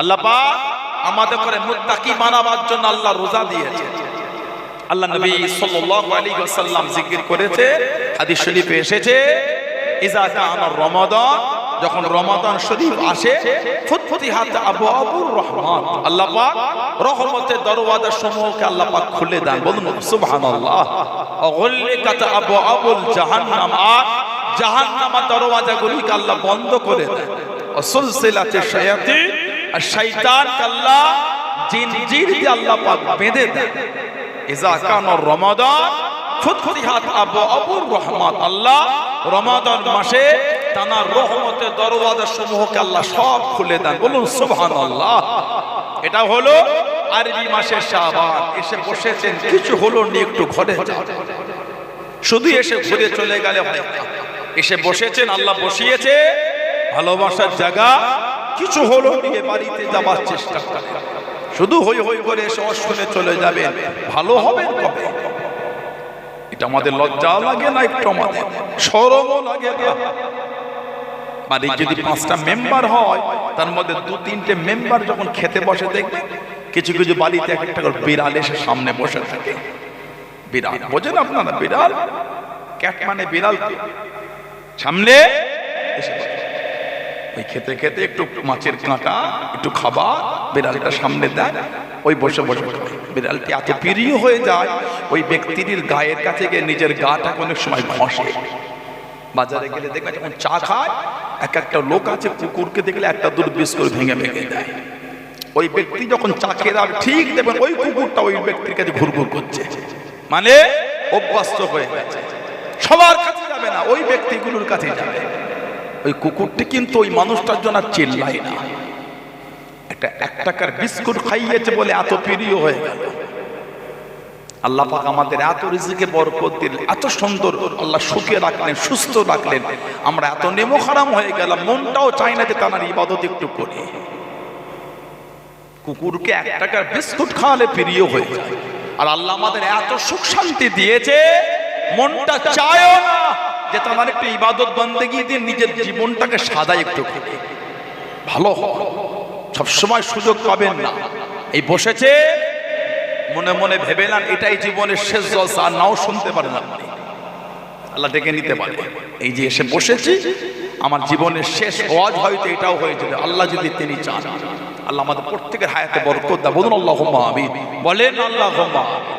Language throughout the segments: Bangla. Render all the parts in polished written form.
আল্লাহ পাক আমাদের করে মুত্তাকি বানাবার জন্য আল্লাহ রোজা দিয়েছে। আল্লাহ নবী সাল্লাল্লাহু আলাইহি ওয়াসাল্লাম জিকির করেছে, হাদিস শরীফে এসেছে, ইজা কানা রমাদান, যখন রমাদান শরীফ আসে, ফুতফুতিহাত আবওয়াবুর রহমান, আল্লাহ পাক রহমতের দরওয়াজা সমূহকে আল্লাহ পাক খুলে দেন। বলুন সুবহানাল্লাহ। ওয়াগলিকাত আবওয়াবুল জাহান্নাম, আর জাহান্নামের দরওয়াজাগুলিকে আল্লাহ বন্ধ করে দেন। ওয়াসুলসিলাতে শায়াতিন, আর শয়তানকে আল্লাহ জিনজির দিয়ে আল্লাহ পাক বেঁধে দেন। ইজা কানা রমাদান ফুতফুতিহাত আবওয়াবুর রহমান, আল্লাহ রমাদান মাসে তানার রহমতের দরওয়াজা সমূহকে আল্লাহ সব খুলে দেন। বলুন সুবহানাল্লাহ। এটা হলো আরবি মাসের শাবান। এসে বসেছেন, কিছু হলো নি, একটু ঘরে যান। শুধু এসে ঘুরে চলে গেলে হয় না। এসে বসেছেন, আল্লাহ বসিয়েছে ভালোবাসার জায়গা, কিছু হলো নিয়ে বাড়িতে যাবার চেষ্টা করেন। শুধু হই হই করে এসে অশুনে চলে যাবেন, ভালো হবে কবে? এটা আমাদের লজ্জাও লাগে না, একটু আমাদের শরমও লাগে না। মানে যদি 5টা মেম্বার হয়, তার মধ্যে 2-3টে মেম্বার যখন খেতে বসে, দেখবে কিছু কিছু বাড়িতে একটা করে বিড়াল এসে সামনে বসে থাকে। বিড়াল বোঝেন আপনারা? বিড়াল, ক্যাট মানে বিড়াল, সামনে এসে ওই খেতে খেতে একটু মাছের কাঁটা, একটু খাবার বিড়ালটা সামনে দেয়, ওই বসে বসে বিড়ালটি এত প্রিয় হয়ে যায়, ওই ব্যক্তির গায়ের কাছে গিয়ে নিজের গাটা অনেক সময় ঘষে। বাজারে গেলে দেখবে যখন চা খায়, একটা লোক আছে কুকুরকে দেখলে একটা দুধ বিস্কুট ভেঙে ভেঙে দেয়। ওই ব্যক্তি যখন চা খেয়ে আর ঠিক দেখবেন ওই কুকুরটা ওই ব্যক্তির কাছে ঘুরঘুর করছে, মানে অভ্যস্ত হয়ে গেছে। সবার কাছে যাবে না, ওই ব্যক্তিগুলোর কাছে যাবে। ওই কুকুরটি কিন্তু ওই মানুষটার জন্য চিল্লায় না, একটা 1 টাকার বিস্কুট খাইয়েছে বলে এত প্রিয় হয়ে গেল। আল্লাহ পাক আমাদের এত রিজিকে বরকত দিলেন, এত সুন্দর আল্লাহ সুখে রাখলেন, সুস্থ রাখলেন, আমরা এত নেমোখারাম হয়ে গেলাম, মনটাও চাই না যে তার ইবাদত একটু করি। কুকুরকে 1 টাকার বিস্কুট খাওয়ালে প্রিয় হয়ে যায়। আর আল্লাহ আমাদের এত সুখ শান্তি দিয়েছে, মনটা চায়ও না যে তার একটু ইবাদত বন্দেগী দিয়ে নিজের জীবনটাকে সাদা একটু করে ভালো হয়। সবসময় সুযোগ পাবেন না। এই বসেছে, মনে মনে ভেবে নেন এটাই জীবনের শেষ জলসা, আর নাও শুনতে পারেন আপনি, আল্লাহ ডেকে নিতে পারে। এই যে এসে বসেছি, আমার জীবনের শেষ ওয়াজ হয়তো এটাও হয়ে যাবে, আল্লাহ যদি তিনি চান। আল্লাহ আমাদের প্রত্যেকের হায়াতে বরকত দাও। বলুন আল্লাহুম্মা আমিন। বলেন আল্লাহুম্মা আমিন।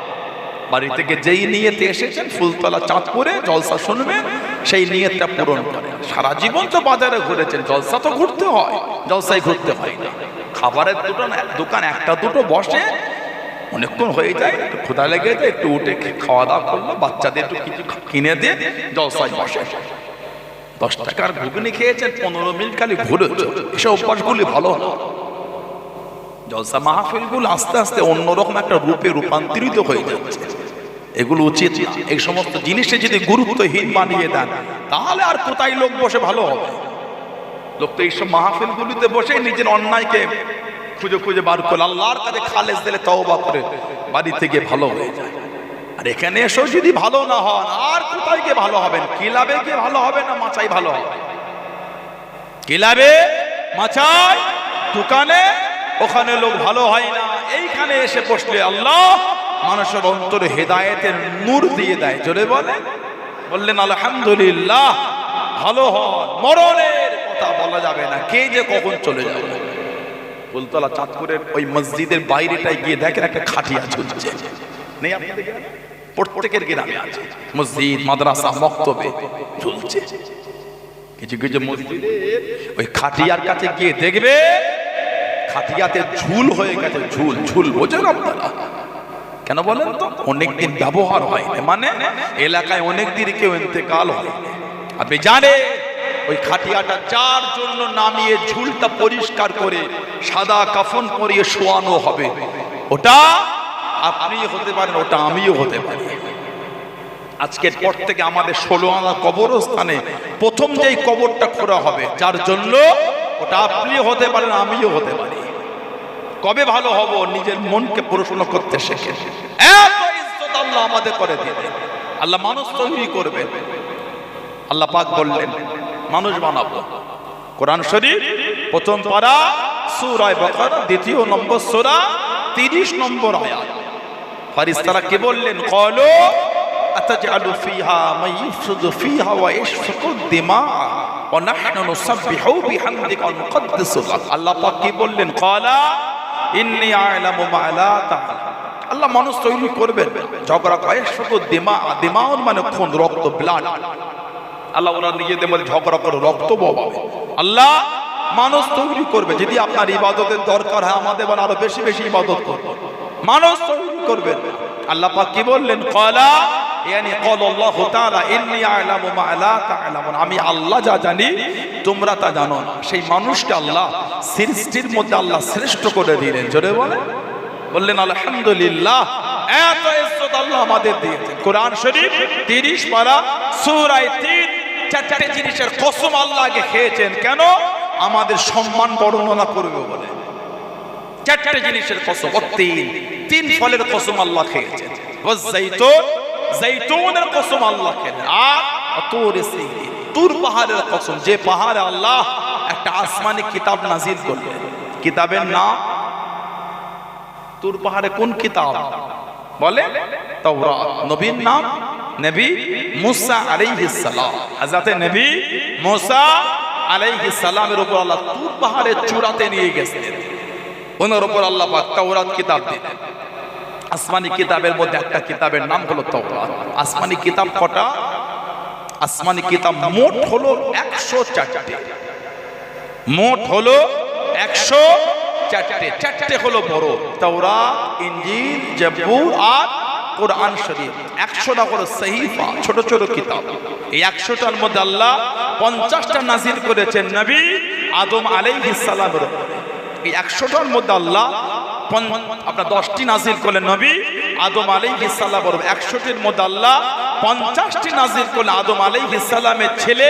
বাড়ি থেকে যেই নিয়তে এসেছেন, ফুলতলা চাঁদপুরে জলসা শুনবেন, সেই নিয়তটা পূরণ করেন। সারা জীবন তো বাজারে ঘুরেছেন, জলসা তো ঘুরতে হয়, জলসায় ঘুরতে হয় না। খাবারের দোকান একটা দুটো বসে, অনেকক্ষণ হয়ে যায়, একটু ক্ষুধা লেগে যায়, একটু উঠে খাওয়া দাওয়া করলো, বাচ্চাদের একটু কিছু কিনে দিয়ে জলসায় বসে। 10 টাকার ঘুগনি খেয়েছেন, 15 মিনিট খালি ঘুরেছে। এসব অভ্যাসগুলি ভালো না। জলসা মাহফিলগুলো আস্তে আস্তে অন্যরকম একটা রূপে রূপান্তরিত হয়ে যাচ্ছে, এগুলো উচিত না। এই সমস্ত জিনিসে যদি গুরুত্বহীন বানিয়ে দেন, তাহলে আর কোথায় লোক বসে ভালো হবে? লোক তো এইসব মাহফিলগুলিতে বসে নিজের অন্যায়কে খুঁজে খুঁজে বার করে আল্লাহর কাছে খালেস দিলে তওবা করে বাড়ি থেকে ভালো হয়ে যায়। আর এখানে এসেও যদি ভালো না হন, আর কোথায় গিয়ে ভালো হবেন? ক্লাবে গিয়ে ভালো হবে না মাচাই ভালো হবে? ক্লাবে, মাচাই, দোকানে, ওখানে লোক ভালো হয় না। এইখানে এসে বসলে আল্লাহ মানুষের অন্তরে হেদায়েতের নূর দিয়ে দেয়। জোরে বললেন আলহামদুলিল্লাহ। ভালো হন, মরণের কথা বলা যাবে না, কে যে কখন চলে যাবে। ফুলতলা চাঁদপুরের ওই মসজিদের বাইরেটায় গিয়ে দেখেন একটা খাটিয়া ঝুলছে, নেই আপনাদের গ্রামে? প্রত্যেকের গ্রামে আছে মসজিদ, মাদ্রাসা, মক্তবে ঝুলছে। কিছু কিছু মসজিদের ওই খাটিয়ার কাছে গিয়ে দেখবে খাটিয়াতে ঝুল হয়ে গেছে, ঝুল ঝুল বোঝেন আপনারা? কেন বলেন তো? অনেকদিন ব্যবহার হয় না, মানে এলাকায় অনেকদিন কেউ ইন্তেকাল হয়। আপনি জানেন ওই খাটিয়াটা যার জন্য নামিয়ে ঝুলটা পরিষ্কার করে সাদা কাফন পরিয়ে শোয়ানো হবে, ওটা আপনি হতে পারেন, ওটা আমিও হতে পারি। আজকের পর থেকে আমাদের 16 আনা কবরস্থানে প্রথম যেই কবরটা খোঁড়া হবে, যার জন্য, ওটা আপনিও হতে পারেন, আমিও হতে পারি। কবে ভালো হব? নিজের মনকে প্রশ্ন করতে শেখে। এত ইজ্জত আল্লাহ আমাদের করে দিবেন। আল্লাহ মানুষ তৈরি করবেন। আল্লাহ পাক বললেন মানুষ বানাবো। কোরআন শরীফ প্রথম পারা সূরা বাকারা দ্বিতীয় নম্বর সূরা 30 নম্বর আয়াত। ফেরেশতারা কি বললেন? ক্বালু আতাজআলু ফিহা মান ইফসিদু ফিহা ওয়া ইয়াসফিকু দিমা ওয়া নাহনু নুসাব্বিহু বিহামদিকা ওয়া নুকদ্দিসু লাক। আল্লাহ পাক কি বললেন? ক্বালা ইন্নী আ'লামু মা লা তা'লাম। আল্লাহ মানুষ তৈরি করবেন, ঝগড়া করে শুধু দিমাউন মানে খুন, রক্ত, ব্লাড। আল্লাহ ওনার নিজেদের মধ্যে ঝগড়া করে রক্ত বহাবে। আল্লাহ মানুষ তৈরি করবে, যদি আপনার ইবাদতের দরকার হয় আমাদের মানে আরো বেশি বেশি ইবাদত করবে, মানুষ তৈরি করবেন। আল্লাহ পাক কি বললেন? ক্বালা ইয়ানি ক্বালাল্লাহু তাআলা ইন্নী আ'লামু মা লা তা'লামুন। আমি আল্লাহ যা জানি তোমরা তা জানো না। সেই মানুষকে আল্লাহ সৃষ্টির মধ্যে আল্লাহ শ্রেষ্ঠ করে দিলেন। জোরে বললেন আলহামদুলিল্লাহ। এত ইজ্জত আল্লাহ আমাদের দিয়েছেন। কোরআন শরীফ 30 পারা সূরা 3 চারটি জিনিসের কসম আল্লাহ আগে খেয়েছেন। কেন? আমাদের সম্মান বর্ণনা করবে বলে। চারটি জিনিসের কসম, তিন ফলের কসম আল্লাহ খেয়েছেন। ওয়াজাইতুন, জাইতুনের কসম আল্লাহ খেলেন। আর তুর সিনিন, তুর পাহাড়ের কসম, যে পাহাড়ে আল্লাহ একটা আসমানি কিতাব নাজিল করলেন। কিতাবের নাম তুর পাহাড়ে কোন কিতাব? বলে তাওরাত। নবীর নাম নবী মুসা আলাইহিস সালাম। হযরত নবী মুসা আলাইহিস সালামের উপর আল্লাহ তুর পাহাড়ের চূড়াতে নিয়ে গেছেন। ওনার উপর আল্লাহ পাক তাওরাত কিতাব দিলেন। আসমানি কিতাবের মধ্যে একটা কিতাবের নাম হলো তাওরাত। আসমানি কিতাব কটা? আসমানি কিতাব মোট হলো 104টি। মোট হলো 104টি। চারটে হলো বড়, তাওরাত, ইনজিল, জাবুর আর কোরআন শরীফ। 100টা হলো সহিফা, ছোট ছোট কিতাব। এই 100টার মধ্যে আল্লাহ 50টা নাজিল করেছেন নবী আদম আলাইহিস সালামের উপরে। এই 100টার মধ্যে আল্লাহ আপনার 10টি নাজিল করলেন নবী আদম আলাইহিস সালামের উপর। 100টির মধ্যে আল্লাহ 50টি নাজিল করলেন আদম আলাইহিস সালামের ছেলে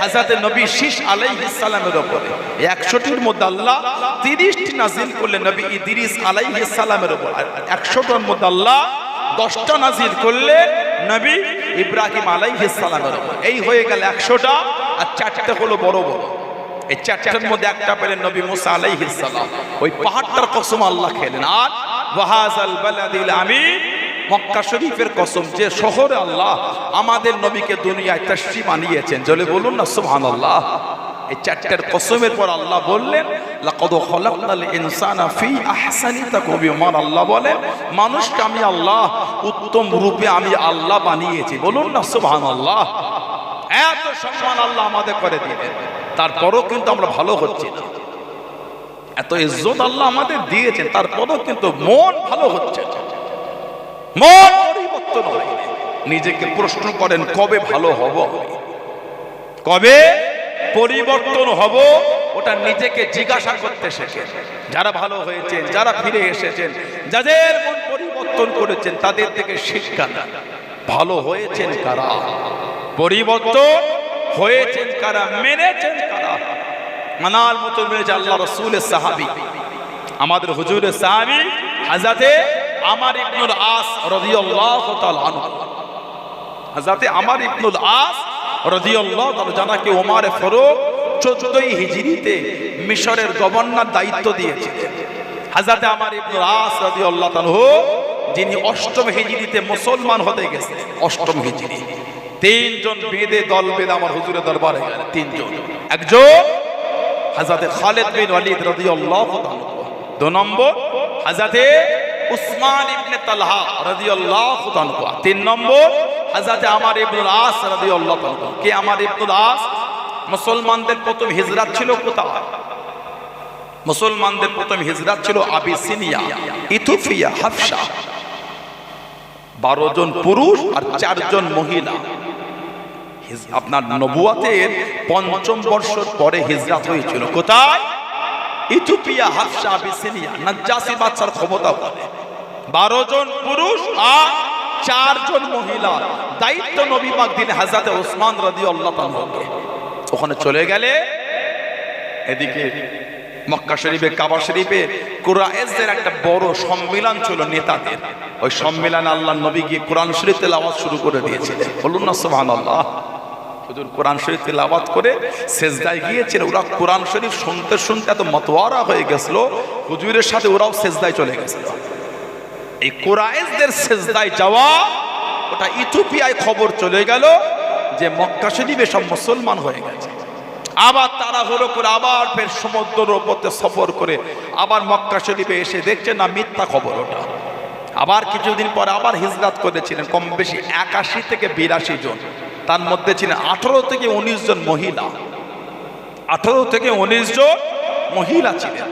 হযরত নবী শীশ আলাইহিস সালামের উপরে। 100টির মধ্যে আল্লাহ 30টি নাজিল করলেন নবী ইদ্রিস আলাইহিস সালামের উপর। 100টার মধ্যে আল্লাহ 10টা নাজিল করলেন নবী ইব্রাহিম আলাইহিস সালামের উপর। এই হয়ে গেল 100টা। আর 4টে হলো বড় বড়। এই 4টার মধ্যে একটা পেলেন নবী মুসা আলাইহিস সালাম। ওই পাহাড়টার কসম আল্লাহ খেলেন। আর ওয়াহাযাল বালাদিল আমিন, মক্কা শরীফের কসম, যে শহরে আল্লাহ আমাদের নবীকে দুনিয়ায় তাশরীফ আনিয়েছেন। জলে বলুন না সুবহানাল্লাহ। এই 4টার কসমের পর আল্লাহ বললেন লাকাদ খালাকনাল ইনসানা ফি আহসানি তাকওয়িম। আল্লাহ বলেন মানুষকে আমি আল্লাহ উত্তম রূপে আমি আল্লাহ বানিয়েছি। বলুন না সুবহানাল্লাহ। এত সম্মান আল্লাহ আমাদের করে দিলেন, তারপরও কিন্তু আমরা ভালো হচ্ছি না। এত ইজ্জত আল্লাহ আমাদের দিয়েছেন, তারপরও কিন্তু মন ভালো হচ্ছে না, মন পরিবর্তন হয়। নিজেকে প্রশ্ন করেন কবে ভালো হব, কবে পরিবর্তন হব? ওটা নিজেকে জিজ্ঞাসা করতে শেখেন। যারা ভালো হয়েছেন, যারা ফিরে এসেছেন, যাদের মন পরিবর্তন করেছেন, তাদের থেকে শিক্ষা নেন। ভালো হয়েছেন কারা, পরিবর্তন হয়েছেন কারা, মেনেছেন কারা? মানার মতো মেনেছে আল্লাহ রাসূলের সাহাবী, আমাদের হুজুরের সাহাবী হযরতে আমর ইবনুল আস রাদিয়াল্লাহু তাআলা আনহু। হযরতে আমর ইবনুল আস রাদিয়াল্লাহু তাআলা জানাকে ওমর ফারুক 14 হিজরিতে মিশরের গভর্নর দায়িত্ব দিয়েছিলেন। হযরতে আমর ইবনুল আস রাদিয়াল্লাহু তাআলা যিনি 8ম হিজরিতে মুসলমান হতে গেছেন। 8ম হিজরি 3 জন বেদে দল বেদে আমার হুজুরের দরবারে গেলেন। 3 জন। একজন হযরতে খালিদ বিন ওয়ালিদ রাদিয়াল্লাহু তাআলা, 2 নম্বর হযরতে উসমান ইবনে তালহা রাদিয়াল্লাহু তাআলা, 3 নম্বর হযরতে আমর ইবনুল আস রাদিয়াল্লাহু তাআলা। কে আমর ইবনুল আস? মুসলমানদের প্রথম হিজরত ছিল কোথায়? মুসলমানদের প্রথম হিজরত ছিল আবিসিনিয়া, ইথিওপিয়া, হাবশা। 12 জন পুরুষ আর 4 জন মহিলা। আপনার নবুয়াতের 5ম বর্ষর পরে হিজরত হয়েছিল। কোথায়? Ethiopia, হাবশা, Abyssinia. নাজ্জাসী বাদশার ক্ষমতা বলে 12 জন পুরুষ আর 4 জন মহিলা। দায়িত্ব নবী পাক দিলেন হযরত ওসমান রাদিয়াল্লাহু তাআলাকে। ওখানে চলে গেলে এদিকে মক্কা শরীফে, কাবা শরীফে কুরাইশদের একটা বড় সম্মেলন ছিল নেতাদের। ওই সম্মেলনে আল্লাহর নবী গিয়ে কোরআন শরীফ তেলাওয়াত শুরু করে দিয়েছিলেন। বলুন না সুবহানাল্লাহ। হুজুর কোরআন শরীফ তেলাওয়াত করে সেজদায় গিয়েছেন। ওরা কোরআন শরীফ শুনতে শুনতে এত মতওয়ারা হয়ে গেছিল, হুজুরের সাথে ওরাও সেজদায় চলে গেছিল। এই কুরাইশদের সেজদায় যাওয়া, ওটা ইথিওপিয়ায় খবর চলে গেল যে মক্কা শরীফে সব মুসলমান হয়ে গেছে। আবার তারা হলো করে আবার ফের সমুদ্রের উপরে সফর করে আবার মক্কা শরীফে এসে দেখছে না মিথ্যা খবর ওটা। আবার কিছুদিন পরে আবার হিজরত করেছিলেন, কম বেশি 81 থেকে 82 জন। তার মধ্যে ছিলেন 18 থেকে 19 জন মহিলা। 18 থেকে 19 জন মহিলা ছিলেন।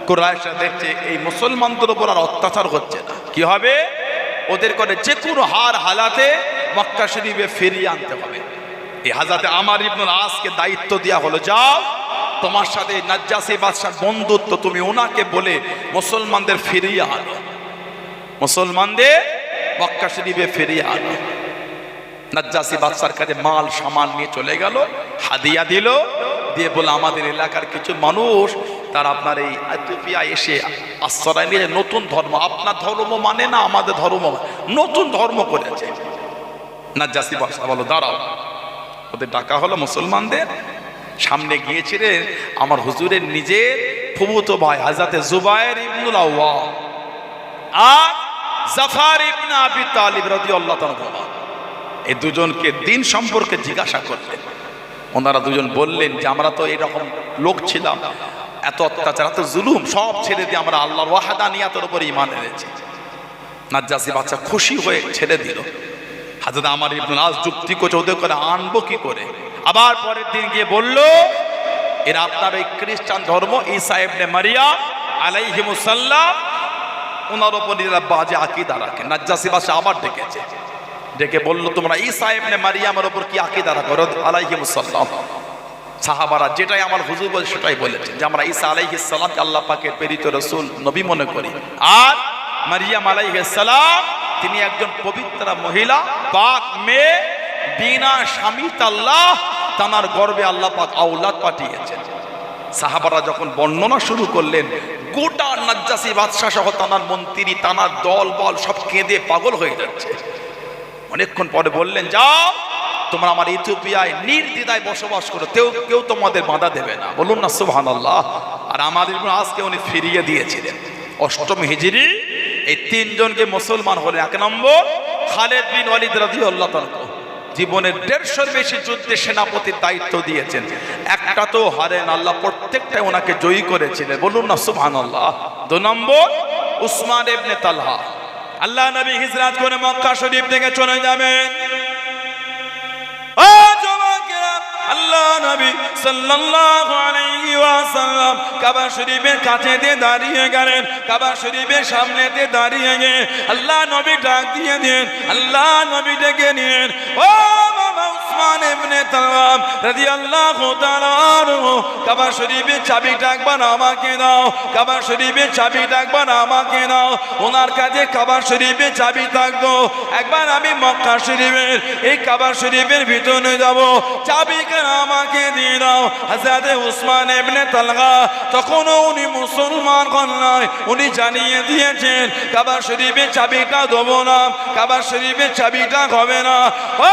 কুরাইশরা দেখছে এই মুসলমানদের উপর আর অত্যাচার হচ্ছে না, কি হবে? ওদের করে যে কোনো হার হালাতে মক্কা শরীফে ফিরিয়ে আনতে হবে। এই হযরত আমর ইবনুল আসকে দায়িত্ব দেওয়া হলো, যাও তোমার সাথে নাজ্জাসী বাদশার বন্ধুত্ব, তুমি ওনাকে বলে মুসলমানদের ফিরিয়ে আনো, মুসলমানদের মক্কা শরীফে ফিরিয়ে আনো। নাজ্জাসী বাদশার কাছে মাল সামান নিয়ে চলে গেল, হাদিয়া দিল, দিয়ে বলে আমাদের এলাকার কিছু মানুষ তারা আপনার এই ইথিওপিয়া এসে আশ্রয় নিয়ে নতুন ধর্ম, আপনার ধর্ম মানে না আমাদের ধর্ম, নতুন ধর্ম করেছে। নাজ্জাসী বাদশা বলো দাঁড়াও, ওদের ডাকা হলো মুসলমানদের সামনে। গিয়েছিলেন আমার হুজুরের নিজের ফুফুতো ভাই হযরত জুবায়ের ইবনুল আওয়াম আর জাফর ইবনে আবি তালিব রাদিয়াল্লাহু তাআলা। এই দুজনকে দিন সম্পর্কে জিজ্ঞাসা করলেন। ওনারা দুজন বললেন যে আমরা তো এরকম লোক ছিলাম, এত অত্যাচার এত জুলুম সব ছেড়ে দিয়ে আমরা আল্লাহর ওয়াহদানিয়াতের উপর ঈমান এনেছি। নাজ্জাসী বাদশা খুশি হয়ে ছেড়ে দিল। হযরত আমর ইবনুল আস যুক্তি করছে ওদের করে আনবো কি করে। আবার পরের দিন গিয়ে বলল এরা আপনার এই খ্রিস্টান ধর্ম, ঈসা ইবনে মারিয়াম আলাইহিমুস সালাম, ওনার উপর এরা বাজে আকীদা রাখে। নাজ্জাসী বাদশা আবার ডেকেছে, ডেকে বলল তোমরা ঈসা ইবনে মারিয়ামের উপর কি আকীদা রাখো আলাইহিমুস সালাম? সাহাবারা যেটাই আমার হুজুর বলে সেটাই বলেছেন যে আমরা ঈসা আলাইহিস সালামকে আল্লাহ পাকের প্রেরিত রাসূল নবী মনে করি, আর মারিয়াম আলাইহিস সালাম তিনি একজন পবিত্র মহিলা, পাক মেয়ে, বিনা স্বামীতে আল্লাহ তানার গর্ভে আল্লাহ পাক আওলাদ পাঠিয়েছেন। সাহাবারা যখন বর্ণনা শুরু করলেন, গোটা নাজ্জাসী বাদশা সহ তানার মন্ত্রী, তানার দল বল সব কেঁদে পাগল হয়ে যাচ্ছে। অনেকক্ষণ পরে বললেন যাও তোমরা আমার ইথিওপিয়ায় নির্দ্বিধায় বসবাস করো, কেউ তোমাদের বাধা দেবে না। বলুন না সুবহানাল্লাহ। আর আমাদের আজকে উনি ফিরিয়ে দিয়েছিলেন। 8ম হিজরি এই 3 জনকে মুসলমান হলেন। 1 নম্বর খালিদ বিন ওয়ালিদ রাদিয়াল্লাহু তাআলা, জীবনের 150-এর বেশি যুদ্ধে সেনাপতির দায়িত্ব দিয়েছেন, একটা তো হারেন, আল্লাহ প্রত্যেকটাই ওনাকে জয়ী করেছিলেন। বলুন না সুবহানাল্লাহ। 2 নম্বর উসমান ইবনে তালহা, আল্লাহ নবী হিজরত করে মক্কা শরীফ থেকে চলে যাবেন। আল্লাহ নবী সাল্লাল্লাহু আলাইহি ওয়াসাল্লাম কাবা শরীফের কাছে দিয়ে দাঁড়িয়ে গেলেন। কাবা শরীফের সামনেতে দাঁড়িয়ে গিয়ে আল্লাহ নবী ডাক দিয়ে দেন, আল্লাহ নবী ডেকে নিলেন, ও বাবা উসমান ইবনে তালহা রাদিয়াল্লাহু তাআলা আনহু, কাবা শরীফের চাবিটা একবার আমাকে দাও, কাবা শরীফের চাবিটা একবার আমাকে দাও। ওনার কাছে কাবা শরীফের চাবি থাকতো, একবার আমি মক্কা শরীফের এই কাবা শরীফের ভিতরে যাব, চাবি আমাকে দিয়ে দাও। হযরত উসমান ইবনে তালহা তখনও উনি মুসলমান হন নাই, উনি জানিয়ে দিয়েছেন কাবা শরীফের চাবিটা দেবো না, কাবা শরীফের চাবিটা হবে না। ও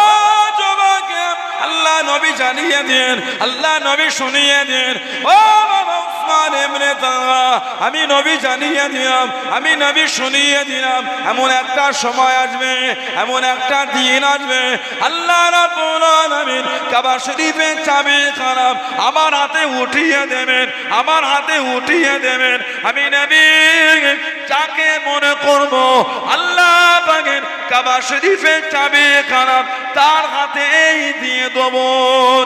যুবকে আল্লাহ নবী জানিয়ে দেন, আল্লাহ নবী শুনিয়ে দেন, ও বাবা উসমান ইবনে তালহা আমি নবী জানিয়ে দিলাম, আমি নবী শুনিয়ে দিলাম, এমন একটা সময় আসবে, এমন একটা দিন আসবে আল্লাহ রাব্বুল আলামিন কাবা শরীফের চাবি খারাপ আমার হাতে উঠিয়ে দেবেন, আমার হাতে উঠিয়ে দেবেন। আমি নবী যাকে মনে করব আল্লাহ পাকের কাবা শরীফের চাবি খারাপ তার হাতেই দিয়ে দেব।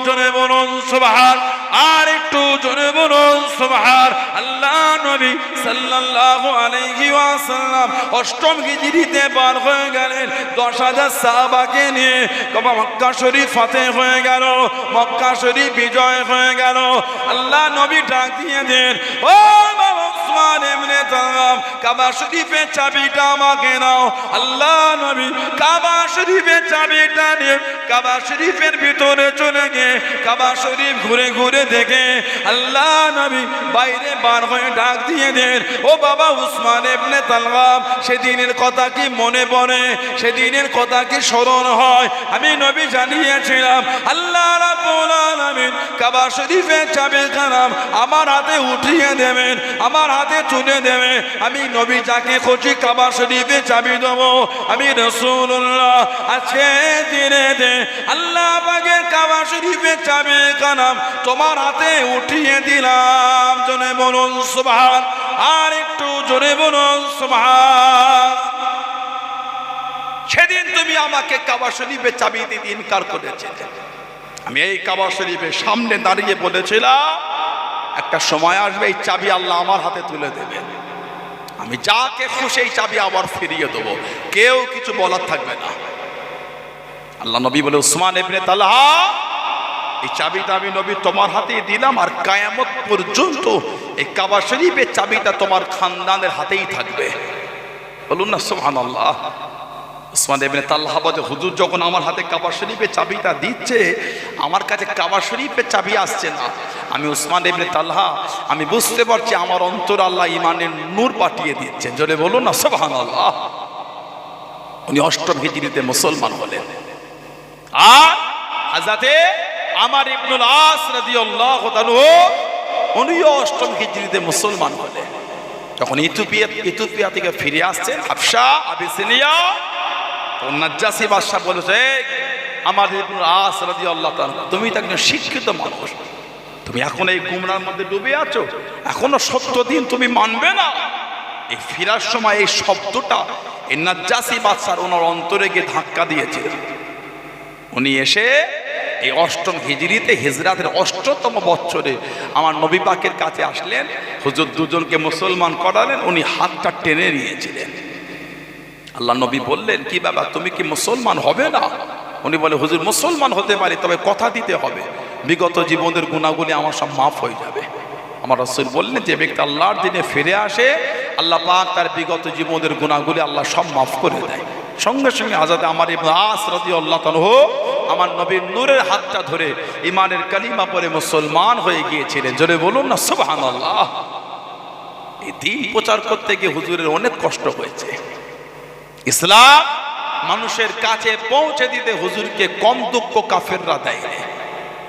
জোরে বলুন সুবহান, আর একটু জোরে বলুন সুবহান। আল্লাহ নবী সাল্লাল্লাহু আলাইহি ওয়াসাল্লাম 8ম হিজরিতে বার হয়ে গেলেন। 10,000 সাহাবাকে নিয়ে মক্কা শরীফ ফাতেহ হয়ে গেল, মক্কা শরীফ বিজয় হয়ে গেল। আল্লাহ নবী ডাক দিয়ে দেন, ও বাবা উসমান ইবনে তালহা কাবা শরীফের চাবিটা আমাকে নাও। আল্লাহ নবী কাবা শরীফের চাবিটা নিয়ে কাবা শরীফের ভিতরে চলে গিয়ে কাবা শরীফ ঘুরে ঘুরে দেখে আল্লাহ নবী বাইরে বার হয়ে ডাক দিয়ে দেন, ও বাবা উসমান ইবনে তালহা, সেদিনের কথা কি মনে পড়ে? সেদিনের কথা কি স্মরণ হয়? আমি নবী জানিয়েছিলাম আল্লাহ রাব্বুল আলামিন কাবা শরীফের চাবিখানা আমার হাতে উঠিয়ে দেবেন, আমার হাতে তুলে দেবেন। আমি নবী যাকে খুশি কাবা শরীফে চাবি দেবো। আমি রাসূলুল্লাহ আজকে দিনে আল্লাহ পাকের কাবা শরীফের চাবিখানা তোমার হাতে উঠিয়ে দিলাম। জোরে বলুন সুবহান, আর একটু জোরে বলুন সুবহান। সেদিন তুমি আমাকে কাবা শরীফের চাবি দিতে ইনকার করেছিলে। আমি এই কাবা শরীফের সামনে দাঁড়িয়ে বলেছিলাম একটা সময় আসবে এই চাবি আল্লাহ আমার হাতে তুলে দেবেন, আমি যাকে খুশি এই চাবি আবার ফিরিয়ে দেবো, কেউ কিছু বলার থাকবে না। আল্লাহ নবী বলে উসমান ইবনে তালহা, এই চাবিটা আমি নবী তোমার হাতেই দিলাম, আর কিয়ামত পর্যন্ত এই কাবা শরীফের চাবিটা তোমার খানদানের হাতেই থাকবে। বলুন না সুবহানাল্লাহ। উসমান ইবনে তালহা বলে হুজুর যখন আমার হাতে কাবা শরীফের চাবিটা দিচ্ছে, আমার কাছে কাবা শরীফের চাবি আসছে না। আমি উসমান ইবনে তালহা, আমি বুঝতে পারছি আমার অন্তর আল্লাহ ইমানের নূর পাঠিয়ে দিচ্ছেন। জোরে বলুন না সুবহানাল্লাহ। উনি অষ্টম হিজরিতে মুসলমান হলেন। আর হযরতে আমর ইবনুল আস রাদিয়াল্লাহু তাআলা উনিও অষ্টম হিজরিতে মুসলমান হলেন। যখন ইথিওপিয়া থেকে ফিরে আসছেন হাবশা আবিসিনিয়া, নাজ্জাসী বাদশা বলেছে আমর ইবনুল আস রাদিয়াল্লাহু তাআলা, তুমি তো একজন শিক্ষিত মানুষ, তুমি এখন এই গুমরার মধ্যে ডুবে আছো, এখনো 70 দিন তুমি মানবে না। এই ফিরার সময় এই শব্দটা এই নাজ্জাসী বাদশার ওনার অন্তরে গিয়ে ধাক্কা দিয়েছিলেন। উনি এসে এই অষ্টম হিজরিতে হিজরাতের 8তম বছরে আমার নবী পাকের কাছে আসলেন। হুজুর দুজনকে মুসলমান করালেন, উনি হাতটা টেনে নিয়েছিলেন। আল্লাহ নবী বললেন কি বাবা তুমি কি মুসলমান হবে না? উনি বলে হুজুর মুসলমান হতে পারি, তবে কথা দিতে হবে বিগত জীবনের গুনাহগুলি আমার সব মাফ হয়ে যাবে। আমার রাসূল বললেন যে ব্যক্তি আল্লাহর দিনে ফিরে আসে আল্লাহ পাক তার বিগত জীবনের গুনাহগুলি আল্লাহ সব মাফ করে দেয়। সঙ্গে সঙ্গে হযরত আমর ইবনে আস রাদিয়াল্লাহু তাআলা আমার নবীর নূরের হাতটা ধরে ঈমানের কালিমা পড়ে মুসলমান হয়ে গিয়েছিলেন। জোরে বলুন না সুবহানাল্লাহ। এই দ্বীন প্রচার করতে গিয়ে হুজুরের অনেক কষ্ট হয়েছে। ইসলাম মানুষের কাছে পৌঁছে দিতে হুজুরকে কম দুঃখ কাফেররা দেয়নি।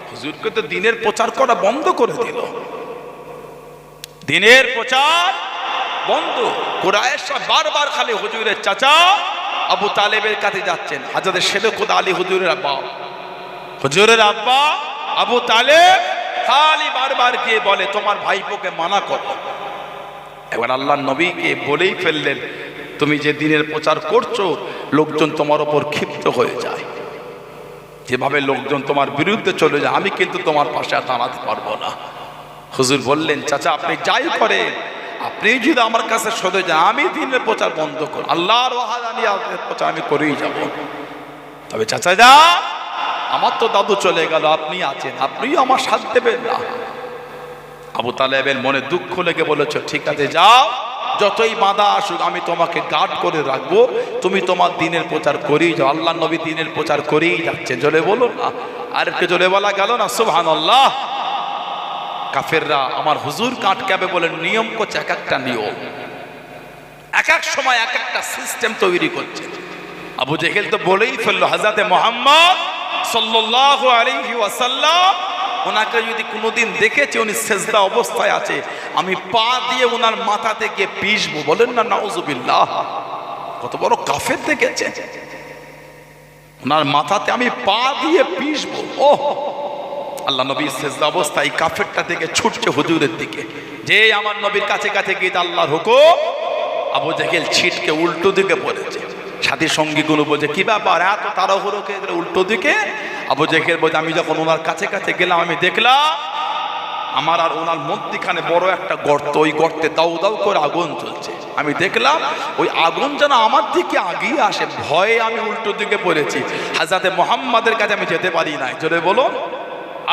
হুজুরকে তো দ্বীনের প্রচার করা বন্ধ করে দিল, দ্বীনের প্রচার বন্ধ। কুরাইশরা বারবার খালি হুজুরের চাচা আবু তালেবের কাছে যাচ্ছেন। হযরত শেরখুদ আলী হুজুরের আব্বা আবু তালেব খালি বারবার গিয়ে বলে তোমার ভাইপোকে মানা করো। এবার আল্লাহ নবীকে বলেই ফেললেন তুমি যে দ্বীনের প্রচার করছো লোকজন তোমার উপর ক্ষিপ্ত হয়ে যায়, যেভাবে লোকজন তোমার বিরুদ্ধে চলে যায়, আমি কিন্তু তোমার পাশে দাঁড়াতে পারবো না। হুজুর বললেন চাচা আপনি যাই করেন, আপনি যদি আমার কাছে সরে যান আমি দ্বীনের প্রচার বন্ধ করব, আল্লাহর ওয়াহদানিয়াতের প্রচার আমি করেই যাব। তবে চাচা যা আমার তো দাদু চলে গেল, আপনি আছেন, আপনিও আমার সাথ দেবেন না। আবু তালেবের মনে দুঃখ লেগে বলেছে ঠিক আছে যাও, যতই বাধা আসুক আমি তোমাকে গার্ড করে রাখবো, তুমি তোমার দ্বীনের প্রচার করেই যাও। আল্লাহ নবী দ্বীনের প্রচার করেই যাচ্ছে। জোরে বলুন না, আর একটু জোরে বলা গেল না সুবহানাল্লাহ। কাফেররা আমার হুজুর আটকাবে বলে নিয়ম করছে, এক একটা নিয়ম, এক এক সময় এক একটা সিস্টেম তৈরি করছে। আবু জেহেল তো বলেই ফেললো হযরতে মুহাম্মদ সাল্লাল্লাহু আলাইহি ওয়াসাল্লাম ওনাকে যদি কোনোদিন দেখেছে উনি সেজদা অবস্থায় আছে, আমি পা দিয়ে ওনার মাথাতে গিয়ে পিষবো। বলেন না নাউজুবিল্লাহ। কত বড় কাফের দেখেছে, ওনার মাথাতে আমি পা দিয়ে পিষবো। ও আল্লাহ নবী সেজদা অবস্থায় কাফেরটা থেকে ছুটছে হুজুরের দিকে, যে আমার নবীর কাছে কাছে গিয়ে আল্লাহর হুকুম। আবু জেহেল ছিটকে উল্টো দিকে পড়েছে। সাথী সঙ্গীগুলো বলছে কি ব্যাপার এত তাড়াহুড়ো কে উল্টো দিকে? আবু জেহেল বলছে আমি যখন ওনার কাছে কাছে গেলাম আমি দেখলাম আমার আর ওনার মধ্যখানে বড় একটা গর্ত, ওই গর্তে দাউ দাউ করে আগুন জ্বলছে। আমি দেখলাম ওই আগুন যেন আমার দিকে আগিয়ে আসে, ভয়ে আমি উল্টো দিকে পড়েছি। হযরতে মুহাম্মাদের কাছে আমি যেতে পারি নাই। জোরে বলুন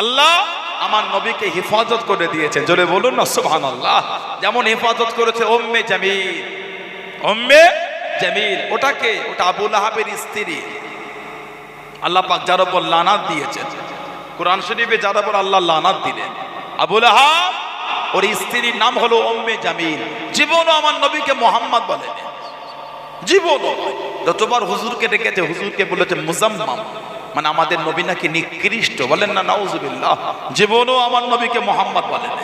আল্লাহ আমার নবীকে হেফাজত করে দিয়েছেন। জোরে বলুন না সুবহানাল্লাহ। যেমন হেফাজত করেছে উম্মে জামিল উম্মে জামিল। ওটাকে ওটা আবু লাহাবের স্ত্রী। আল্লাহ পাক যার উপর লানাত দিয়েছেন, কোরআন শরীফে যার উপর আল্লাহ লানাত দিলেন, আবু লাহাব ওর স্ত্রীর নাম হলো উম্মে জামিল। জীবনও আমার নবীকে মোহাম্মদ বলেন, জীবনও। যতবার হুজুরকে ডেকেছে হুজুরকে বলেছে মুজাম্মাম, মানে আমাদের নবী নাকি নিকৃষ্ট, বলেন না নাউজুবিল্লাহ। জীবনও আমার নবীকে মোহাম্মদ বলেন।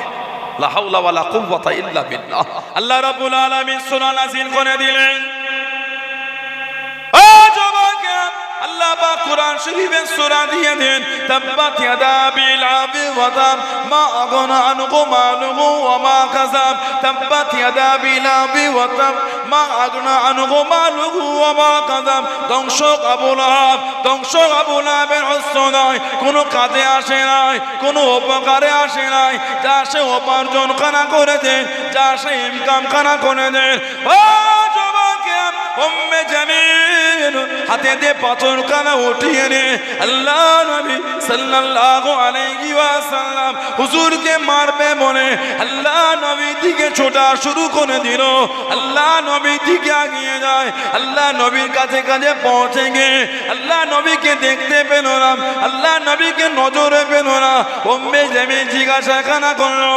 লা হাওলা ওয়ালা কুওয়াতা ইল্লা বিল্লাহ। আল্লাহ রাব্বুল আলামিন সূরা নাযিল করে দিলেন। আল্লাহ পাক কোরআন শরীফে সূরা দিয়ে দেন, তাব্বাত ইয়াদা আবি লাহাবি ওয়া তাব মা আগনা আনহু মালুহু ওয়া মা কাযাব। তাব্বাত ইয়াদা আবি লাহাবি ওয়া তাব মা আগনা আনহু মালুহু ওয়া মা কাযাব। ধ্বংস আবু লাহাব, ধ্বংস আবু লাহাবের হস্ত নয়, কোনো কাজে আসে নাই, কোনো উপকারে আসে নাই। যা সে উপার্জন খানা করে দেন, যা সে ইনকাম খানা করে দেন। ও যুবকেরা, উম্মে জামিল হাতে দিয়ে পাথর কানা উঠিয়ে নে আল্লাহ নবী সাল্লাল্লাহু আলাইহি ওয়াসাল্লাম হুজুরকে মারবে মনে আল্লাহ নবী দিকে ছোটা শুরু করে দিল। আল্লাহ নবী দিকে এগিয়ে যায়, আল্লাহ নবীর কাছে কাছে পৌঁছে গে আল্লাহ নবীকে দেখতে পেল না, আল্লাহ নবীকে নজরে পেল না। উম্মে জামিল জিজ্ঞাসা খানা করলো,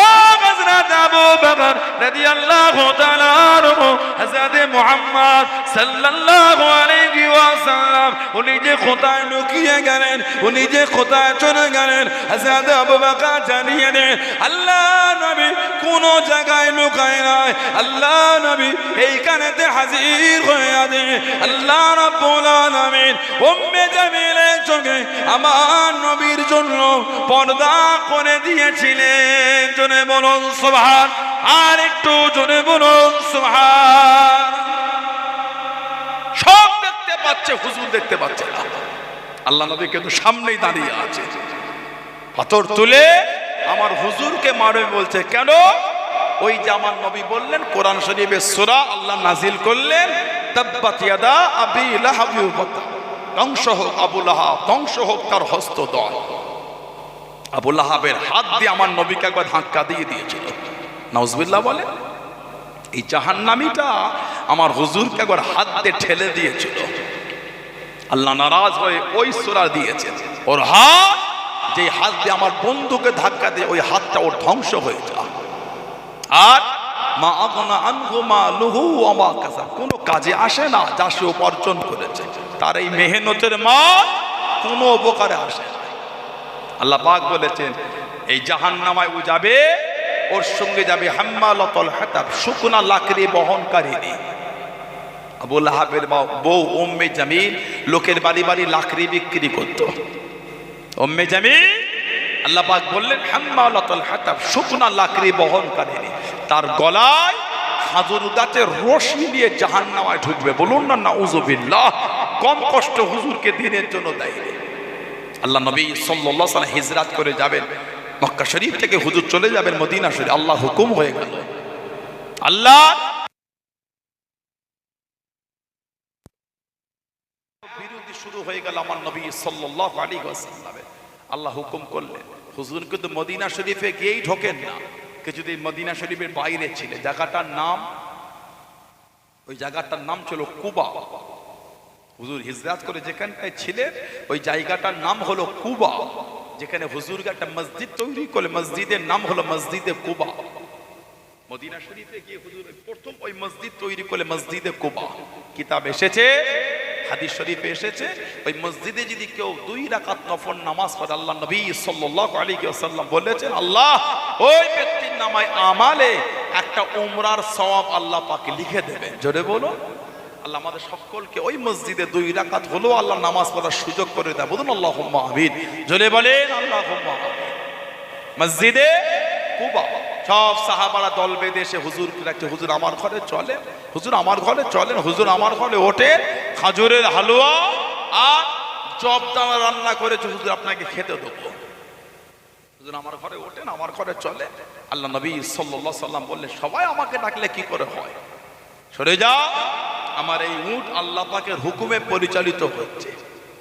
ও হযরত আবু বকর রাদিয়াল্লাহু তাআলা আনহু, হযরত মুহাম্মদ সাল্লাল্লাহু আলাইহি ওয়াসাল্লাম উনি যে কোথায় লুকিয়ে গেলেন, উনি যে কোথায় চলে গেলেন, হযরত আবু বকর জানিয়ে দেন আল্লাহ নবী কোন জায়গায় লুকায় নাই। আল্লাহ নবী এইখানেতে হাজির হয়ে আছে। আল্লাহ রাব্বুল আলামিন উম্মে জামিলের চোখে আমার নবীর জন্য পর্দা করে দিয়েছিলেন। জোরে বলুন সুবহান, আর একটু জোরে বলুন সুবহান। সব দেখতে পাচ্ছে, হুজুর দেখতে পাচ্ছে না। আল্লাহ নবী কিন্তু সামনেই দাঁড়িয়ে আছে, পাথর তুলে আমার হুজুরকে মারবে বলছে। কেন? ওই যে আমার নবী বললেন, কোরআন শরীফে সূরা আল্লাহ নাজিল করলেন, তাব্বাত ইয়াদা আবি লাহাব ওয়া তাব, ধ্বংস হোক আবু লাহাব, ধ্বংস হোক তার হস্তদ্বয়। আবু লাহাবের হাত দিয়ে আমার নবীকে একবার ধাক্কা দিয়ে দিয়েছিল। নাউজুবিল্লাহ বলে। এই জাহান্নামীটা আমার হুজুরকে একবার হাত দিয়ে ঠেলে দিয়েছিল। আল্লাহ নারাজ হয়ে ওই সূরা দিয়েছেন, ওর হাত, যে হাত দিয়ে আমার বন্ধুকে ধাক্কা দিয়ে ওই হাতটা ওর ধ্বংস হয়ে যায়। আর মা আগনা আনহু মালুহু ওয়া মা কাসাব, কোনো কাজে আসে না যা সে উপার্জন করেছে, তার এই মেহনতের মাল কোনো উপকারে আসে না। আল্লাহ পাক বলেছেন এই জাহান্নামায় ও যাবে, ওর সঙ্গে যাবে হাম্মালাতুল হাতাব, শুকনা লাকড়ি বহনকারিনী। আবু লাহাবের বউ উম্মে জামিল লোকের বাড়ি বাড়ি লাকড়ি বিক্রি করত। উম্মে জামিল আল্লাহ পাক বললেন হাম্মালাতুল হাতাব, শুকনা লাকড়ি বহনকারিনী। তার গলায় খাজুর গাছের রশি নিয়ে জাহান্নামায় ঢুকবে। বলুন না নাউজুবিল্লাহ। কম কষ্ট হুজুরকে দিনের জন্য দেয়। আল্লাহ নবী সাল্লাল্লাহু আলাইহি ওয়াসাল্লাম হিজরত করে যাবেন, মক্কা শরীফ থেকে হুজুর চলে যাবেন মদিনা শরীফ। আল্লাহ হুকুম হয়ে গেল, আল্লাহ বিরোধী শুরু হয়ে গেল আমার নবী সাল্লাল্লাহু আলাইহি ওয়াসাল্লামের। আল্লাহ হুকুম করলেন হুজুর কিন্তু মদিনা শরীফে গিয়েই ঢোকেন না, কে যদি মদিনা শরীফের বাইরে ছিল, জায়গাটার নাম, ওই জায়গাটার নাম ছিল কুবা। হুজুর হিজরত করে যেখানটায় ছিলেন ওই জায়গাটার নাম হলো কুবা, যেখানে হুজুরকে একটা মসজিদ তৈরি করে, মসজিদের নাম হলো মসজিদে কুবা। মদিনা শরীফে গিয়ে হুজুর প্রথম ওই মসজিদ তৈরি করে মসজিদে কুবা। কিতাব এসেছে, হাদিস শরীফে এসেছে, ওই মসজিদে যদি কেউ 2 রাকাত নফল নামাজ পড়ে, আল্লাহ নবী সাল্লাল্লাহু আলাইহি ওয়াসাল্লাম বলেছেন আল্লাহ ওই ব্যক্তির নামায় আমালে একটা উমরার সওয়াব আল্লাহ পাক লিখে দেবেন। জোরে বলো আল্লাহ আমাদের সকলকে ওই মসজিদে 2 রাকাত হলো আল্লাহ নামাজ পড়ার সুযোগ করে দেয়। বলুন আল্লাহুম্মা আমিন। জোরে বলেন আল্লাহুম্মা আমিন। মসজিদে কুবা সব সাহাবারা দল বেঁধে এসে হুজুর রাখছে, হুজুর আমার ঘরে চলেন, হুজুর আমার ঘরে চলেন, হুজুর আমার ঘরে ওঠে, খাজুরের হালুয়া আর চপ দানা রান্না করেছে, হুজুর আপনাকে খেতে দেবো, হুজুর আমার ঘরে ওঠেন, আমার ঘরে চলে। আল্লাহ নবী সাল্লাল্লাহু আলাইহি ওয়াসাল্লাম বললেন সবাই আমাকে ডাকলে কি করে হয়, সরে যাও, আমার এই উট আল্লাহ পাকের হুকুমে পরিচালিত হচ্ছে।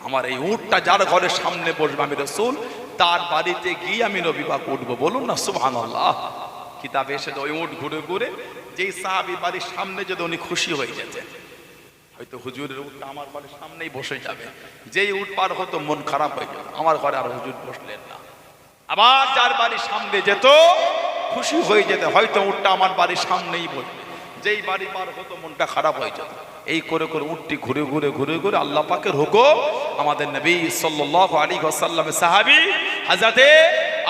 আমার এই উটটা যার ঘরের সামনে বসবে আমি রাসূল, তার বাড়িতে গিয়ে আমি নবী পাক উঠবো। বলুন না সুবহানাল্লাহ। কিতাবে এসে ওই উট ঘুরে ঘুরে যেই সাহাবী বাড়ির সামনে যদি উনি খুশি হয়ে যেতেন, হয়তো হুজুরের উটটা আমার বাড়ির সামনেই বসে যাবে, যেই উট পার হতো মন খারাপ হয়ে যেত, আমার ঘরে আর হুজুর বসলেন না। আবার যার বাড়ির সামনে যেত খুশি হয়ে যেতে, হয়তো উটটা আমার বাড়ির সামনেই বসবে, যেই বাড়ি পার হতো মনটা খারাপ হয়ে যেত। এই করে করে উটটি ঘুরে ঘুরে ঘুরে ঘুরে আল্লাহ পাকের হুকুম আমাদের নবী সাল্লাল্লাহু আলাইহি ওয়াসাল্লামের সাহাবী হযরতে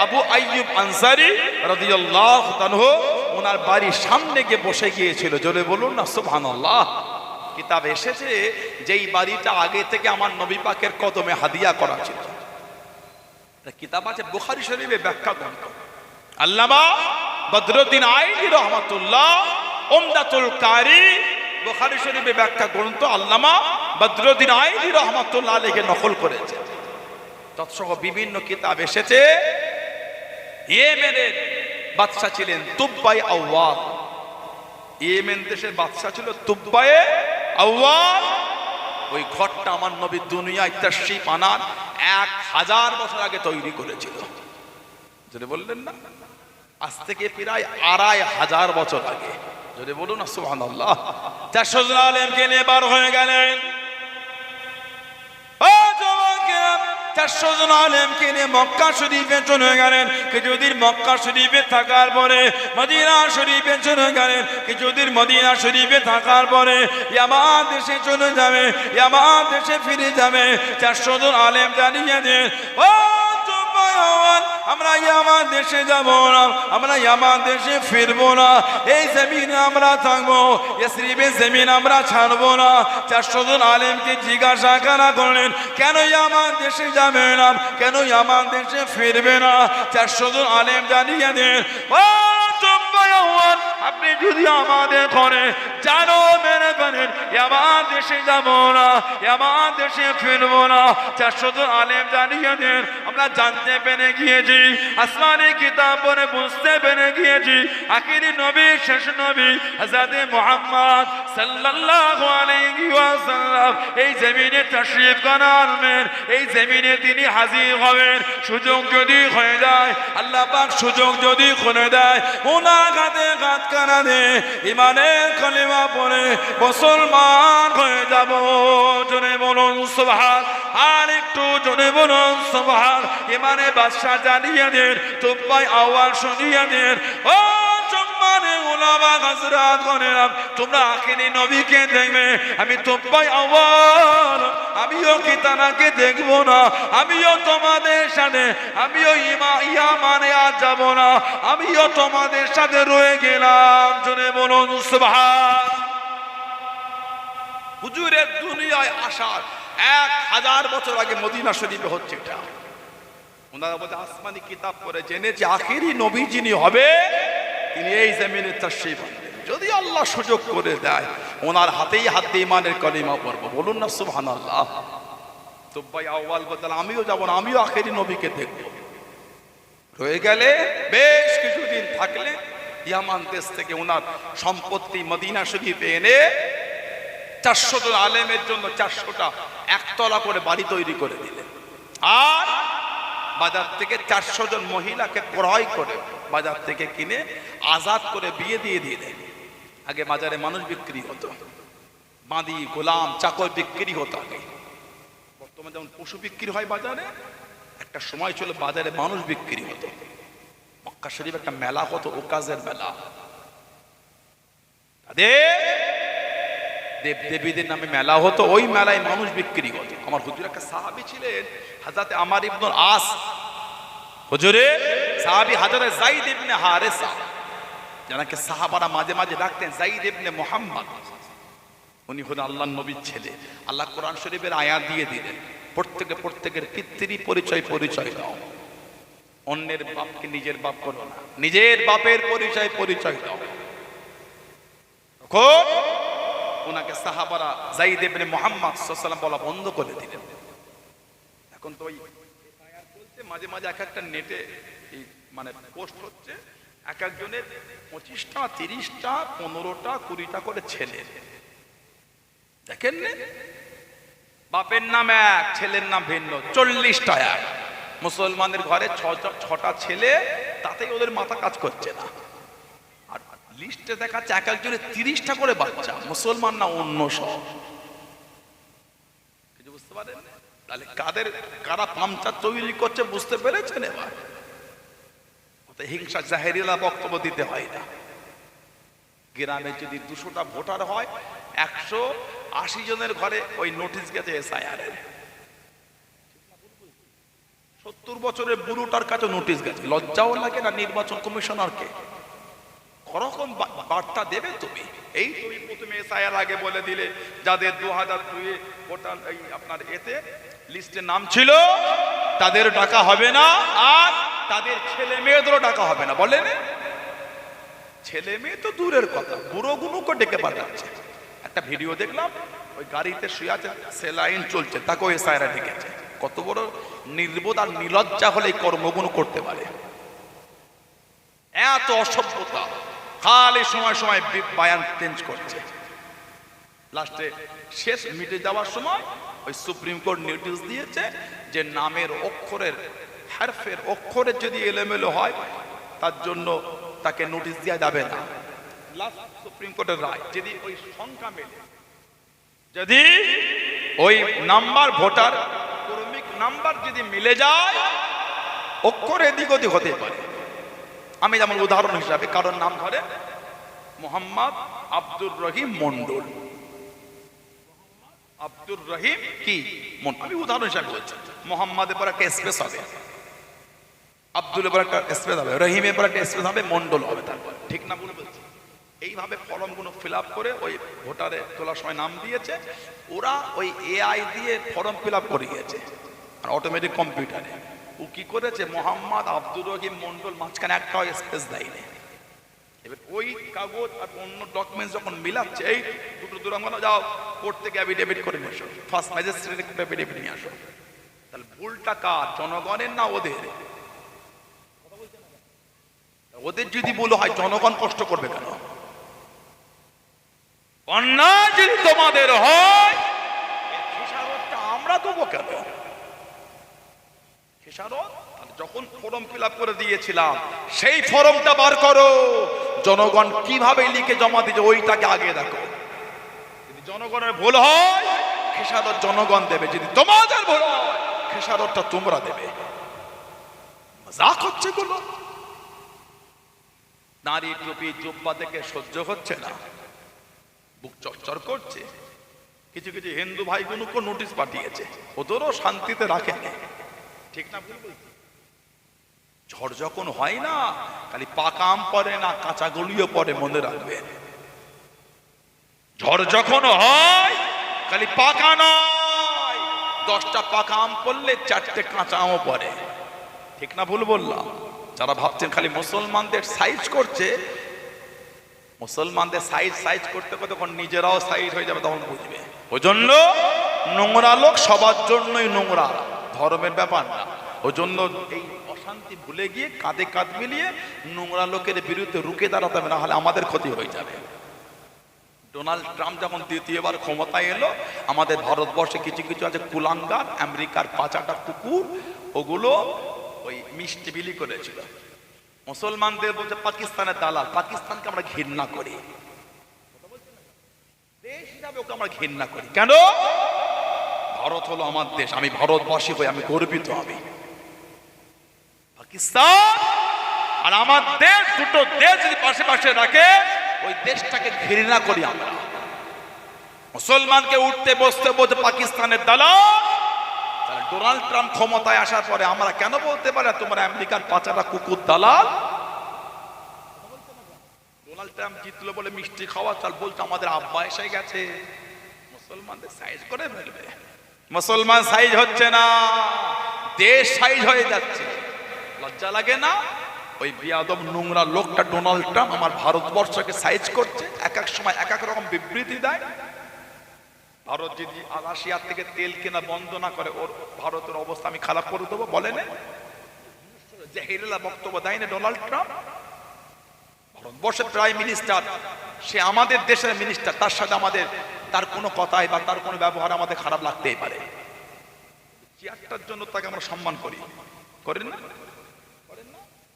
আবু আইয়ুব আনসারী রাদিয়াল্লাহু তাআলা ওনার বাড়ির সামনে গিয়ে বসে গিয়েছিল। জোরে বলুন না সুবহানাল্লাহ। কিতাব এসেছে যেই বাড়িটা আগে থেকে আমার নবী পাকের কদমে হাদিয়া করা ছিল। কিতাব আছে বুখারী শরীফে ব্যাখ্যা গ্রন্থ, আল্লামা বদরুদ্দিন আইনি রহমাতুল্লাহ উমদাতুল কারি বুখারী শরীফে ব্যাখ্যা গ্রন্থ আল্লামা বদরুদ্দিন আইনি রহমাতুল্লাহ আলাইহি নকল করেছে। তৎসহ বিভিন্ন কিতাব এসেছে ইয়েমেনের বাদশা ছিলেন তুব্বাই আউয়াল। ইয়েমেন দেশের বাদশা ছিল তুব্বাই আউয়াল। ওই ঘরটা আমার নবী দুনিয়ায় তাশরীফ আনার 1000 বছর আগে তৈরি করেছিল। যদি বললেন না, আজ থেকে প্রায় 2500 বছর আগে। যদি বলুন না সুবহানাল্লাহ। 400 জন আলেমকে নিয়ে বার হয়ে গেলেন। 400 জন আলেমকে নিয়ে মক্কা শরীফে চলে গেলেন। কিছুদিন মক্কা শরীফে থাকার পরে মদিনা শরীফে চলে গেলেন। কিছুদিন মদিনা শরীফে থাকার পরে ইয়ামান দেশে চলে যাবে, ইয়ামান দেশে ফিরে যাবে। 400 জন আলেম জানিয়ে দেন, ও আমরা ইয়ামান দেশে যাব না, আমরা ইয়ামান দেশে ফিরবো না, এই জমিনে আমরা থাকবো, ইয়াসরিবের জমিন আমরা ছাড়বো না। 400 জন আলেমকে জিজ্ঞাসা করা করলেন, কেন ইয়ামান দেশে যাবে না, কেন ইয়ামান দেশে ফিরবে না? 400 জন আলেম জানিয়ে দেন, ও আপনি যদি আমাদের ঘরে জানো মেরে ফেলেন, ইয়ামান দেশে যাব না, ইয়ামান দেশে ফিরবো না। 400 জন আলেম জানিয়ে দেন, আমরা জানতে পেরে গিয়েছি, আসমানি কিতাব পড়ে বুঝতে পেরে গিয়েছি, আখিরি নবী শেষ নবী হযরতে মুহাম্মদ সাল্লাল্লাহু আলাইহি ওয়াসাল্লাম এই জমিনে তাশরীফ আনবেন, এই জমিনে তিনি হাজির হবেন। সুযোগ যদি হয়ে যায়, আল্লাহ পাক সুযোগ যদি খুলে দেয়, ওনার কাঁধে কাঁধ কানা দে ইমানের কালিমা পড়ে মুসলমান হয়ে যাব। জোরে বলুন সুবহান, আর একটু জোরে বলুন সুবহান। ইমানে বাদশা জানিয়ে দেন, তুব্বাই আওয়াল শুনিয়ে দেন, ও সম্মানে উলামা হযরত গণেরাম, তোমরা আখিরি নবীকে দেখবে, আমি তুব্বাই আওয়াল, আমিও কি তানাকে দেখবো না? আমিও তোমাদের সাথে, আমিও ইয়ামানে আজ যাব না, আমিও তোমাদের সাথে রয়ে গেলাম। জোরে বলুন সুবহান। হুজুরের দুনিয়ায় আসার 1000 বছর আগে মদিনা শরীফে হচ্ছে এটা। ওনারা বলতে আসমানি কিতাব পড়ে জেনেছে আখিরি নবী যিনি হবে তিনি এই জমিনে তাশরীফ আনবেন। যদি আল্লাহ সুযোগ করে দেয়, ওনার হাতেই হাত দিয়ে ইমানের কালিমা পড়ব। বলুন না সুবহানাল্লাহ। তুব্বাই আউয়াল বলতেন, আমিও যাব না, আমিও আখিরি নবীকে দেখব। রয়ে গেলে বেশ কিছুদিন থাকলে ইয়ামান দেশ থেকে ওনার সম্পত্তি মদিনা শরীফে এনে 400 জন আলেমের জন্য 400টা একতলা করে বাড়ি তৈরি করে দিলেন। আর বাজার থেকে 400 জন মহিলাকে ক্রয় করে বাজার থেকে কিনে আজাদ করে বিয়ে দিয়ে দিলেন। আগে বাজারে মানুষ বিক্রি হতো, বাঁধি গোলাম চাকর বিক্রি হতো আগে। বর্তমানে যেমন পশু বিক্রি হয় বাজারে, একটা সময় ছিল বাজারে মানুষ বিক্রি হতো। মক্কা শরীফ একটা মেলা হতো, ওকাজের মেলা। দেব দেবীদের নামে মেলা হতো, ওই মেলায় মানুষ বিক্রি হতো। আমার হুজুর একটা সাহাবী ছিলেন হযরত আমর ইবনে আস, হুজুরে সাহাবী হযরত যায়েদ ইবনে হারেসা, যাকে সাহাবারা মাঝে মাঝে ডাকতেন যায়েদ ইবনে মুহাম্মদ। উনি হলেন আল্লাহর নবীর ছেলে। আল্লাহ কোরআন শরীফের আয়াত দিয়ে দিলেন, প্রত্যেকের পিতৃ পরিচয় দাও, অন্যের বাপকে নিজের বাপ করো না, নিজের বাপের পরিচয় দাও। ওনাকে সাহাবারা যায়েদ ইবনে মুহাম্মদ সাল্লাল্লাহু আলাইহি ওয়াসাল্লাম বলা বন্ধ করে দিলেন। এখন তো ওই আয়াত বলতে মাঝে মাঝে এক একটা নেটে এই মানে পোস্ট হচ্ছে, এক একজনের 25টা 30টা 15টা 20টা করে ছেলে। দেখেন না, বাপের নাম এক, ছেলের নাম ভিন্ন, 40টা এক। মুসলমানদের ঘরে 6টা ছেলে, তাতেই ওদের মাথা কাজ করছে না। আর লিস্টে দেখাচ্ছে এক একজনের 30টা করে বাচ্চা, মুসলমান না অন্য সব। কিছু বুঝতে পারেন? তাহলে কারা পামচার তৈরি করছে বুঝতে পেরেছেন? এবার হিংসা জাহেরিলা বক্তব্য দিতে হয় না। গ্রামে যদি 200টা ভোটার হয়, 180 জনের ঘরে ওই নোটিশ গেছে এসআইআর এর। 70 বছরের বুড়োটার কাছে নোটিশ গেছে, লজ্জাও লাগে না নির্বাচন কমিশনারকে? করকম বার্তা দেবে তুমি? এই তুমি প্রথমে এসআইআর আগে বলে দিলে যাদের 2002 ভোটার এই আপনার এতে লিস্টে নাম ছিল তাদের টাকা হবে না, আর তাদের ছেলে মেয়েদেরও টাকা হবে না। বলেন, ছেলে মেয়ে তো দূরের কথা, বুড়ো গুলোকে ডেকে পাঠাচ্ছে। একটা ভিডিও দেখলাম, ওই গাড়িতে শুয়ে আছে, সেলাইন চলছে, তাকেও এসআইআর ডেকেছে। কত বড় নির্বোধ আর নিলজ্জা হলে এই কর্মগুলো করতে পারে? এত অসভ্যতা, খালি সময় সময় বায়ান চেঞ্জ করছে। লাস্টে শেষ মিটে যাওয়ার সময় ওই সুপ্রিম কোর্ট নোটিশ দিয়েছে যে নামের অক্ষরের হারফের অক্ষরের যদি এলোমেলো হয় তার জন্য তাকে নোটিশ দেওয়া যাবে না। লাস্ট সুপ্রিম কোর্টের রায়, যদি ওই সংখ্যা মেলে, যদি ওই নাম্বার ভোটার কর্মিক নাম্বার যদি মিলে যায়, অক্ষর এদিক ওদিক হতে পারে। আমি যেমন উদাহরণ হিসাবে কারোর নাম ধরে মোহাম্মদ আব্দুর রহিম মন্ডল, আব্দুর রহিম কি মন্ডল, আমি উদাহরণ হিসাবে বলছি। মোহাম্মদের পর একটা স্পেস হবে, আব্দুলের পর একটা স্পেস হবে, রহিমের পর একটা স্পেস হবে, মন্ডল হবে তারপর, ঠিক না বলে বলছি? এইভাবে ফর্মগুলো ফিল আপ করে ওই ভোটারে তোলার সময় নাম দিয়েছে, ওরা ওই এআই দিয়ে ফর্ম ফিল আপ করিয়েছে আর অটোমেটিক কম্পিউটারে। ও কি করেছে, মোহাম্মদ আব্দুর রহিম মন্ডল মাঝখানে একটাও স্পেস দেয়নি। এবার ওই কাগজ আর অন্য ডকুমেন্টস যখন মিলাচ্ছে, এই দুটো দূরাঙ্গনা যাও কোর্ট থেকে অ্যাফিডেভিট করে নিয়ে আসো, ফার্স্ট ম্যাজিস্ট্রেট অ্যাফিডেভিট নিয়ে আসো। তাহলে ভুলটা কার, জনগণের না ওদের? ওদের যদি ভুল হয় জনগণ কষ্ট করবে কেন? অন্যায় যদি তোমাদের হয় খেসারতটা আমরা দেবো কেন? খেসারত যখন ফর্ম ফিল আপ করে দিয়েছিলাম সেই ফর্মটা বার করো, জনগণ কিভাবে লিখে জমা দিয়েছে ওইটাকে আগে দেখো। যদি জনগণের ভুল হয় খেসারত জনগণ দেবে, যদি তোমাদের ভুল হয় খেসারতটা তোমরা দেবে। মজাক হচ্ছে গুলো। নারী টুপি জুব্বা থেকে সহ্য হচ্ছে না, বুক চরচর করছে। কিছু কিছু হিন্দু ভাইগুলোকে নোটিশ পাঠিয়েছে, ওদেরও শান্তিতে রাখেনি, ঠিক না? ঝড় যখন হয় না খালি পাকা আম পড়ে না, কাঁচা গলিও পড়ে, মনে রাখবেন। ঝড় যখন হয় খালি পাকা নয়, 10টা পাকা আম পড়লে 4টে কাঁচা আমও পড়ে, ঠিক না ভুল বললাম? যারা ভাবছেন খালি মুসলমানদের সাইজ করছে, মুসলমানদের সাইজ করতে করতে তখন নিজেরাও সাইজ হয়ে যাবে, তখন বুঝবে। ওই জন্য নোংরা লোক সবার জন্যই নোংরা, ধর্মের ব্যাপার না। ওই জন্য এই অশান্তি ভুলে গিয়ে কাঁধে কাঁধ মিলিয়ে নোংরা লোকের বিরুদ্ধে রুখে দাঁড়াতে হবে, না হলে আমাদের ক্ষতি হয়ে যাবে। ডোনাল্ড ট্রাম্প যখন দ্বিতীয়বার ক্ষমতায় এলো, আমাদের ভারতবর্ষে কিছু কিছু আছে কুলাঙ্গার, আমেরিকার পাচাটা কুকুর, ওগুলো ওই মিষ্টি বিলি করেছিল। মুসলমানদের বলছে পাকিস্তানের দালাল, পাকিস্তানকে আমরা ঘৃণা করি, দেশ হিসাবে ওকে আমরা ঘৃণা করি। কেন? ভারত হলো আমার দেশ, আমি ভারতবাসী হয়ে আমি গর্বিত। আমি পাকিস্তান আর আমার দেশ, দুটো দেশ যদি পাশে পাশে রাখে ওই দেশটাকে ঘৃণা করি আমরা। মুসলমানকে উঠতে বসতে বলতে পাকিস্তানের দালাল, তাহলে ডোনাল্ড ট্রাম্প ক্ষমতায় আসার পরে আমরা কেন বলতে পারি তোমরা আমেরিকার পাচারা কুকুর দালাল? ডোনাল্ড ট্রাম্প জিতলো বলে মিষ্টি খাওয়া চাল বলছে আমাদের আব্বা এসে গেছে, মুসলমানদের সাইজ করে ফেলবে। মুসলমান সাইজ হচ্ছে না, দেশ সাইজ হয়ে যাচ্ছে। লজ্জা লাগে না? ওই বিয়াদব নোংরা লোকটা ডোনাল্ড ট্রাম্প আমার ভারতবর্ষকে সাইজ করছে, এক এক সময় এক এক রকম বিবৃতি দেয়। ভারত যদি রাশিয়ার থেকে তেল কেনা বন্ধ না করে ওর ভারতের অবস্থা আমি খারাপ করে দেবো, বলে না? জাহিরিলা বক্তব্য দেয় না ডোনাল্ড ট্রাম্প? ভারতবর্ষের প্রাইম মিনিস্টার, সে আমাদের দেশের মিনিস্টার, তার সাথে আমাদের তার কোনো কথাই বা তার কোনো ব্যবহার আমাদের খারাপ লাগতেই পারে। চেয়ারটার জন্য তাকে আমরা সম্মান করি, করেন না?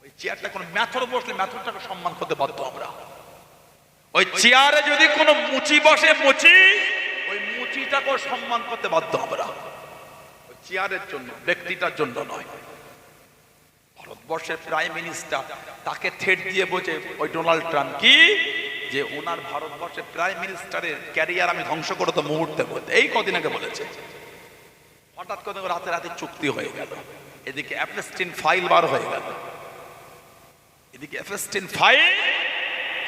ওই চেয়ারটা কোনো ম্যাথর বসলে ম্যাথরটাকে সম্মান করতে বাধ্য আমরা। ওই চেয়ারে যদি কোনো মুচি বসে, মুচি, ওই মুচিটাকে সম্মান করতে বাধ্য আমরা, ওই চেয়ারের জন্য, ব্যক্তিটার জন্য নয়। ভারতবর্ষের প্রাইম মিনিস্টার তাকে থ্রেট দিয়ে বোঝে ওই ডোনাল্ড ট্রাম্প কি, যে ওনার ভারতবর্ষের প্রাইম মিনিস্টারের ক্যারিয়ার আমি ধ্বংস করে তো মুহূর্তের মধ্যে, এই কদিন আগে বলেছে। হঠাৎ করে রাতে রাতে চুক্তি হয়ে গেল, এদিকে অ্যাপস্টিন ফাইল বার হয়ে গেল, এদিকে অ্যাপস্টিন ফাইল,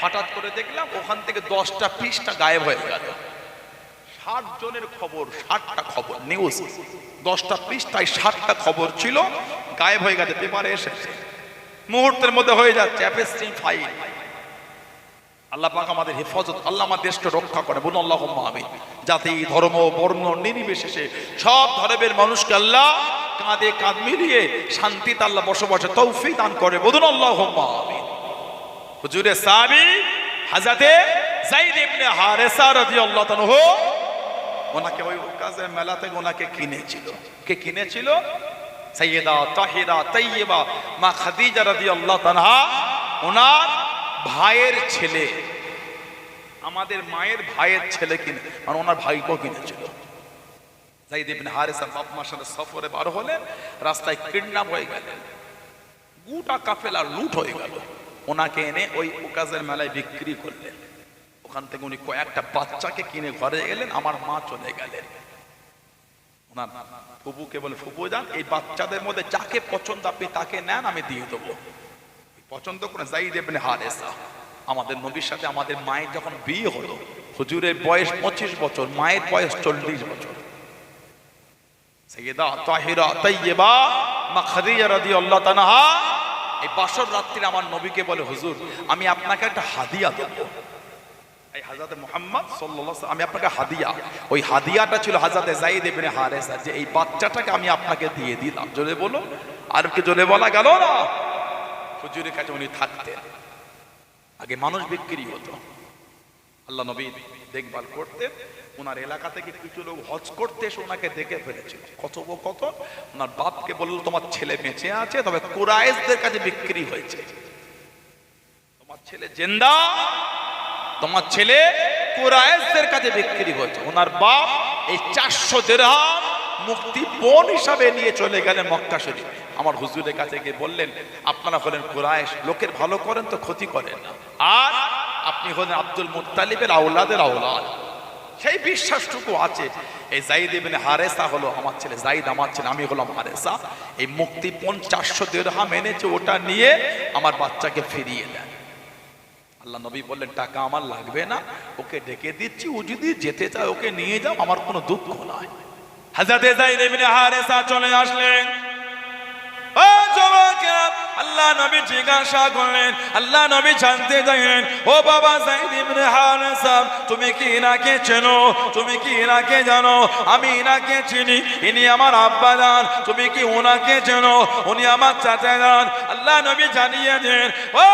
হঠাৎ করে দেখলাম ওখান থেকে 10টা পৃষ্ঠা গায়েব হয়ে গেল। 60 জনের খবর, 60টা খবর নিউজ, 10টা পৃষ্ঠায় 60টা খবর ছিল, গায়েব হয়ে গেছে, পেপারে এসেছে, মুহূর্তের মধ্যে হয়ে যাচ্ছে অ্যাপস্টিন ফাইল। আল্লাহ পাক আমাদের হেফাজত, আল্লাহ আমার দেশকে রক্ষা করে, বলুন আল্লাহুম্মা আমিন। জাতি, ধর্ম, বর্ণ নির্বিশেষে সব ধর্মের মানুষকে আল্লাহ কাঁধে কাঁধ মিলিয়ে শান্তিতে আল্লাহ বসবাসে তৌফিক দান করে, বলুন আল্লাহুম্মা আমিন। হুজুরে সাহাবী হযরতে যায়েদ ইবনে হারেসা রাদিয়াল্লাহু তাআলা, ওনাকে ওই কাজের মেলা থেকে ওনাকে কিনেছিল। কে কিনেছিল? সাইয়্যিদা তাহিরা তাইয়্যিবা মা খাদিজা রাদিয়াল্লাহু তাআলা, ওনার ভাইয়ের ছেলে, আমাদের মায়ের ভাইয়ের ছেলে কিনে, আর ওনার ভাইকেও কিনেছিল। যায়েদ ইবনে হারেসা বাপ মার সাথে সফরে বার হলেন, রাস্তায় কিডন্যাপ হয়ে গেলেন, গোটা কাফেলা লুট হয়ে গেল। ওনাকে এনে ওই ওকাজের মেলায় বিক্রি করলেন। ওখান থেকে উনি কয়েকটা বাচ্চাকে কিনে ঘরে গেলেন, আমার মা চলে গেলেন। ওনার ফুপুকে বলে, ফুপু যান, এই বাচ্চাদের মধ্যে যাকে পছন্দ আপনি তাকে নেন, আমি দিয়ে দেবো। পছন্দ করে যায়েদ ইবনে হারেসা, আমাদের নবীর সাথে আমাদের মায়ের যখন বিয়ে হলো, হুজুরের বয়স 25 বছর, মায়ের বয়স 40 বছর। সাইয়্যিদা তাহিরা তাইয়্যিবা মা খাদিজা রাদিয়াল্লাহু তাআলা এই বাসর রাত্রি আমার নবীকে বলে, হুজুর আমি আপনাকে একটা হাদিয়া দেব। এই হযরত মুহাম্মদ সাল্লাল্লাহু আলাইহি ওয়াসাল্লাম, আমি আপনাকে হাদিয়া, ওই হাদিয়াটা ছিল হযরত যায়েদ ইবনে হারেসা, যে এই বাচ্চাটাকে আমি আপনাকে দিয়ে দিলাম। জোরে বলো, আর কি জোরে বলা গেল না? হুজুরের কাছে উনি থাকতেন, আগে মানুষ বিক্রি হতো, আল্লাহ নবী দেখভাল করতেন। ওনার এলাকা থেকে কিছু লোক হজ করতে এসে ওনাকে দেখে ফেলেছিল, কথোপকথন, ওনার বাপকে বলল তোমার ছেলে বেঁচে আছে, তবে কুরাইশদের কাছে বিক্রি হয়েছে, তোমার ছেলে জিন্দা, তোমার ছেলে কুরাইশদের কাছে বিক্রি হয়েছে। ওনার বাপ এই 400 দিরহাম মুক্তিপণ হিসাবে নিয়ে চলে গেলেন মক্কা শরীফ। আমার হুজুরের কাছে গিয়ে বললেন, আপনারা হলেন কুরাইশ, লোকের ভালো করেন তো ক্ষতি করেন না, আর আপনি হলেন আব্দুল মুত্তালিবের আওলাদের আওলাদ, সেই বিশ্বাসটুকু আছে। এই যায়েদ ইবনে হারেসা হলো আমার ছেলে, যায়েদ আমার ছেলে, আমি হলাম হারেসা। এই মুক্তিপণ 400 দিরহাম এনেছে, ওটা নিয়ে আমার বাচ্চাকে ফিরিয়ে দেন। আল্লাহ নবী বললেন, টাকা আমার লাগবে না, ওকে ডেকে দিচ্ছি, ও যদি যেতে চায় ওকে নিয়ে যাও, আমার কোনো দুঃখ নয়। হযরত যায়েদ ইবনে হারেসা চলে আসলেন। ও যুবকেরা, আল্লাহ নবী জিজ্ঞাসা করলেন, আল্লাহ নবী জানতে চাইলেন, ও বাবা যায়েদ ইবনে হারেসা, তুমি কি ইনাকে চেনো? তুমি কি ইনাকে জানো? আমি ইনাকে চিনি, ইনি আমার আব্বা জান। তুমি কি ওনাকে চেনো? উনি আমার চাচা জান। আল্লাহ নবী জানিয়ে দেন, ও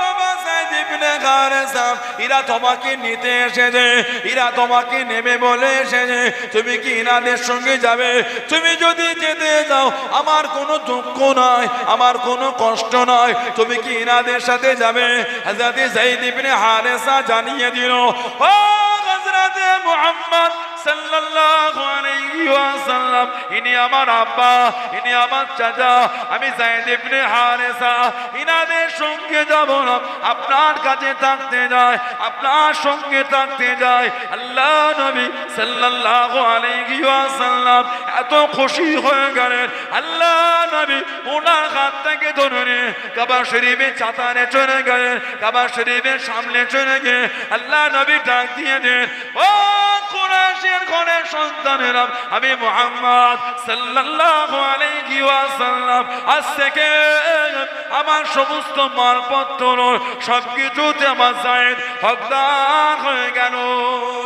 বাবা যায়েদ ইবনে হারেসা, এরা তোমাকে নিতে এসেছে, এরা তোমাকে নেবে বলে এসেছে, তুমি কি ইনাদের সঙ্গে যাবে? তুমি যদি যেতে যাও আমার কোনো দুঃখ নাই, আমার কোনো কষ্ট নয়, তুমি কি ইনাদের সাথে যাবে? হযরত যায়েদ ইবনে হারেসা জানিয়ে দিল, ও হযরত মুহাম্মদ সাল্লাল্লাহু আলাইহি ওয়াসাল্লাম, ইনি আমার আব্বা, ইনি আমার চাচা, আমি যায়েদ ইবনে হারেসা, ইনাদের সঙ্গে যাব না, আপনার কাছে থাকতে যায়, আপনার সঙ্গে থাকতে যায়। আল্লাহ নবী সাল্লাল্লাহু আলাইহি ওয়াসাল্লাম এত খুশি হয়ে গেলেন, আল্লাহ নবী ওনার হাত থেকে ধরে কাবা শরীফে চাতারে চলে গেলেন, কাবা শরীফের সামনে চলে গিয়ে আল্লাহ নবী ডাক দিয়ে দেন, ও কুরাইশের ঘরের সন্তানেরা, আমি মুহাম্মদ সাল্লাল্লাহু আলাইহি ওয়াসাল্লাম আজ থেকে আমার সমস্ত মালপত্র সবকিছুতে আমার যায়েদ হকদার হয়ে গেল।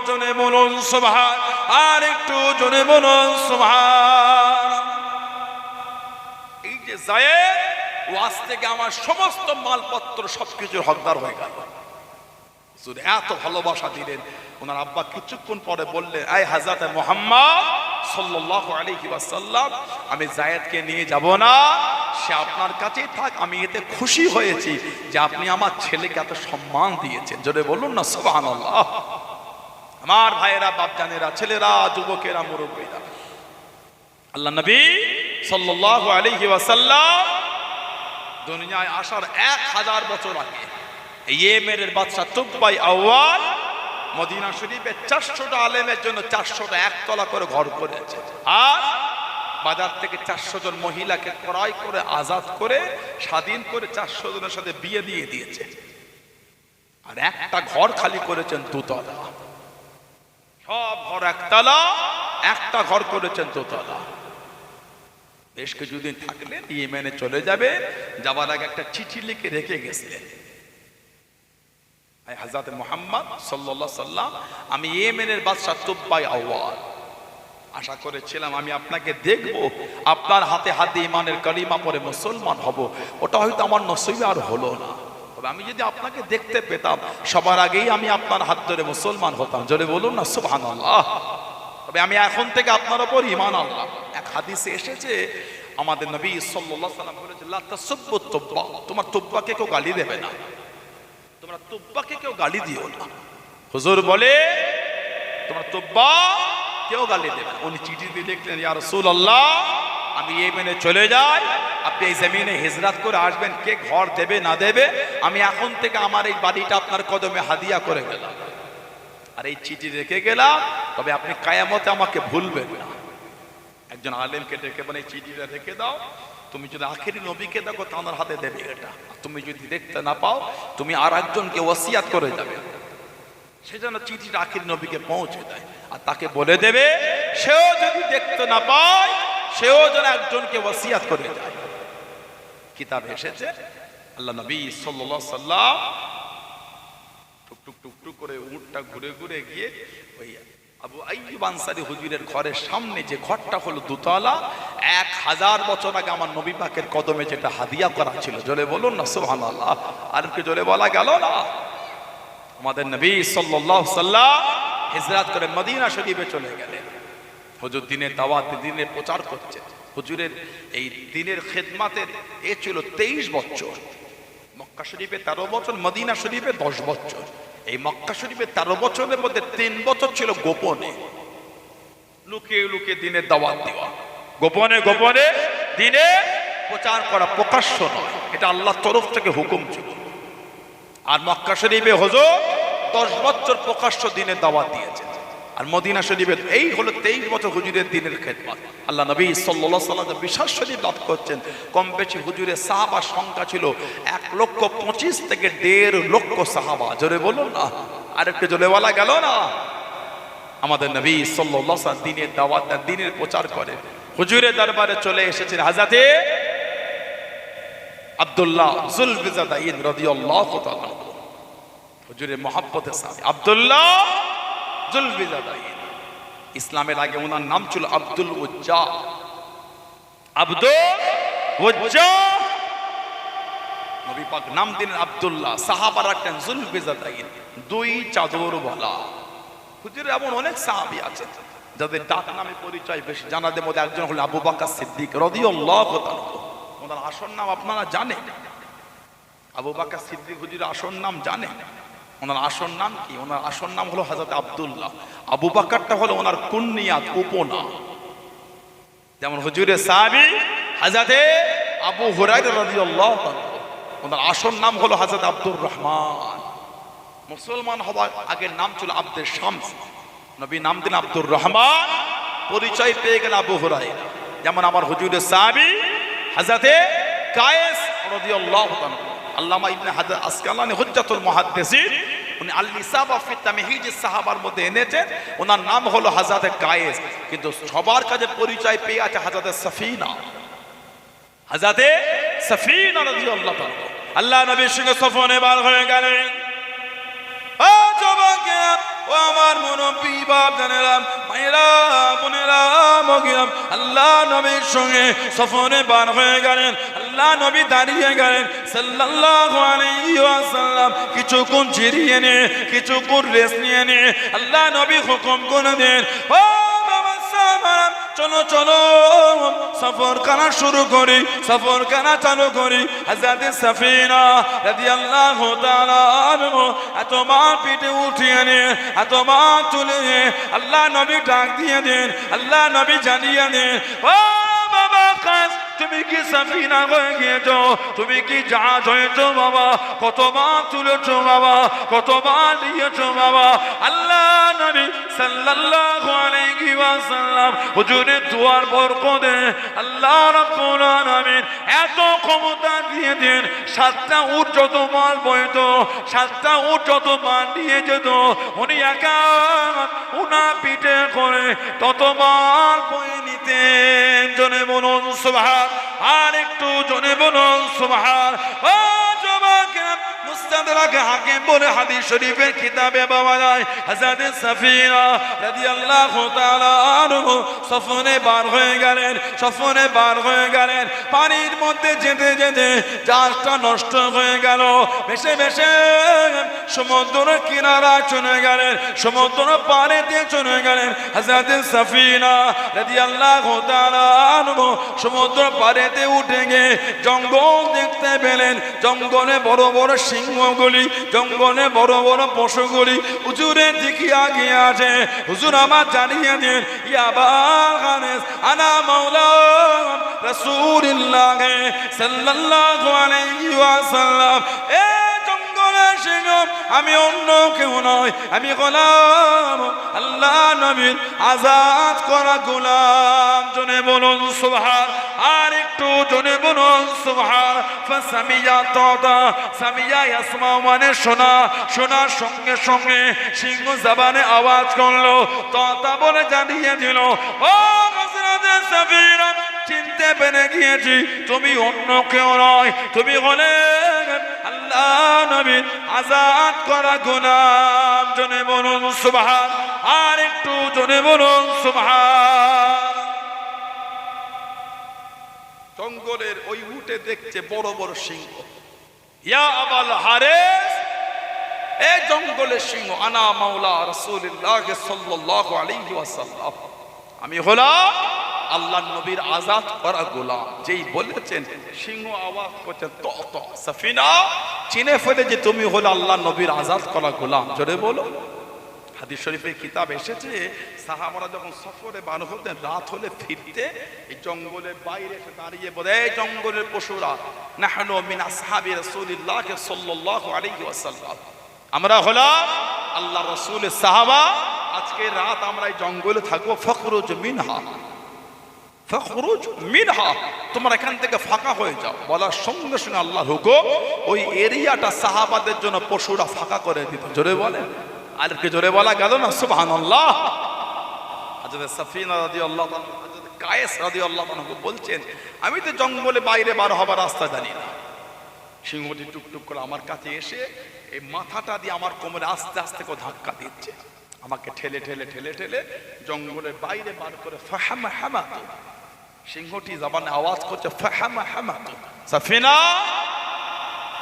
জোরে বলুন সুবহান, আর একটু জোরে বলুন সুবহান। এই যে যায়েদ, ও আজ থেকে আমার সমস্ত মালপত্র সবকিছুর হকদার হয়ে গেল। এত ভালোবাসা দিলেন। ওনার আব্বা কিছুক্ষণ পরে বললেন, এই হযরত মুহাম্মদ সাল্লাল্লাহু আলাইহি ওয়াসাল্লাম, আমি যায়েদকে নিয়ে যাব না, সে আপনার কাছেই থাক, আমি এতে খুশি হয়েছি যে আপনি আমার ছেলেকে এত সম্মান দিয়েছেন। জোরে বলুন না সুবহানাল্লাহ। আমার ভাইয়েরা, বাপজানেরা, ছেলেরা, যুবকেরা, মুরব্বীরা, আল্লাহ নবী সাল্লাল্লাহু আলাইহি ওয়াসাল্লাম দুনিয়ায় আসার 1000 বছর আগে ইয়েমেনের বাদশা তুব্বাই আউয়াল মদিনা শরীফে 400টা আলেমের জন্য 400টা একতলা করে ঘর করেছে, আর বাজার থেকে 400 জন মহিলাকে ক্রয় করে আজাদ করে স্বাধীন করে 400 জনের সাথে বিয়ে দিয়ে দিয়েছে। আর একটা ঘর খালি করেছেন 2 তলা। সব ঘর একতলা, একটা ঘর করেছেন 2 তলা। বেশ কিছুদিন থাকলেন, ইয়েমেনে চলে যাবে, যাবার আগে একটা চিঠি লিখে রেখে গেছিলেন, হযরত মুহাম্মদ সাল্লাল্লাহু আলাইহি সাল্লাম, আমি ইয়েমেনের বাদশা তুব্বাই আউয়াল, আশা করেছিলাম আমি আপনাকে দেখব, আপনার হাতে হাতে ইমানের কালিমা পড়ে মুসলমান হব। ওটা হয়তো আমার নসিবে আর হলো না, তবে আমি যদি আপনাকে দেখতে পেতাম সবার আগেই আমি আপনার হাত ধরে মুসলমান হতাম। জোরে বলুন না সুবহানাল্লাহ। তবে আমি এখন থেকে আপনার উপর ঈমান আনলাম। এক হাদিসে এসেছে, আমাদের নবী সাল্লাল্লাহু আলাইহি সাল্লাম বলেছেন, লা তাসুব্বু তুব্বা, তোমার তুব্বাকে কেউ গালি দেবে না, তোমরা তুব্বাকে কেউ গালি দিও না। হুজুর বলে তোমরা তুব্বা কেউ গালি দেবে না। উনি চিঠি দিয়ে লিখলেন, ইয়া রাসূলুল্লাহ, আমি ইয়েমেনে চলে যাই, আপনি এই জমিনে হিজরত করে আসবেন, কে ঘর দেবে না দেবে, আমি এখন থেকে আমার এই বাড়িটা আপনার কদমে হাদিয়া করে গেলাম, আর এই চিঠি রেখে গেলাম, তবে আপনি কিয়ামতে আমাকে ভুলবেন না। একজন আলেমকে ডেকে বলে, এই চিঠিটা রেখে দাও, তুমি যদি আখেরি নবীকে দেখো তার হাতে দেবে এটা, তুমি যদি দেখতে না পাও তুমি আর একজনকে ওসিয়াত করে যাবে, সেজন্য চিঠিটা আখেরি নবীকে পৌঁছে দেয়, আর তাকে বলে দেবে সেও যদি দেখতে না পায় সেও যেন একজনকে ওসিয়াত করে যায়। কিতাবে এসেছে, আল্লাহ নবী সাল্লাল্লাহু আলাইহি সাল্লাম টুক টুক করে উটটা ঘুরে ঘুরে গিয়ে ওই আবু আইয়ুব আনসারী হুজুরের ঘরের সামনে যে ঘরটা হলো 2 তলা, 1000 বছর আগে আমার নবী পাকের কদমে যেটা হাদিয়া করা ছিল। জোরে বলুন না সুবহানাল্লাহ। আর কি জোরে বলা গেল না? আমাদের নবী সাল্লাল্লাহু আলাইহি সাল্লাম হিজরত করে মদিনা শরীফে চলে গেলেন। হুজুর দিনের দাওয়াত, দিনের প্রচার করছে। হুজুরের এই দিনের খেদমতের এ ছিল 23 বছর। মক্কা শরীফে 13 বছর, মদিনা শরীফে 10 বছর। এই মক্কা শরীফে 13 বছরের মধ্যে 3 বছর ছিল গোপনে, লুকিয়ে লুকিয়ে দিনের দাওয়াত দেওয়া, গোপনে গোপনে দিনে প্রচার করা, প্রকাশ্য নয়। এটা আল্লাহর তরফ থেকে হুকুম ছিল। আর মক্কা শরীফে হুজুর 10 বছর প্রকাশ্য দিনের দাওয়াত দিয়েছেন। আর মদিনা শরীফে এই হলো 23 বছর হুজুরের দিনের খেদমত। আল্লাহ নবী সাল্লাল্লাহু আলাইহি সাল্লাম বিশাল শরীফ লাভ করছেন। কম বেশি হুজুরের সাহাবার সংখ্যা ছিল 1,25,000 থেকে 1.5 লক্ষ সাহাবা। জোরে বলুন না, আর একটু জোরে বলা গেল না? আমাদের নবী সাল্লাল্লাহু আলাইহি সাল্লাম দিনের দাওয়াত, দিনের প্রচার করে হুজুরের দরবারে চলে এসেছেন হযরতে আব্দুল্লাহ যুলবিজাদাইন রাদিয়াল্লাহু তাআলা, হুজুরের মহব্বতের সাথে আব্দুল্লাহ যুলবিজাদাইন। ইসলামের আগে ওনার নাম ছিল আব্দুল উজ্জা, আব্দুল উজ্জা। নবী পাক নাম দিলেন আব্দুল্লাহ, সাহাবা রাখতেন যুলবিজাদাইন, 2 চাদর বলা। হুজুরের এমন অনেক সাহাবী আছেন যাদের ডাক নামে পরিচয় বেশি। জানাদের মধ্যে একজন হলেন আবু বকর সিদ্দিক রাদিয়াল্লাহু তাআলা। ওনার আসল নাম আপনারা জানেন? আবু বকর সিদ্দিক হুজুরের আসল নাম জানেন? ওনার আসল নাম কি? ওনার আসল নাম হলো হযরত আব্দুল্লাহ। আবু বকরটা হলো ওনার কুনিয়াত, উপনাম। যেমন হুজুরের সাহাবী হযরতে আবু হুরায়রা রাদিয়াল্লাহু তাআলা, ওনার আসল নাম হলো হযরত আব্দুর রহমান। মুসলমান হওয়ার আগের নাম ছিল আব্দুল শামস, নবী নাম দিন আব্দুর রহমান, পরিচয় পেয়ে গেল আবু হুরায়রা। যেমন আমার হুজুরের সাহাবী হযরতে কায়েস রাদিয়াল্লাহু তাআলা, আল্লামা ইবনে হাজার আসকালানি হুজ্জাতুল মুহাদ্দিসিন, উনি আল ইসাবা ফি তামহিজিস সাহাবার মধ্যে এনেছেন। ওনার নাম হলো হযরতে কায়েস, কিন্তু সবার কাছে পরিচয় পেয়ে আছে হযরতে সাফিনা, হযরতে সাফিনা রাদিয়াল্লাহু তাআলা। আল্লাহ নবীর সঙ্গে সফরে বার হয়ে গেলেন। ও যুবকেরা, ও আমার মুরব্বী বাপ জানেরা, মায়েরা, বোনেরা, মগিরাম, আল্লাহ নবীর সঙ্গে সফরে বার হয়ে গেলেন। আল্লাহ নবী দাঁড়িয়ে গেলেন সাল্লাল্লাহু আলাইহি ওয়াসাল্লাম। কিছুক্ষণ জিরিয়ে নিয়ে, কিছুক্ষণ রেস্ট নিয়ে নিয়ে আল্লাহ নবী হুকুম করে দেন, ও বাবা সাহাবারা, চলো চলো সফর করা শুরু করি, সফর করা চালু করি। হযরত সাফিনা রাদিয়াল্লাহু তাআলা আনহু এত মাল পিঠে উঠিয়ে নিয়ে এত মাল তুলে আল্লাহ নবী ডাক দিয়ে দেন, আল্লাহ নবী জানিয়ে দেন, ও বাবা কাস তুমি কি সাফিনা হয়ে গিয়েছো, তুমি কি জাহাজ হয়েছো বাবা, কত মাল তুলেছো বাবা, কত মাল দিয়েছো বাবা। আল্লাহ নবী সাল্লাল্লাহু আলাইহি ওয়াসাল্লাম হুজুরের দুয়ার বরকতে আল্লাহ রাব্বুল আলামিন এত ক্ষমতা দিয়ে দেন, 7টা উট যত মাল বইতো, 7টা উট যত মাল নিয়ে যেত, উনি একা উনার পিঠে করে তত মাল বয়ে নিতেন। জনে বলুন সুবহান, আর একটু জনে বলুন সুবহান। ও যুবকেরা, মুস্তাদরাক হাকিম বলে হাদিস শরীফের কিতাবে পাওয়া যায় হযরত সাফিনা রাদিয়াল্লাহু তাআলা আনহু সফরে বার হয়ে গেলেন, সফরে বার হয়ে গেলেন। পানির মধ্যে যেতে যেতে জাহাজটা নষ্ট হয়ে গেল, ভেসে ভেসে সমুদ্রের কিনারায় চলে গেলেন, সমুদ্র পাড়ে দিয়ে চলে গেলেন। হযরত সাফিনা রাদিয়াল্লাহু তাআলা আনহু সমুদ্র পাড়েতে উঠে গিয়ে জঙ্গল দেখতে পেলেন, জঙ্গলে বড় বড় সিংহগুলি, জঙ্গলে বড় বড় পশুগুলি হুজুরের দিকে আগে আছে। হুজুর আমার জানিয়ে দেন, ইয়া বাগানেস আনা মাওলা রাসূলুল্লাহ সাল্লাল্লাহু আলাইহি ওয়াসাল্লাম, এ জঙ্গলের সিংহ আমি অন্য কেউ নয়, আমি গোলাম, আল্লাহ নবীর আজাদ করা গোলাম। জনে বলুন সুবহান, আর একটু জনে বলুন সুবহান। ফাসামিয়া তাদা সামিয়া ইয়াসমা মানে শোনা, শোনার সঙ্গে সঙ্গে সিংহ জবানে আওয়াজ করলো, তাদা বলে জানিয়ে দিল, ও হযরত সাফিনা চিনতে পেরে গিয়েছি তুমি অন্য কেউ নয়, তুমি হলেন আল্লাহ নবীর আজাদ করা গোলাম। জনে বলুন সুবহান, আর একটু জনে বলুন সুবহান। জঙ্গলের ওই উটে দেখছে বড় বড় সিংহ। ইয়া আবাল হারিস, এই জঙ্গলের সিংহ আনা মাওলা রাসূলুল্লাহ সাল্লাল্লাহু আলাইহি ওয়াসাল্লাম, আমি হলাম আল্লাহ নবীর আজাদ করা গোলাম। যেই বলেছেন সিংহ আওয়াজ করছে তো তো সাফিনা চিনে ফেলে যে তুমি হলো আল্লাহ নবীর আজাদ করা গোলাম। জোরে বলো। হাদিস শরীফের কিতাব এসেছে সাহাবারা যখন সফরে বার হতেন, রাত হলে ফিরতে এই জঙ্গলের বাইরে এসে দাঁড়িয়ে বলে, এই জঙ্গলের পশুরা নাহনু মিন আসহাবি রাসূলিল্লাহ সাল্লাল্লাহু আলাইহি ওয়াসাল্লাম, আমরা হলাম আল্লাহ রাসূলের সাহাবা, আজকে রাত আমরা এই জঙ্গলে থাকবো। ফখরুজ মিনহা, ফখরুজ মিনহা, তোমরা এখান থেকে ফাঁকা হয়ে যাও। বলার সঙ্গে সঙ্গে আল্লাহর হুকুম, ওই এরিয়াটা সাহাবাদের জন্য পশুরা ফাঁকা করে দিত। জোরে বলে, আর কি জোরে বলা গেল না সুবহানাল্লাহ। হযরত সাফিনা রাদিয়াল্লাহু তাআলা, হযরত কায়েস রাদিয়াল্লাহু তাআলা বলছেন, আমি তো জঙ্গলে বাইরে বার হবার রাস্তা জানি না, সিংহটি টুকটুক করে আমার কাছে এসে এই মাথাটা দিয়ে আমার কোমরে আস্তে আস্তে করে ধাক্কা দিচ্ছে, আমাকে ঠেলে ঠেলে ঠেলে ঠেলে জঙ্গলের বাইরে বার করে ফাহামা হামাতু, সিংহটি জবানে আওয়াজ করছে ফাহামা হামাতু, সাফিনা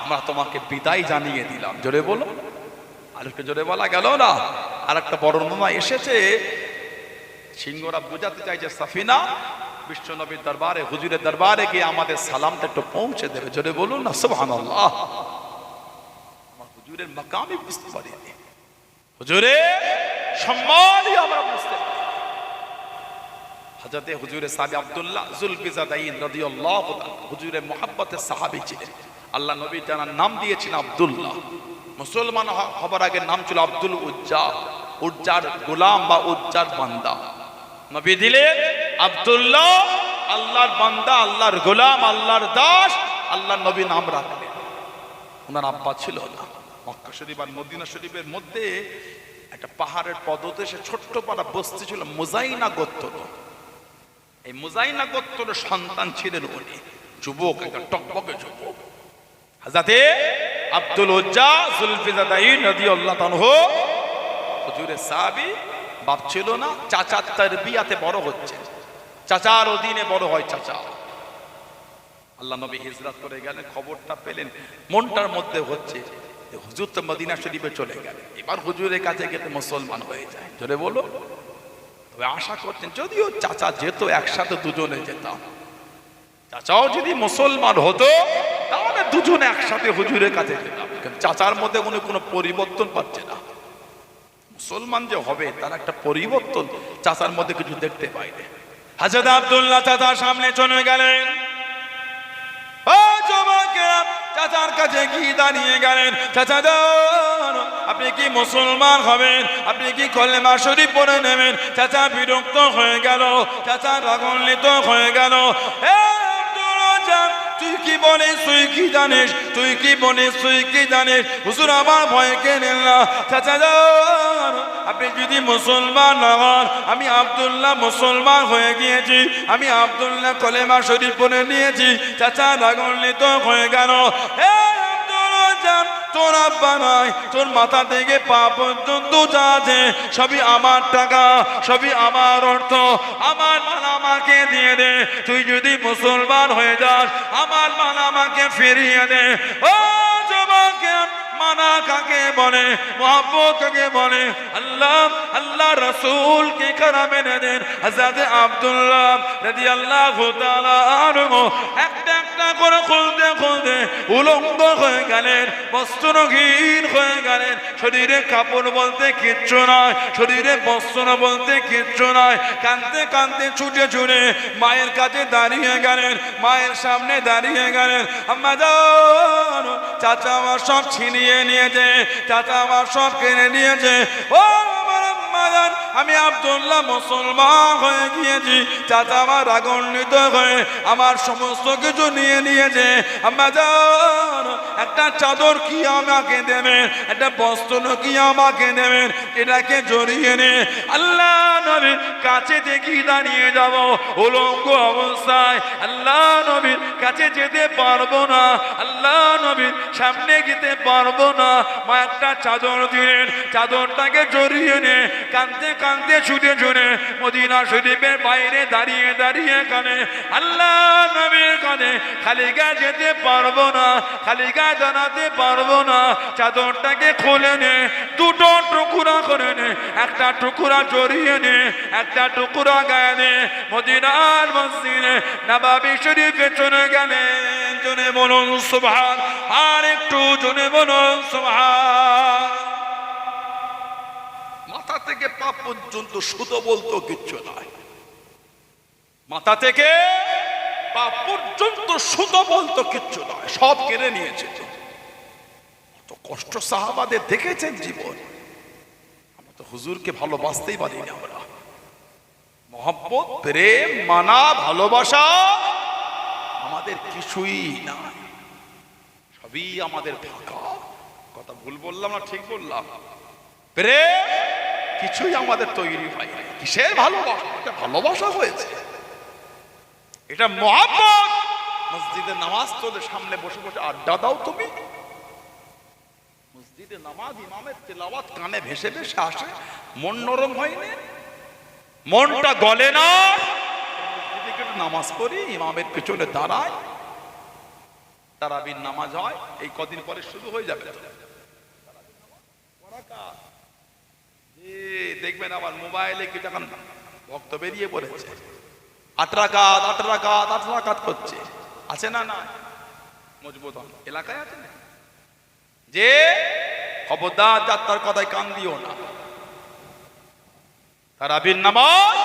আমরা তোমাকে বিদায় জানিয়ে দিলাম। জোরে বলো, আর একটু জোরে বলা গেল না। আর একটা বর্ণনা এসেছে, সিংহরা বোঝাতে চাইছে সাফিনা বিশ্ব নবীর দরবারে, হুজুরের দরবারে গিয়ে আমাদের সালামটা একটু পৌঁছে দেবে। জোরে বলুন না সুবহানাল্লাহ। আমার হুজুরের মাকামই বুঝতে পারিনি, হুজুরের সম্মানই আমরা বুঝতে পারি। হযরত হুজুরের সাহাবী আব্দুল্লাহ যুলফিজাদাইন রাদিয়াল্লাহু তাআলা হুজুরের মুহাব্বতের সাহাবী ছিলেন। আল্লাহ নবী জানার নাম দিয়েছেন আব্দুল্লাহ। মুসলমান হবার আগে নাম ছিল আব্দুল উজ্জা, উজ্জার গোলাম বা উজ্জার বান্দা। নবী দিলেন আব্দুল্লাহ, আল্লাহর বান্দা, আল্লাহর গোলাম, আল্লাহর দাস। আল্লাহর নবী নাম রাখলেন। ওনার আব্বা ছিল না। মক্কা শরীফ আর মদিনা শরীফের মধ্যে একটা পাহাড়ের পদদেশে ছোট্ট পাড়া বস্তি ছিল মুজাইনা গোত্র। এই মুজাইনা গোত্রের সন্তান ছিলেন উনি, যুবক, একটা টকবকে যুবক। হযরতে আব্দুল উজ্জা যুলফিজাদাইন রাদিয়াল্লাহু তাআলা হুজুরের সাহাবী, বাপ ছিল না, চাচার তারবিয়াতে বড় হচ্ছে, চাচার অধীনে বড় হয় চাচা। আল্লাহ নবী হিজরত করে গেলেন, খবরটা পেলেন, মনটার মধ্যে হচ্ছে হুজুর তো মদিনা শরীফে চলে গেলেন, এবার হুজুরের কাছে গেলে মুসলমান হয়ে যায়। জোরে বলো। তবে আশা করতেন যদিও চাচা যেত একসাথে দুজনে যেতাম, চাচাও যদি মুসলমান হতো তাহলে দুজনে একসাথে হুজুরের কাছে যেতাম। কিন্তু চাচার মধ্যে কোনো পরিবর্তন পাচ্ছে না। মুসলমান যে হবে তার একটা পরিবর্তন চাচার মধ্যে কিছু দেখতে পাইনি। হযরত আব্দুল্লাহ চাচার সামনে চলে গেলেন। ও যুবকেরা, চাচার কাছে গিয়ে দাঁড়িয়ে গেলেন। চাচা যান, আপনি কি মুসলমান হবেন? আপনি কি কলেমা শরীফ পড়ে নেবেন? চাচা বিরক্ত হয়ে গেল, চাচা রাগান্বিত হয়ে গেল। তুই কি বলিস, তুই কি জানিস, তুই কি বলিস, তুই কি জানিস? হুজুর আমার ভয় কেনেন না। চাচা যান, আপনি যদি মুসলমান না হন, আমি আব্দুল্লাহ মুসলমান হয়ে গিয়েছি, আমি আব্দুল্লাহ কলেমা শরীফ পড়ে নিয়েছি। চাচা রাগান্বিত হয়ে গেল। তোর আব্বা নাই, তোর মাথা থেকে পা পর্যন্ত যা আছে সবই আমার টাকা, সবই আমার অর্থ, আমার মাল আমাকে দিয়ে দে। তুই যদি মুসলমান হয়ে যাস আমার মাল আমাকে ফিরিয়ে দে। ও যুবকে, মানা কাকে বলে, মোহাব্বত কাকে বলে? আল্লাহ আল্লাহ রাসূল কে কারা মেনে দেন। হযরত আব্দুল্লাহ রাদিয়াল্লাহু তাআলা আনহু একটা একটা করে খুলতে খুলতে উলঙ্গ হয়ে গেলেন, বস্ত্রহীন হয়ে গেলেন। শরীরে কাপড় বলতে কিচ্ছু নয়, শরীরে বস্ত্র বলতে কিচ্ছু নয়। কাঁদতে কাঁদতে ছুটে ছুটে মায়ের কাছে দাঁড়িয়ে গেলেন, মায়ের সামনে দাঁড়িয়ে গেলেন। আম্মা যান, চাচা আমার সব ছিনিয়ে নিয়েছে, চাচা আমার সব কেড়ে নিয়েছে। ও আমার আম্মা যান, আমি আব্দুল্লাহ মুসলমান হয়ে গিয়েছি, চাচা আমার রাগান্বিত হয়ে আমার সমস্ত কিছু নিয়ে নিয়েছে। আম্মা যান, একটা চাদর কি আমাকে দেবেন, একটা বস্ত্র কি আমাকে দেবেন? এটাকে জড়িয়ে নে আল্লাহ নবীর কাছে দেখি দাঁড়িয়ে যাব উলঙ্গ অবস্থায়। আল্লাহ নবীর কাছে যেতে পারবো না, আল্লাহ নবীর সামনে যেতে পারবো না। মা একটা চাদর দিলেন, চাদরটাকে জড়িয়ে নে কাঁদতে কাঁদতে ছুটে ছুটে মদিনা শরীফের বাইরে দাঁড়িয়ে দাঁড়িয়ে কানে আল্লাহ নবীর কানে। খালি গায়ে যেতে পারবো না, খালি গায়ে দাঁড়াতে পারবো না। চাদরটাকে খুলে নে, দুটো টুকরা করে নে, একটা টুকরা জড়িয়ে নে, একটা টুকরা গায়ে নে। মদিনার মসজিদে নববী শরীফে চলে গেলেন। জোরে বলুন সুবহান, আর একটু জোরে বলুন সুবহান। মাথা থেকে পা পর্যন্ত সুতো বলতো কিচ্ছু নয়, মাথা থেকে পা পর্যন্ত সুতো বলতো কিচ্ছু নয়, সব কেড়ে নিয়েছে। কত কষ্ট সাহাবাদের দেখেছেন জীবন। আমরা তো হুজুরকে ভালোবাসতেই পারি না। আমরা মহব্বত, প্রেম, মানা, ভালোবাসা আমাদের কিছুই না, সবই আমাদের ফাঁকা। কথা ভুল বললাম না ঠিক বললাম? প্রেম কিছুই আমাদের তৈরি হয় না। কিসের ভালোবাসা? এটা ভালোবাসা হয়েছে, এটা মহব্বত। মসজিদে নামাজ তোদের সামনে বসে বসে আড্ডা দাও তুমি। মসজিদে নামাজ ইমামের তেলাওয়াত কানে ভেসে ভেসে আসে, মন নরম হয়নি, মনটা গলে না। নামাজ পড়ি, ইমামের পেছনে দাঁড়ায়, তারাবির নামাজ হয়, এই কদিন পরে শুরু হয়ে যাবে। দেখবেন আবার মোবাইলে কি তখন ভক্ত বেরিয়ে পড়েছে, 8 রাকাত 8 রাকাত 8 রাকাত করছে। আছে না? না মজবুত এলাকায় আছে না? যে খবরদার যাত্রার কথায় কান দিও না। তারাবির নামাজ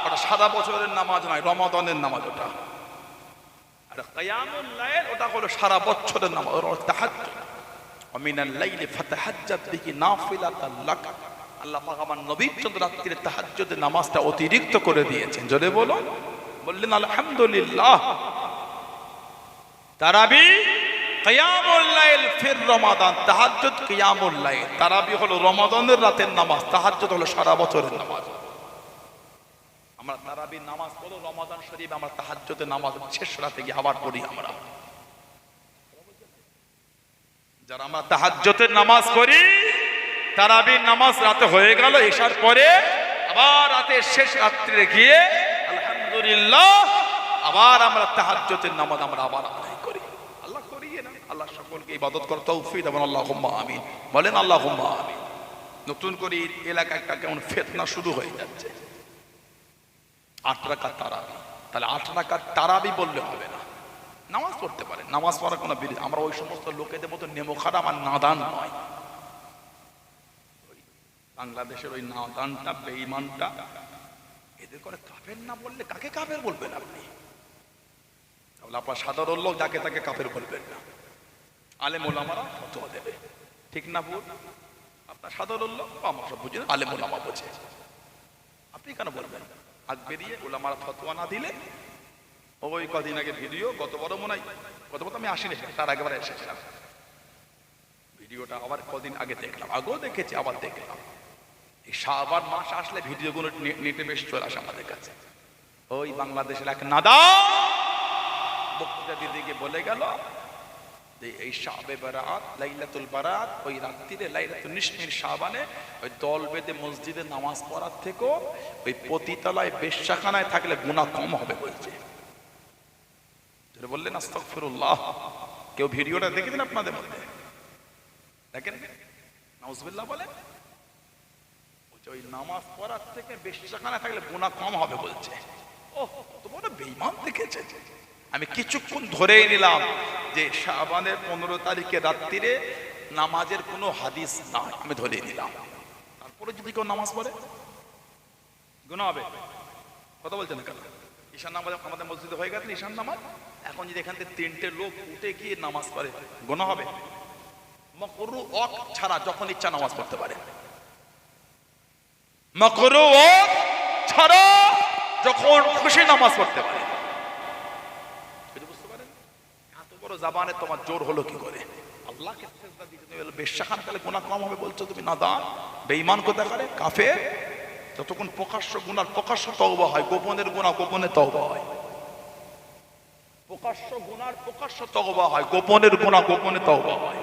ওটা সারা বছরের নামাজ নয়, রমাদানের নামাজ ওটা। আর কিয়ামুল লাইল ওটা হলো সারা বছরের নামাজ, ওটা তাহাজ্জুদ। ওয়া মিনাল লাইলি ফাতাহাজ্জাদ বিহি নাফিলাতাল লাক। আল্লাহ পাক আমার নবীর জন্য রাত্রির তাহাজ্জুদের নামাজটা অতিরিক্ত করে দিয়েছেন। জোরে বলো, বললেন আলহামদুলিল্লাহ। তারাবি কিয়ামুল লাইল ফির রমাদান, তাহাজ্জুদ কিয়ামুল লাইল। তারাবি হলো রমাদানের রাতের নামাজ, তাহাজ্জুদ হলো সারা বছরের নামাজ। আমরা তারাবির নামাজ পড়ো রমাদান শরীফ, আমরা তাহাজ্জুদের নামাজ শেষ রাতে গিয়ে আবার পড়ি। আমরা যারা আমরা তাহাজ্জুদের নামাজ পড়ি, তারাবির নামাজ রাতে হয়ে গেল, এশার পরে আবার রাতে শেষ রাত্রে গিয়ে আলহামদুলিল্লাহ আবার আমরা তাহাজ্জুদের নামাজ আমরা আবার আদায় করি। আল্লাহ করিয়ে না, আল্লাহ সকলকে ইবাদত করার তৌফিক দেন। আল্লাহুম্মা আমিন বলেন, আল্লাহুম্মা আমিন। নতুন করে এলাকায় একটা কেমন ফিতনা শুরু হয়ে যাচ্ছে, 8 রাকাত তারাবি। তাহলে 8 রাকাত তারাবি বললে হবে না, নামাজ পড়তে পারে, নামাজ পড়ার কোনো বিরোধ। আমরা ওই সমস্ত লোকেদের মতো নেমো খারাপ আর নাদান নয়। বাংলাদেশের ওই নাদানটা, বেঈমানটা, এদের করে কাফের না বললে কাকে কাফের বলবেন আপনি? তাহলে আপনার সাধারণ লোক যাকে তাকে কাফের বলবেন না, আলেম ওলামারা ফতোয়া দেবে, ঠিক না ভুল? আপনার সাধারণ লোক আমরা সব বুঝি না, আলেম ওলামা বোঝে, আপনি কেন বলবেন? আজ বেরিয়ে ওলামারা ফতোয়া না দিলে, ওই কদিন আগে ভিডিও, গত বড় মনে হয়, গত বড় আমি আসিনি, তার আগেবারে এসেছিলাম, ভিডিওটা আবার কদিন আগে দেখলাম, আগেও দেখেছি আবার দেখলাম। এই শাবান মাস আসলে ভিডিওগুলো নেটে বেশ চলে আসে আমাদের কাছে। ওই বাংলাদেশের এক নাদা বক্তৃতা দিদিকে বলে গেল যে এই শাবে বারাত, লাইলাতুল বারাত, ওই রাত্রিরে লাইলাতুল নিসফির শাবানে ওই দল বেঁধে মসজিদে নামাজ পড়ার থেকেও ওই পতিতালয় বেশ্যাখানায় থাকলে গুনাহ কম হবে বলছে। বললেন আস্তাগফিরুল্লাহ। কেউ ভিডিওটা দেখেছেন আপনাদের মধ্যে? দেখেন নাউজুবিল্লাহ বলে, ওই নামাজ পড়ার থেকে বেশ্যাখানায় থাকলে গুনাহ কম হবে বলছে। ও তো বড় বেঈমান দেখেছে। আমি কিছুক্ষণ ধরেই নিলাম যে শাবানের 15 তারিখে রাত্রিরে নামাজের কোনো হাদিস নাই, আমি ধরে নিলাম। তারপরে যদি কেউ নামাজ পড়ে গুনাহ হবে। কথা বলছেন না কেন? ঈশান নামাজ আমাদের মসজিদে হয়ে গেছে ঈশান নামাজ, এখন যদি এখান থেকে 3টে লোক উঠে গিয়ে নামাজ পড়ে গুনাহ হবে? মাকরুহ ওয়াক্ত ছাড়া যখন ইচ্ছা নামাজ পড়তে পারে, মাকরুহ ওয়াক্ত ছাড়া যখন খুশি নামাজ পড়তে পারে। বুঝতে পারেন এত বড় জবানে তোমার জোর হলো কি করে? আল্লাহকে সিজদা দিতে তুমি বেশ্যাখান তাহলে গুনাহ কম হবে বলছো তুমি? নাদান বেঈমান কোথাকারে, কাফের। যতক্ষণ প্রকাশ্য গুনার প্রকাশ্য তওবা হয়, গোপনের গুনাহ গোপনে তওবা হয়। প্রকাশ্য গুনার প্রকাশ্য তওবা হয়, গোপনের গুনাহ গোপনে তওবা হয়।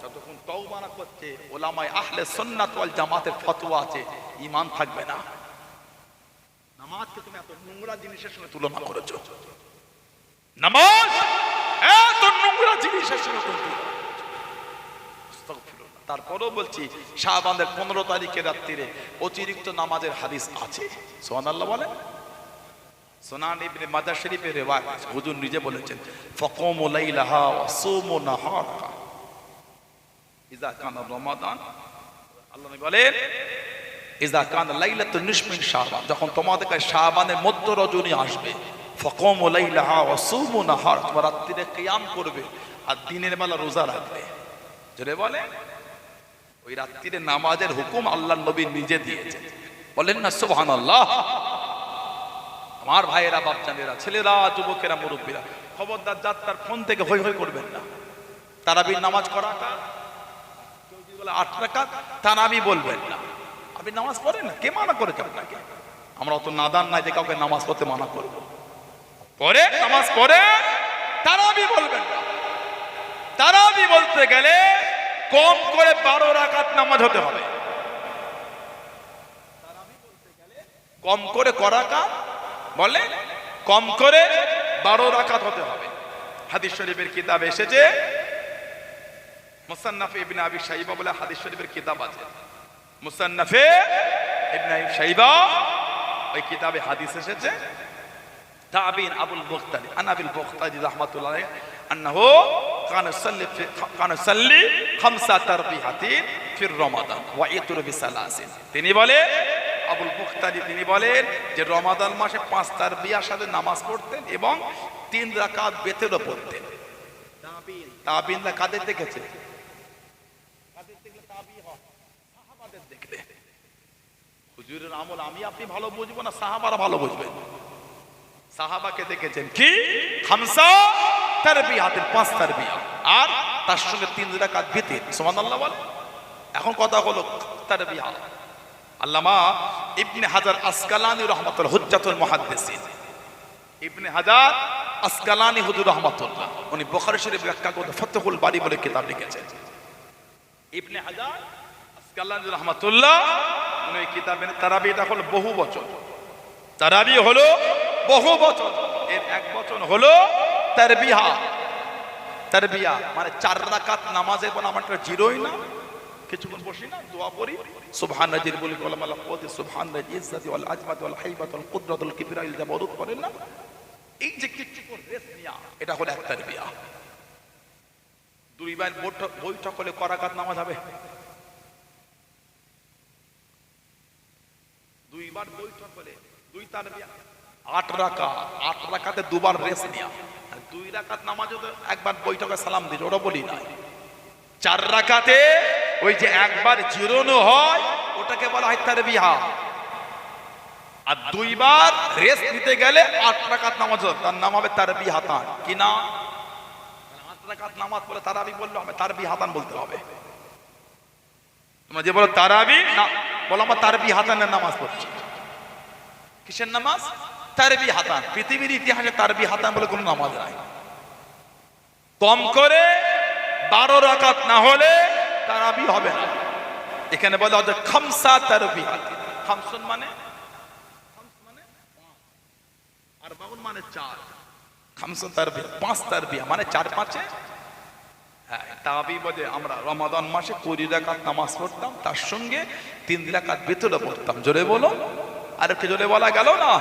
যতক্ষণ তওবা না করছে, উলামায়ে আহলে সুন্নাত ওয়াল জামাতের ফতোয়া আছে, ঈমান থাকবে না। নামাজকে তুমি এত নোংরা জিনিসের সঙ্গে তুলনা করেছো, নামাজ এত নোংরা জিনিসের সঙ্গে তুলনা। তারপরেও বলছি শাবানের 15 তারিখের রাত্রিরে অতিরিক্ত নামাজের হাদিস আছে। সুবহানাল্লাহ বলে। সুনান ইবনে মাজাহ শরীফের রিওয়ায়াত, হুজুর নিজে বলেছেন ফাকুমু লাইলাহা ওয়া সুমু নাহারহা ইযা কানা রমাদান। আল্লাহ নবী বলেন ইযা কানা লাইলাতুন নিসফিন শাবান, যখন তোমাদের কাছে শাবানের মধ্য রজনী আসবে, ফাকুমু লাইলাহা ওয়া সুমু নাহার, তোমরা রাত্রিরে কিয়াম করবে আর দিনের বেলা রোজা রাখবে। জোরে বলে। ওই রাত্রিরে নামাজের হুকুম আল্লাহর নবী নিজে দিয়েছেন। বলেন না সুবহানাল্লাহ। আমার ভাইয়েরা, বাপজানেরা, ছেলেরা, যুবকেরা, মুরব্বীরা, খবরদার যাত্রার ফোন থেকে হই হই করবেন না। তারাবির নামাজ করাটা কেউ যদি বলে 8 রাকাত তারাবি বলবেন না। আপনি নামাজ পড়েন না, কে মানা করেছে আপনাকে? আমরা অত নাদান নাই যে কাউকে নামাজ পড়তে মানা করব। পড়ে নামাজ পড়ে, তারাবি বলবেন না। তারাবি বলতে গেলে কম করে 12 রাকাত নামাজ হতে হবে। তারাবি বলতে গেলে কম করে করাকাত বলে, কম করে 12 রাকাত হতে হবে। হাদিস শরীফের কিতাবে এসেছে, মুসান্নাফে ইবনে আবি শাইবা বলে হাদিস শরীফের কিতাব আছে, মুসান্নাফে ইবনে আবি শাইবা, ওই কিতাবে হাদিস এসেছে তাবিন আবুল বুখতারি আনাবিল বুখতারি রাহমাতুল্লাহ আলাইহি আন্নাহু কানা সাল্লি খামসা তারবিহাতিন ফির রমাদান ওয়া ইতরু বিসালাসিন। তিনি বলে, আবুল বুখতারি তিনি বলেন যে রমাদান মাসে 5 তারবিয়ার সাথে নামাজ পড়তেন এবং 3 রাকাত বেতেরও পড়তেন। তাবিনরা কাদের দেখেছে? কাদের দেখলে তাবি হয়? সাহাবাদের দেখলে। হুজুরের আমল আমি আপনি ভালো বুঝবো না, সাহাবারা ভালো বুঝবেন। সাহাবাকে দেখেছেন কি খামসা তারবিয়াতের 5 তারবিয়া আর তার সঙ্গে 3 রাকাত বিতির। সুবহানাল্লাহ বল। এখন কথা হলো তারবিয়া। আল্লামা ইবনে হাজার আসকালানী রাহমাতুল্লাহ, হুজ্জাতুল মুহাদ্দিসিন ইবনে হাজার আসকালানী হুজুর রাহমাতুল্লাহ, উনি বুখারী শরীফ ব্যাখ্যা করতে ফাতহুল বারী বলে কিতাব লিখেছেন। ইবনে হাজার আসকালানী রাহমাতুল্লাহ উনি এই কিতাবে তারাবিটা হলো বহু বচন। তারাবি হলো বহু বচন, এর এক বচন হলো তারবিয়া। তারবিয়া মানে 4 রাকাত নামাজের পর আমার জিরোই না, কিছুক্ষণ বসি না, দোয়া পড়ি, সুবহানাল্লাহিল মুলকি ওয়া লাহুল কুওয়াতি, সুবহানাল্লাহিল ইজ্জাতি ওয়াল আজমাতি ওয়াল হাইবাতি ওয়াল কুদরাতুল কিবরিয়া ইল জাবারুত করেন না। এই যে কিছুক্ষণ রেস্ট নেয়া, এটা হলো এক তারবিয়া। দুইবার বৈঠক হলে ক রাকাত নামাজ হবে? দুইবার বৈঠক হলে দুই তারবিয়া, 8 রাকাত। 8 রাকাতে দুবার রেস্ট নেয়া। আর 2 রাকাত নামাজে তো একবার বৈঠকে সালাম দিই, ওটা বলি না। 4 রাকাতে ওই যে একবার জিরানো হয়, ওটাকে বলা হয় তারবিয়া। আর দুইবার রেস্ট নিতে গেলে 8 রাকাত নামাজ, তার নাম হবে তারবিহাতান। কি না? 8 রাকাত নামাজ বলে তারাবি বললে হবে, তারবিহাতান বলতে হবে। তোমরা যে বলো তারাবি না, বলো আমরা তারবিহাতানের নামাজ পড়ছি। কিসের নামাজ? তারবিহাতান। পৃথিবীর ইতিহাসে তারবিহাতান বলে কোনো নামাজ নাই। কম করে 12 রাকাত না হলে তারাবি হবে না। এখানে বলা হচ্ছে খামসা তারবিহাত। খামসুন মানে আর বাউন মানে 4। খামসুন তারবিয়া 5 তারবিয়া মানে 4-5। হ্যাঁ, তাবি বলে আমরা রমাদান মাসে 20 রাকাত নামাজ পড়তাম, তার সঙ্গে 3 রাকাত বিতরে পড়তাম। জোরে বলো, আর একটু জোরে বলা গেল না?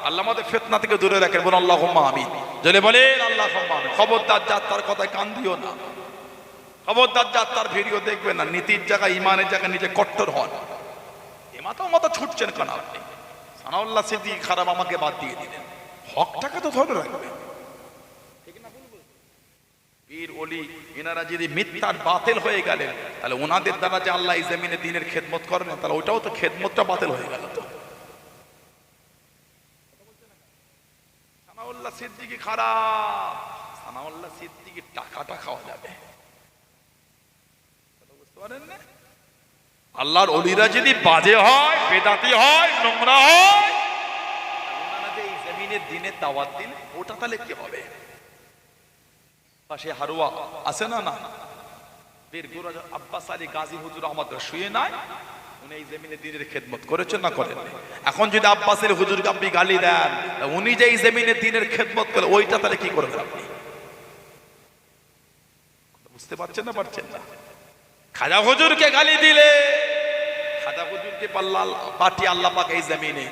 আল্লাহ আমাদের ফিতনা থেকে দূরে রাখেন, বলুন আল্লাহুম্মা আমিন। জোরে বলেন আল্লাহুম্মা আমিন। খবরদার যাত্রার কথায় কান দিও না, খবরদার যাত্রার ভিডিও দেখবেন না। নীতির জায়গায়, ইমানের জায়গায় নিজে কট্টর হন। এ মাথা ছুটছেন কেন আপনি? সানাউল্লাহ সিদ্দিকী খারাপ আমাকে বাদ দিয়ে দিলেন, হকটাকে তো ধরে রাখবেন। পীর ওলি এনারা যদি মিথ্যার বাতিল হয়ে গেলেন, তাহলে ওনাদের দ্বারা যে আল্লাহ এই জমিনে দ্বীনের খেদমত করেন, তাহলে ওটাও তো খেদমতটা বাতিল হয়ে গেল। তো সানাউল্লাহ সিদ্দিকী খারাপ, সানাউল্লাহ সিদ্দিকী টাকাটা খাওয়া যাবে, বুঝতে পারেন না? আল্লাহর ওলিরা যদি বাজে হয়, বেদাতি হয়, নোংরা হয়, ওনারা যে এই জমিনে দ্বীনের দাওয়াত দিন, ওটা তাহলে কি হবে? পাশে হারুয়া আছে না? না, বীর গুরু আব্বাস আলী গাজী হুজুর আহমদ শুয়ে নাই, উনি এই জমিনে দ্বীনের খেদমত করেছেন না করেন? এখন যদি আব্বাস আলী হুজুরকে আপনি গালি দেন, উনি যে এই জমিনে দ্বীনের খেদমত করে, ওইটা তাহলে কি করবেন আপনি? বুঝতে পারছেন না? পারছেন না? খাজা হুজুরকে গালি দিলে, খাজা হুজুরকে পাটি আল্লাহ পাক এই জমিনে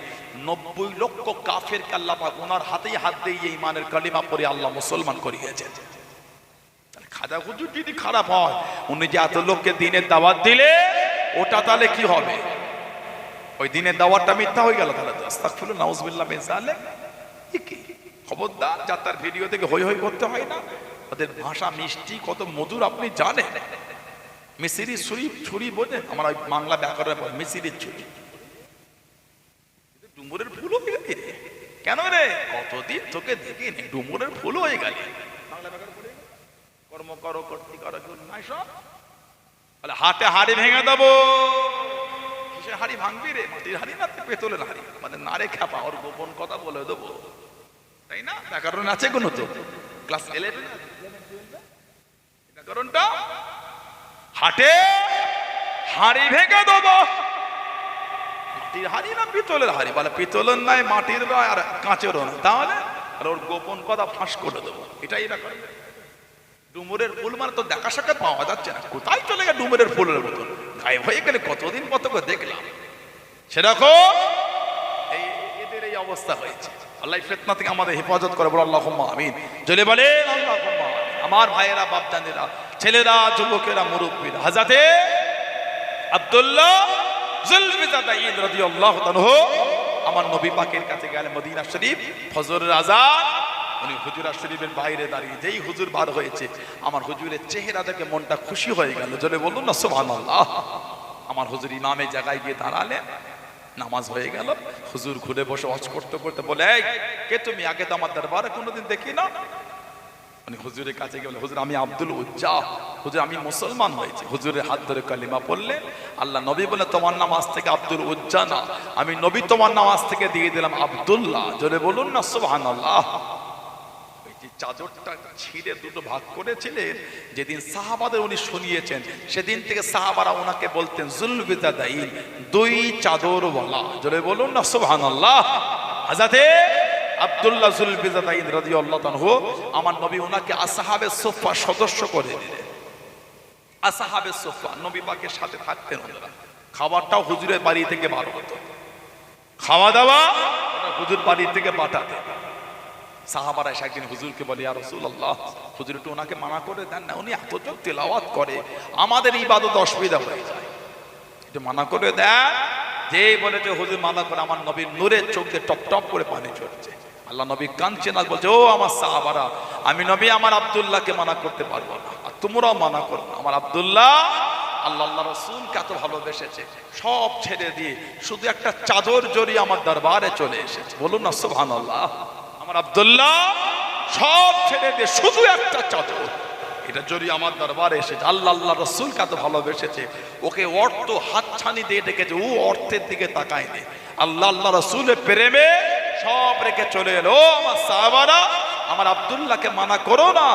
90 লক্ষ কাফেরকে আল্লাহ পাক ওনার হাতেই হাত দিয়ে ইমানের কালিমা পড়ে আল্লাহ মুসলমান করিয়েছেন। খাজা হুজুর যদি খারাপ হয়, উনি যে এত লোককে দ্বীনের দাওয়াত দিলে, ওটা তাহলে কি হবে? ওই দ্বীনের দাওয়াতটা মিথ্যা হয়ে গেল। তাহলে আস্তাগফিরুল্লাহ, নাউযুবিল্লাহ মিন যালিক। কি খবরদার, যাতার ভিডিও থেকে হই হই করতে হয় না। ওদের ভাষা মিষ্টি, কত মধুর আপনি জানেন। মিসরি ছুরি বোঝেন? আমরা বাংলা ব্যাকরণে বলি মিসরির ছুরি। ডুমুরের ফুল হয়ে গেলি রে, কেন রে? কতদিন তোকে দেখিনি, ডুমুরের ফুল হয়ে গেলি। বাংলা ব্যাকরণ পড়ে কর্ম করো, কর্তি করো, নাই সব। তাহলে হাতে হাড়ি ভেঙে দেবো। কিসের হাড়ি ভাঙবি রে? মাটির হাড়ি না, পেতলের হাড়ি। মানে নারে খ্যাপা, ওর গোপন কথা বলে দেবো, তাই না? ব্যাকরণ আছে কোনো? তো ক্লাস 11 ব্যাকরণটা হাটে হাড়ি ভেঙে দেবো। মাটির হাড়ি না পিতলের হাড়ি? বলে পিতলের নাই, মাটির নয়, আর কাঁচেরও না। তাহলে আর ওর গোপন কথা ফাঁস করে দেবো, এটাই না করে। ডুমুরের ফুল মানে তো দেখা সাক্ষাৎ পাওয়া যাচ্ছে না, কোথায় চলে গেল ডুমুরের ফুলের মতন, গায়েব হয়ে গেলে কতদিন কত করে দেখলাম। সেরকম এদের এই অবস্থা হয়েছে। আল্লাহ ফিতনা থেকে আমাদের হেফাজত করে, বলো আল্লাহুম্মা আমিন। জলে বলে আল্লাহুম্মা আমিন। আমার ভাইয়েরা, বাপজানেরা, ছেলেরা, যুবকেরা, মুরব্বীরা, হযরতে আব্দুল্লাহ যুলফিকারঈন রাদিয়াল্লাহু তাআলা আমার নবী পাকের কাছে গেলেন মদিনা শরীফ, ফজরের আযান। উনি হুজুরা শরীফের বাইরে দাঁড়িয়ে, যেই হুজুর বার হয়েছে, আমার হুজুরের চেহারা দেখে মনটা খুশি হয়ে গেল। জোরে বলুন না সুবহানাল্লাহ। আমার হুজুর ইমামে জায়গায় গিয়ে দাঁড়ালেন, নামাজ হয়ে গেল। হুজুর ঘুরে বসে ওয়াজ করতে করতে বলে, এই কে তুমি? আগে তো আমার দরবারে কোনোদিন দেখি না। উনি হুজুরের কাছে গিয়ে বলে, হুজুর আমি আব্দুল উজ্জা, হুজুর আমি মুসলমান হয়েছি। হুজুরের হাত ধরে কালিমা পড়লে, আল্লাহ নবী বলে তোমার নাম আজ থেকে আব্দুল উজ্জা না, আমি নবী তোমার নাম আজ থেকে দিয়ে দিলাম আব্দুল্লাহ। জোরে বলুন না সুবহানাল্লাহ। চাদরটা ছিঁড়ে দুটো ভাগ করেছিলেন, যেদিন সাহাবাদের উনি শুনিয়েছেন, সেদিন থেকে সাহাবারা ওনাকে বলতেন যুলফিকারঈন, 2 চাদর ওয়ালা। জোরে বলুন না সুবহানাল্লাহ। হযরতে আব্দুল্লাহ যুলফিকারঈন রাদিয়াল্লাহু তাআলা, আমার নবী ওনাকে আসহাবে সুফফা সদস্য করে দিলেন। আসহাবে সুফফা নবী পাকের সাথে থাকতেন ওনারা। খাবারটাও হুজুরের বাড়ি থেকে বার হতো, খাওয়া দাওয়া হুজুর বাড়ি থেকে পাঠাতেন। সাহাবারা এসে একদিন হুজুরকে বলে, ইয়া রাসূলুল্লাহ, হুজুর একটু ওনাকে মানা করে দেন না, উনি এত জোর তেলাওয়াত করে, আমাদের ইবাদত অসুবিধা হয়ে যায়, একটু মানা করে দেন। যেই বলেছে হুজুর মানা করে, আমার নবীর নূরের চোখ দিয়ে টপ টপ করে পানি ঝরছে। আল্লাহ নবী কাঁদছে না, বলছে, ও আমার সাহাবারা, আমি নবী আমার আব্দুল্লাহকে মানা করতে পারবো না, আর তোমরাও মানা করো না। আমার আব্দুল্লাহ আল্লাহ রাসূলকে এত ভালোবেসেছে, সব ছেড়ে দিয়ে শুধু একটা চাদর জড়িয়ে আমার দরবারে চলে এসেছে। বলুন না সুবহানাল্লাহ। আমার আব্দুল্লাহ সব ছেড়ে দিয়ে শুধু একটা চাদর এটা জড়িয়ে আমার দরবারে এসেছে। আল্লাহ রাসূলকে এত ভালোবেসেছে, ওকে অর্থ হাতছানি দিয়ে ডেকেছে, ও অর্থের দিকে তাকায়নি। আল্লাহ রাসূলের প্রেমে সব রেখে চলে এলো। আমার সাহাবারা, আমার আব্দুল্লাহকে মানা করো না,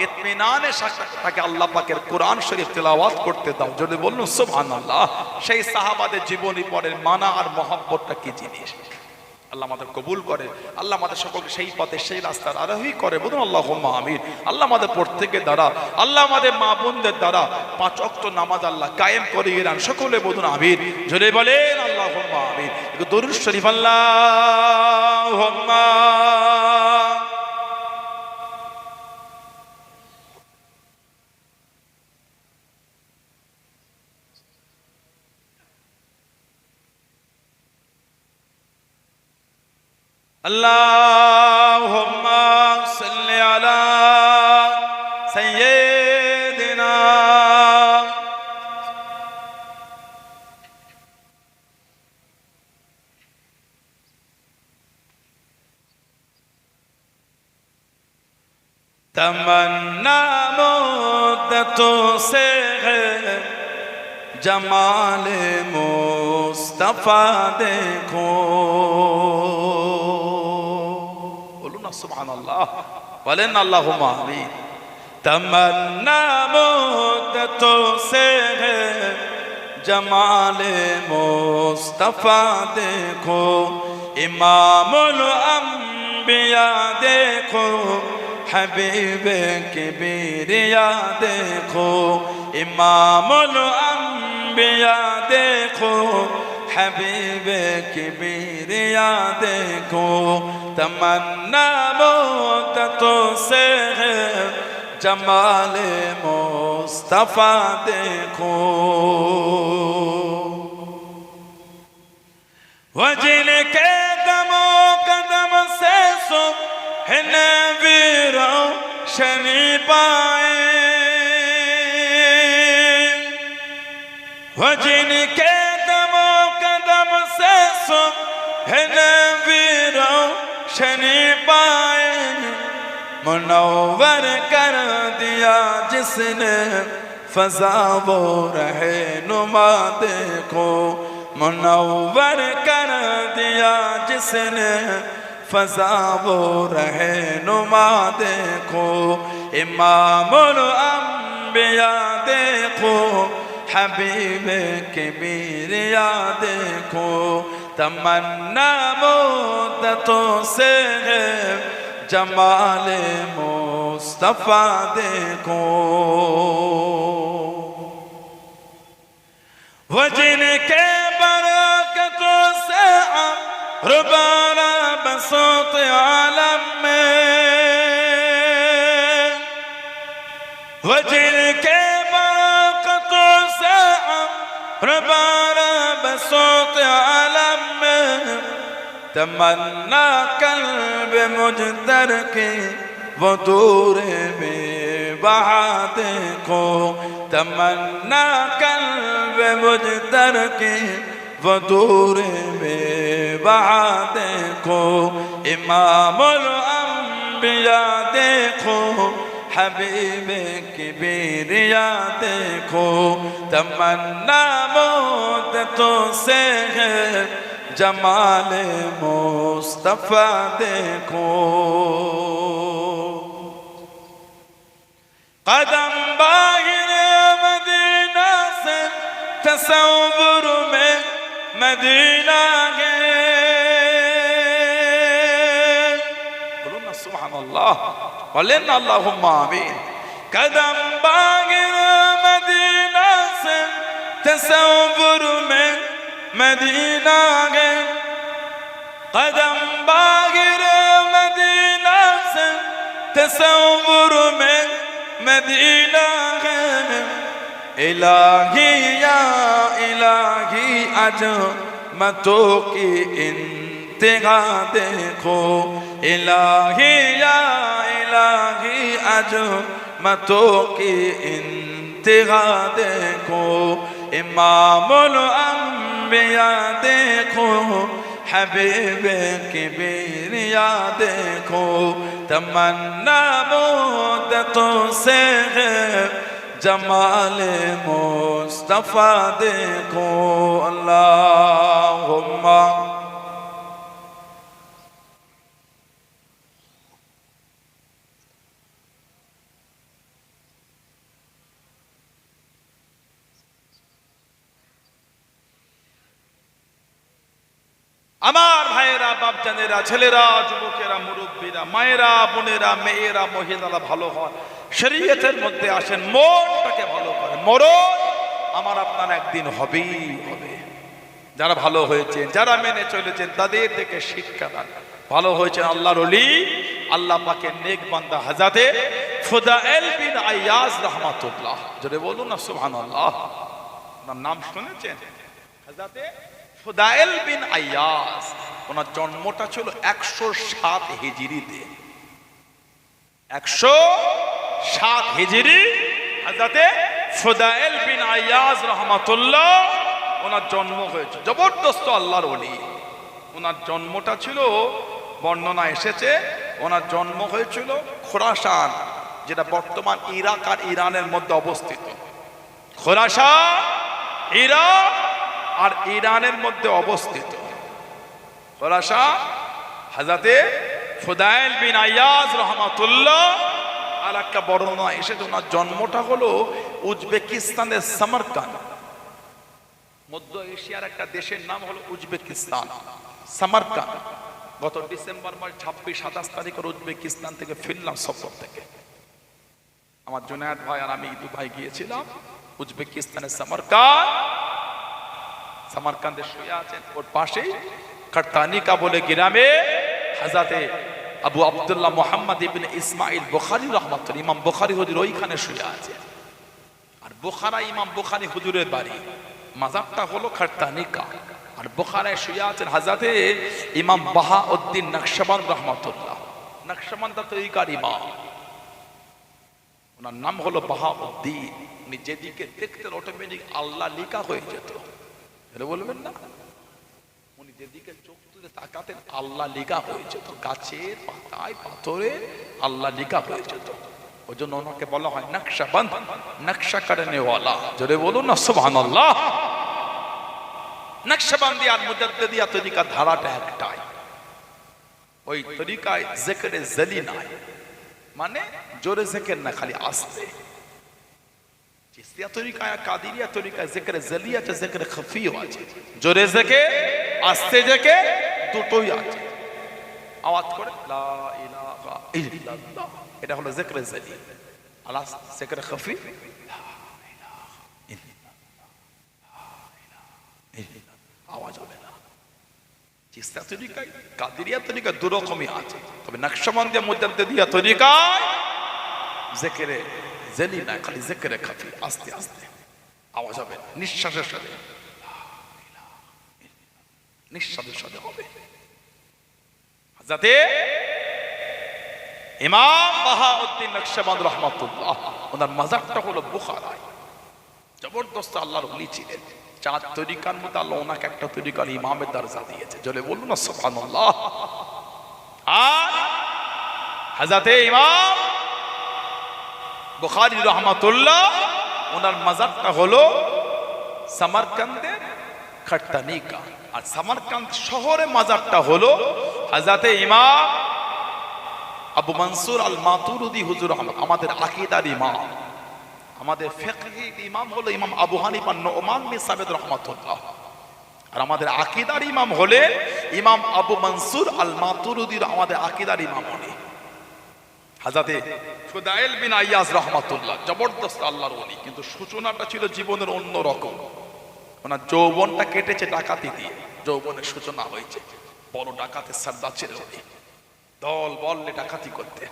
ইতমিনানের সাথে তাকে আল্লাহ পাকের কোরআন শরীফ তেলাওয়াত করতে দাও। যদি বলুন সুবহানাল্লাহ। সেই সাহাবাদের জীবনী পড়ে মানা আর মহব্বতটা কি জিনিস। আল্লাহ আমাদের কবুল করে, আল্লাহ আমাদের সকলকে সেই পথে সেই রাস্তার আরোহী করে। বলুন আল্লাহুম্মা আমিন। আল্লাহ আমাদের প্রত্যেকের দ্বারা, আল্লাহ আমাদের মা বোনদের দ্বারা 5 ওয়াক্ত নামাজ আল্লাহ কায়েম করিয়ে দেন। সকলে বলুন আমিন। জোরে বলেন আল্লাহুম্মা আমিন। একটু দরুদ শরীফ আল্লাহুম্মা। আল্লাহুম্মা সাল্লি আলা সাইয়্যিদিনা तमन्ना मुद्दतों से है जमाल मुस्तफा देखो। बोलो ना सुभानअल्लाह, बोले ना अल्लाहुम्मा आमीन। तमन्ना मुद्दतों से है जमाल मुस्तफा देखो। इमामुल अंबिया देखो, हबीब किबरिया देखो। इमामुल अंबिया देखो, हबीब किबरिया देखो। तमन्ना मुद्दतों से है जमाल मुस्तफा देखो। वजिनके दमो कदम से नबीरों शनि पाए, जिनके दमो कदम से नबीरों शनि पाए। मुनव्वर कर दिया जिसने फज़ा वो रहनुमा देखो। मुनव्वर कर दिया जिसने फज़ा वो रहनुमा देखो। इमामुल अंबिया देखो, हबीब किबरिया देखो। तमन्ना मुद्दतों से है जमाल मुस्तफा देखो। वो जिनके बरकतों से रुबाना बसोत आलम में, वो जिनके बरकतों से रुबाना बसोत आलम में। तमन्ना कल्ब मुजतर की वो दूर में बहा देखो। तमन्ना कल्ब मुजतर की वो दूर में बहा देखो। इमामुल अंबिया देखो, हबीब किबरिया देखो। तमन्ना मुद्दतों से है जमाल मुस्तफा देखो। कदम बाहिर मदीना से तसव्वुर में मदीना गए। बोलो ना सुभानअल्लाह, बोले ना अल्लाहुम्मा आमीन। कदम बागिर मदीना से तसव्वुर में मदीना है कदम बागिर मदीना से तसव्वुर में मदीना है इलाही या इलाही अज़मतों की इंतहा देखो इलाही या इलाही अज़मतों की इंतहा देखो इमामुल अंबिया देखो हबीब किबरिया देखो तमन्ना मुद्दतों से है जमाल मुस्तफा देखो अल्लाहुम्मा আমার ভাইয়েরা বাপজানেরা ছেলেরা যুবকেরা মুরব্বীরা মায়েরা বোনেরা মেয়েরা মহিলারা ভালো হয় শরীয়তের মধ্যে আসেন মনটাকে ভালো করে মরণ আমার আপনার একদিন হবেই হবে যারা ভালো হয়েছেন যারা মেনে চলেছেন তাদের থেকে শিক্ষা দান ভালো হয়েছেন আল্লাহর ওলি আল্লাহ পাকের নেক বান্দা হযরতে ফুদাইল বিন আইয়াজ রাহমাতুল্লাহ জোরে বলুন না সুবহানাল্লাহ ওনার নাম শুনেছেন হযরতে ফুদাইল বিন আইয়াজ ওনার জন্মটা ছিল 107 হিজরিতে 107 হিজরি হযরতে ফুদাইল বিন আইয়াজ রাহমাতুল্লাহ ওনার জন্ম হয়েছে জবরদস্ত আল্লাহর ওলি ওনার জন্মটা ছিল বর্ণনা এসেছে ওনার জন্ম হয়েছিল খোরাসান যেটা বর্তমান ইরাক আর ইরানের মধ্যে অবস্থিত খোরাসান ইরাক আর ইরানের মধ্যে অবস্থিত খোরাসান হযরতে ফুদাইল বিন আইয়াজ রাহমাতুল্লাহ আর একটা বর্ণনা এসেছে ওনার জন্মটা হলো উজবেকিস্তানের সামারকান্দ মধ্য এশিয়ার একটা দেশের নাম হলো উজবেকিস্তান সামারকান্দ গত ডিসেম্বর মাস 26-27 তারিখে উজবেকিস্তান থেকে ফিরলাম সফর থেকে আমার জুনায়েদ ভাই আর আমি দুবাই গিয়েছিলাম উজবেকিস্তানের সামারকান্দে শুয়ে আছেন ওর পাশেই কারতানিকা বলে গ্রামে হযরতে আবু আব্দুল্লাহ মুহাম্মদ ইবনে ইসমাইল বুখারী রাহমাতুল্লাহ ইমাম বুখারী হুজুর ওইখানে শুয়ে আছে আর বুখারা ইমাম বুখারী হুজুরের বাড়ি মাজারটা হলো কারতানিকা আর বুখারায় শুয়ে আছেন হযরতে ইমাম বাহাউদ্দিন নকশবন্দ রাহমাতুল্লাহ নকশবন্দ তরিকার ইমাম ওনার নাম হলো বাহাউদ্দিন উনি যেদিকে দেখতেন অটোমেটিক আল্লাহ লেখা হয়ে যেত এটা বলবেন না উনি যেদিকে চোখ তুলে তাকাতেন আল্লাহ লেখা হয়ে যেত গাছের পাতায় পাথরে আল্লাহ লেখা হয়ে যেত ওই জন্য ওনাকে বলা হয় নকশবন্দ নকশা করনে ওয়ালা জোরে বলুন না সুবহানাল্লাহ নকশবন্দি আর মুজাদ্দিদিয়া তরিকা ধারাটা একটাই ওই তরিকায় জিকরে জলি নাই মানে জোরে জিকির না খালি আস্তে চিশতিয়া তরিকায় কাদিরিয়া তরিকায় জিকরে জলি আছে জিকরে খফিও আছে জোরে জিকির আস্তে জিকির দুটোই আছে আওয়াজ করে লা ইলাহা ইল্লাল্লাহ এটা হলো জিকরে জলি আর জিকরে খফি আওয়াজ হবে না চিশতিয়া তরিকায় কাদিরিয়া তরিকা দু রকমই আছে তবে নকশবন্দিয়া মুজাদ্দিদিয়া তরিকায় জিকিরে জলি না খালি জিকিরে খফি আস্তে আস্তে আওয়াজ হবে নিঃশ্বাসের সাথে নিঃশ্বাসের সাথে হবে হযরতে ইমাম বাহাউদ্দিন নকশবন্দ রাহমাতুল্লাহ ওনার মাজারটা হলো বুখারায় জবরদস্ত আল্লাহর ওলি ছিলেন চার তরিকার মধ্যে আল্লাহ ওনাকে একটা তরিকার ইমামের দরজা দিয়েছে জলে বলুন না সুবহানাল্লাহ আর হযরতে ইমাম বুখারী রাহমাতুল্লাহ ওনার মাজারটা হলো সামারকান্দের কারতানিকা আর সামারকান্দ শহরে মাজারটা হলো হযরতে ইমাম আবু মনসুর আল মাতুরিদি হুজুর আমাদের আকীদার ইমাম আমাদের ফিকহি ইমাম হলো ইমাম আবু হানিফা নুমান বিন সাবিত রাহমাতুল্লাহ আর আমাদের আকীদার ইমাম হলেন ইমাম আবু মনসুর আল মাতুরিদি আমাদের আকীদার ইমাম হলেন হাজরাতে ফুদাইল বিন আইয়াজ রাহমাতুল্লাহ জবরদস্ত আল্লাহর ওলি, কিন্তু সূচনাটা ছিল জীবনের অন্য রকম। ওনার যৌবনটা কেটেছে ডাকাতি দিয়ে, যৌবনের সূচনা হয়েছে। বড় ডাকাতের সর্দার ছিল উনি, দল বললে ডাকাতি করতে।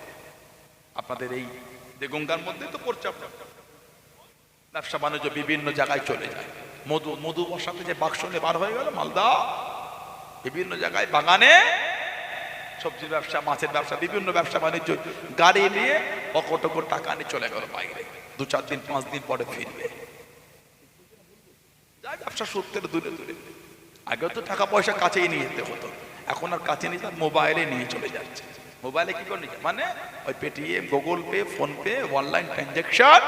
আপনাদের এই দেগঙ্গার মধ্যে তো পড়ছে, আপনার ব্যবসা বাণিজ্য বিভিন্ন জায়গায় চলে যায়। মধু বসাতে যে বাক্স নিয়ে বার হয়ে গেল মালদা, বিভিন্ন জায়গায় বাগানে সবজির ব্যবসা, মাছের ব্যবসা, বিভিন্ন ব্যবসা বাণিজ্য, গাড়ি নিয়ে অকটক টাকা নিয়ে চলে গেল বাইরে। 2-4 দিন 5 দিন পরে ফিরবে। ব্যবসা সূত্রের দূরে দূরে। আগে তো টাকা পয়সা কাছেই নিয়ে যেতে হতো, এখন আর কাছে নিয়ে মোবাইলে নিয়ে চলে যাচ্ছে। মোবাইলে কি করে নিয়ে, মানে ওই Paytm, Google pay, phone pay, online transaction,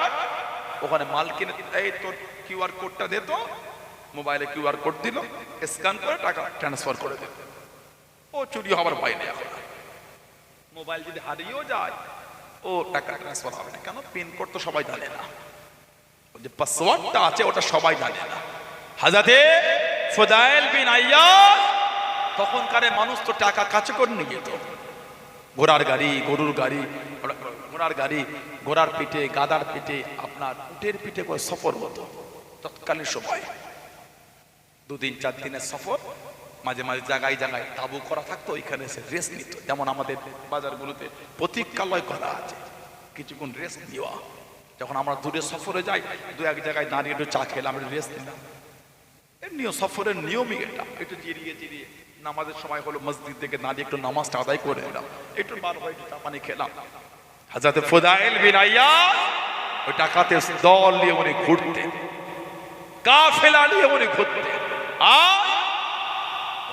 ওখানে মাল কিনে এই তোর কিউআর কোডটা দে, তো মোবাইলে কিউআর কোড দিল, স্ক্যান করে টাকা ট্রান্সফার করে দিল। ও চুরি হবার ভয় নেই এখন। মোবাইল যদি হারিয়েও যায় ও টাকা ট্রান্সফার হবে না, কেন? পিন কোড তো সবাই জানে না, যে পাসওয়ার্ডটা আছে ওটা সবাই জানে না। হাজরাতে ফুদাইল বিন আইয়াজ, তখনকার মানুষ তো টাকা কাছে করে নিয়ে যেত। ঘোড়ার গাড়ি, গরুর গাড়ি, ঘোড়ার গাড়ি, ঘোড়ার পিঠে, গাদার পিঠে, আপনার উটের পিঠে করে সফর হতো তৎকালীন সময়। 2 দিন 4 দিনের সফর, মাঝে মাঝে জায়গায় জায়গায় তাবু করা থাকতো, ওইখানে এসে রেস্ট নিত। যেমন আমাদের বাজারগুলোতে প্রতীক্ষালয় করা আছে, কিছুক্ষণ রেস্ট নেওয়া। যখন আমরা দূরে সফরে যাই, 2-1 জায়গায় দাঁড়িয়ে একটু চা খেলাম, একটু রেস্ট নিলাম। এমনি সফরের নিয়মই এটা, একটু জিরিয়ে জিরিয়ে নামাজের সময় হলো মসজিদ থেকে দাঁড়িয়ে একটু নামাজটা আদায় করে নিলাম, একটু বার হয়ে একটু চা পানি খেলাম। হযরত ফুদাইল বিন আইয়াজ ওই ডাকাতের দল নিয়ে উনি ঘুরতেন, কাফেলা নিয়ে উনি ঘুরতেন। আর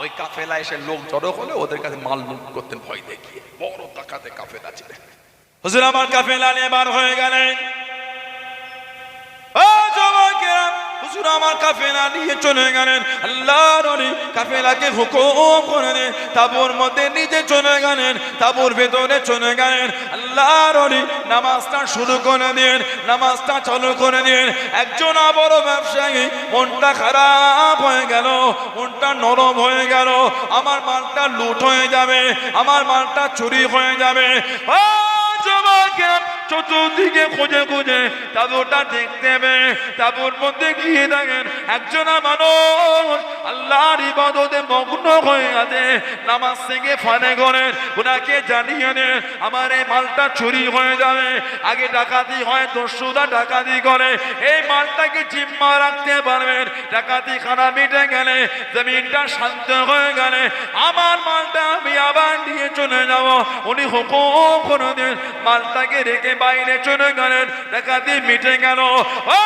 ওই কাফেলা এসে লোক জড়ো হলে ওদের কাছে মাল লুট করতেন ভয় দেখিয়ে। বড় ডাকাতে কাফেলা ছিল। হুজুর আমার কাফেলা নিয়ে বার হয়ে গেলেন। ও যুবকেরা, হুজুর আমার কাফেলা নিয়ে চলে গেলেন। আল্লাহর ওলি কাফেলাকে হুকুম করে দেন, তাঁবুর মধ্যে নিজে চলে গেলেন, তাঁবুর ভেতরে চলে গেলেন। আল্লাহর ওলি নামাজটা শুরু করে দেন, নামাজটা চালু করে দেন। একজন বড় ব্যবসায়ী মনটা খারাপ হয়ে গেল, মনটা নরম হয়ে গেল। আমার মালটা লুট হয়ে যাবে, আমার মালটা চুরি হয়ে যাবে। ও যুবকেরা, চতুর্দিকে খুঁজে খুঁজে তাঁবুটা দেখতে হবে। তাঁবুর মধ্যে গিয়ে দেখেন একজন মানুষ আল্লাহর ইবাদতে মগ্ন হয়ে আছে, নামাজ থেকে ফানে করেন। ওনাকে জানিয়ে দেন আমার এই মালটা চুরি হয়ে যাবে। আগে ডাকাতি হয়, দস্যুরা ডাকাতি করে, এই মালটাকে জিম্মা রাখতে পারবেন। ডাকাতি খানা মিটে গেলে, জমিনটা শান্ত হয়ে গেলে আমার মালটা আমি আবার নিয়ে চলে যাব। উনি হুকুম করে দেন, মালটাকে রেখে বাইরে চলে গেলেন। ডাকাতি মিটে গেল। ও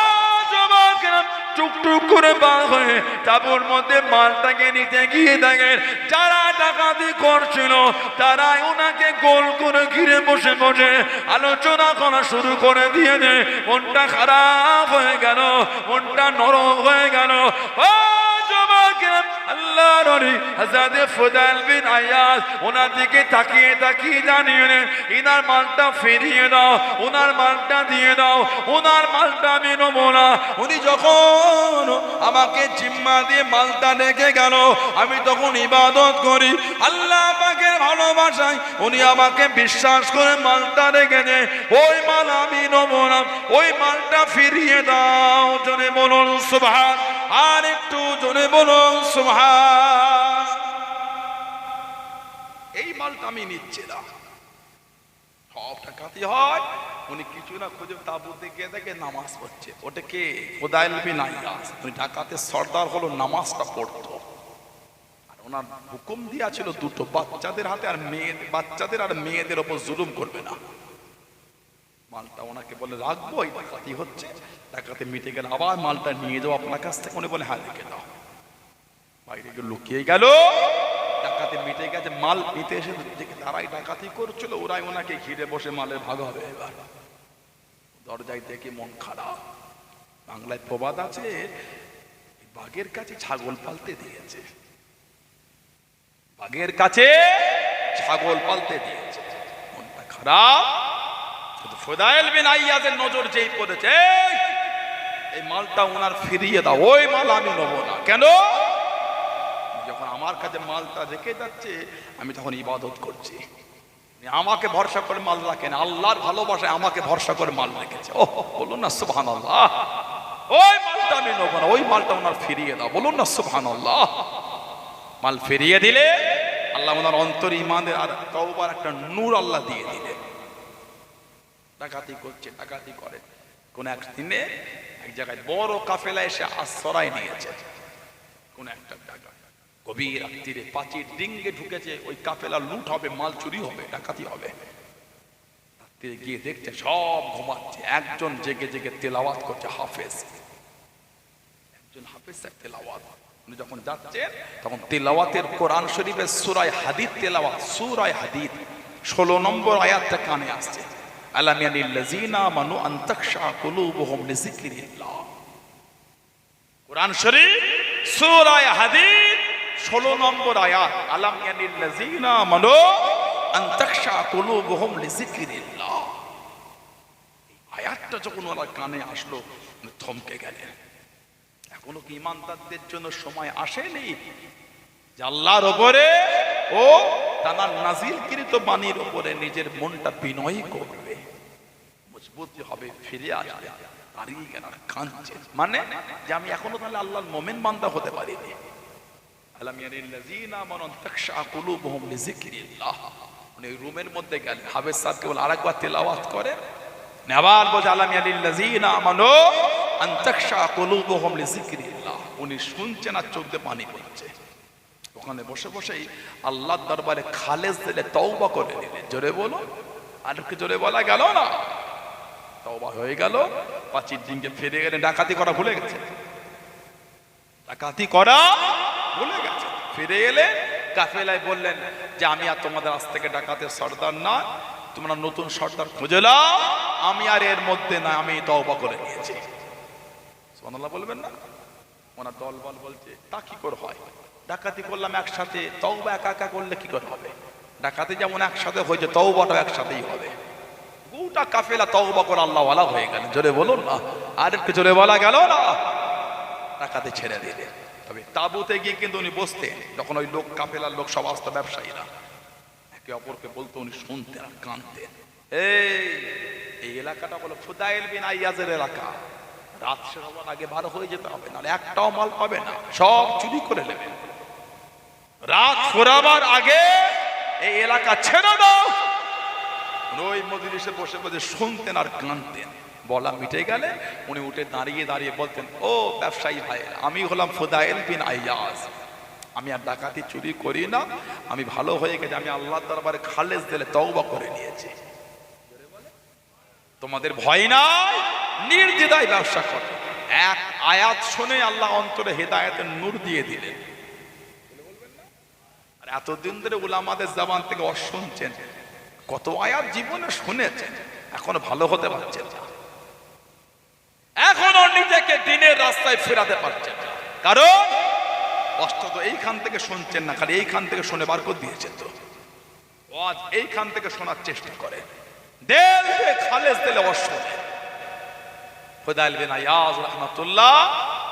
যুবকেরা, টুকটুক করে বার হয়ে তাঁবুর মধ্যে মালটাকে নিতে গিয়ে দেখেন যারা ডাকাতি করছিল তারাই ওনাকে গোল করে ঘিরে বসে বসে আলোচনা করা শুরু করে দিয়েছে। মনটা খারাপ হয়ে গেল, মনটা নরম হয়ে গেল। ও যুবকেরা, আল্লাহর ওলি হযরত ফুদাইল বিন আইয়াজ ওনার দিকে তাকিয়ে তাকিয়ে জানিয়ে নেন ইনার মালটা ফিরিয়ে দাও, ওনার মালটা দিয়ে দাও, ওনার মালটা আমি নেব না। উনি যখন আমাকে জিম্মা দিয়ে মালটা রেখে গেল, আমি তখন ইবাদত করি আল্লাহ পাকের ভালোবাসায়। উনি আমাকে বিশ্বাস করে মালটা রেখে দেয়, ওই মাল আমি নেব না, ওই মালটা ফিরিয়ে দাও। জোরে বলুন সুবহান, আর একটু জোরে বলুন সুবহান। এই মালটা আমি নিচ্ছি না। সব ডাকাতি হয়, উনি কিছু না খুঁজে তাঁবুতে গিয়ে দেখে নামাজ পড়ছে। ওটা কে? ফুদাইল বিন আইয়াজ। উনি ডাকাতের সর্দার হলো, নামাজটা পড়তো। আর ওনার হুকুম দিয়েছিল দুটো, বাচ্চাদের হাতে আর মেয়েদের, বাচ্চাদের আর মেয়েদের ওপর জুলুম করবে না। মালটা ওনাকে বলে রাখবো, এই ডাকাতি হচ্ছে, ডাকাতি মিটে গেলে আবার মালটা নিয়ে যাও আপনার কাছ থেকে। উনি বলে হ্যাঁ রেখে দাও। বাইরে গিয়ে লুকিয়ে গেল, ডাকাতি মিটে গেছে। মাল নিতে এসে দেখে তারাই ডাকাতি করছিল, ওরাই ওনাকে ঘিরে বসে মালের ভাগ হবে। এবার দরজায় দেখে মন খারাপ। বাংলায় প্রবাদ আছে, বাঘের কাছে ছাগল পালতে দিয়েছে, বাঘের কাছে ছাগল পালতে দিয়েছে। মনটা খারাপ। ফুদাইল বিন আইয়াজের নজর যেই পড়েছে, এই মালটা ওনার ফিরিয়ে দাও, ওই মাল আমি নেব না। কেন? যখন আমার কাছে মালটা রেখে যাচ্ছে আমি তখন ইবাদত করছি, আমাকে ভরসা করে মাল রাখেন, আল্লাহর ভালোবাসায় আমাকে ভরসা করে মাল রেখেছে। ও বলুন না সুবহানাল্লাহ। ওই মালটা আমি নেবো না, ওই মালটা ওনার ফিরিয়ে দাও, বলুন না সুবহানাল্লাহ। মাল ফিরিয়ে দিলে আল্লাহ ওনার অন্তর ইমানের আর তওবার একটা নূর আল্লাহ দিয়ে দিলেন। ডাকাতি করছে, ডাকাতি করে, কোন একদিনে এক জায়গায় বড় কাফেলা এসে আশ্রয় নিয়েছে কোন একটা জায়গায়, গভীর রাত্রিরে প্রাচীর ডিঙ্গে ঢুকেছে, ওই কাফেলা লুট হবে, মাল চুরি হবে, ডাকাতি হবে। রাত্রিরে গিয়ে দেখছে সব ঘুমাচ্ছে, একজন জেগে জেগে তেলাওয়াত করছে, হাফেজ, একজন হাফেজ তেলাওয়াত। উনি যখন যাচ্ছেন তখন তেলাওয়াতের কোরআন শরীফের সূরা হাদীদ তেলাওয়াত, সূরা হাদীদ 16 নম্বর আয়াতটা কানে আসছে, আলাম ইয়ানিল্লাযিনা আমানু আন তাখশা কুলুবুহুম লিযিকরিল্লাহ। কোরআন শরীফ সূরা হাদীদ 16 নম্বর আয়াত, আলাম ইয়ানিল্লাযিনা আমানু আন তাখশা কুলুবুহুম লিযিকরিল্লাহ। আয়াতটা যখন ওনার কানে আসলো থমকে গেলেন। এখনো কি ইমানদারদের জন্য সময় আসেনি যে আল্লাহর উপরে ও তার নাজিলকৃত বাণীর উপরে নিজের মনটা বিনয় করবে, মজবুত হবে, ফিরে আসবে, দাঁড়িয়ে গেল কাঁদছে, মানে যে আমি এখনো তাহলে আল্লাহর মুমিন বান্দা হতে পারিনি। আলাম ইয়ানিল্লাযিনা আমানু তাখশা কুলুবুহুম লিযিকরিল্লাহ। উনি রুমের মধ্যে গেলেন, হাফেজ সাহেব কেবল আরেকবার তেলাওয়াত করে আবার বলে আলাম ইয়ানিল্লাযিনা আমানু আন তাখশা কুলুবুহুম লিযিকরিল্লাহ। উনি শুনছেন আর চোখ দিয়ে পানি পড়ছে। ওখানে বসে বসেই আল্লাহর দরবারে খালেস দিলে তওবা করে নিলেন। জোরে বলো, আর কি জোরে বলা গেল না? তওবা হয়ে গেল, প্রাচীর ডিঙ্গে ফিরে গেলেন। ডাকাতি করা ভুলে গেছে, ডাকাতি করা ভুলে গেছে, ফিরে এলে কাফেলায় বললেন যে আমি আর তোমাদের আজ থেকে ডাকাতের সর্দার না, তোমরা নতুন সর্দার খুঁজে নাও, আমি আর এর মধ্যে না, আমি তওবা করে নিয়েছি। সুবহানাল্লাহ বলবেন না? ওনার দলবল বলছে তা কি করে হয়? ডাকাতি করলাম একসাথে, তওবা একা একা করলে কি করে হবে? ডাকাতি যেমন একসাথে হয়েছে, তওবাটাও একসাথেই হবে। গোটা কাফেলা তওবা করে আল্লাহ ওয়ালা হয়ে গেল। জোরে বলুন না, আর একটু জোরে বলা গেল না? ডাকাতি ছেড়ে দিলে। তবে তাবুতে গিয়ে কিন্তু উনি বসতেন, যখন ওই লোক কাফেলার লোক সব আসতো, ব্যবসায়ীরা একে অপরকে বলতো, উনি শুনতেন আর কাঁদতেন। এই এলাকাটা বলে ফুদাইল বিন আইয়াজের এলাকা, রাত শেষ হওয়ার আগে বার হয়ে যেতে হবে, নাহলে একটাও মাল পাবে না, সব চুরি করে নেবে। রাত ফুরাবার আগে এই এলাকা ছেড়ে দাও। ওই মজলিসে বসে বসে শুনতেন আর কাঁদতেন। বলা মিটে গেলে উনি উঠে দাঁড়িয়ে দাঁড়িয়ে বলতেন, ও ব্যবসায়ী ভাই, আমি হলাম ফুদাইল বিন আইয়াজ, আমি আর ডাকাতি চুরি করি না, আমি ভালো হয়ে গেছে, আমি আল্লাহর দরবারে খালেস দিলে তওবা করে নিয়েছি। তোমাদের ভয় নাই, নির্দ্বিধায় ব্যবসা করো। এক আয়াত শুনে আল্লাহ অন্তরে হেদায়েতের নূর দিয়ে দিলেন। আর এতদিন ধরে উলামাদের জবান থেকে শুনছেন, কত আয়াত জীবনে শুনেছেন, এখনো ভালো হতে পারছেন না, এখনো নিজেকে দিনের রাস্তায় ফেরাতে পারছেন না। কারণ কষ্ট তো এইখান থেকে শুনছেন না, খালি এইখান থেকে শুনে বার করে দিয়েছেন। তো আজ এইখান থেকে শোনার চেষ্টা করে, দেলবে খালেস দিলে অশুনে। ফুদাইল বিন আইয়াজ রাহমাতুল্লাহ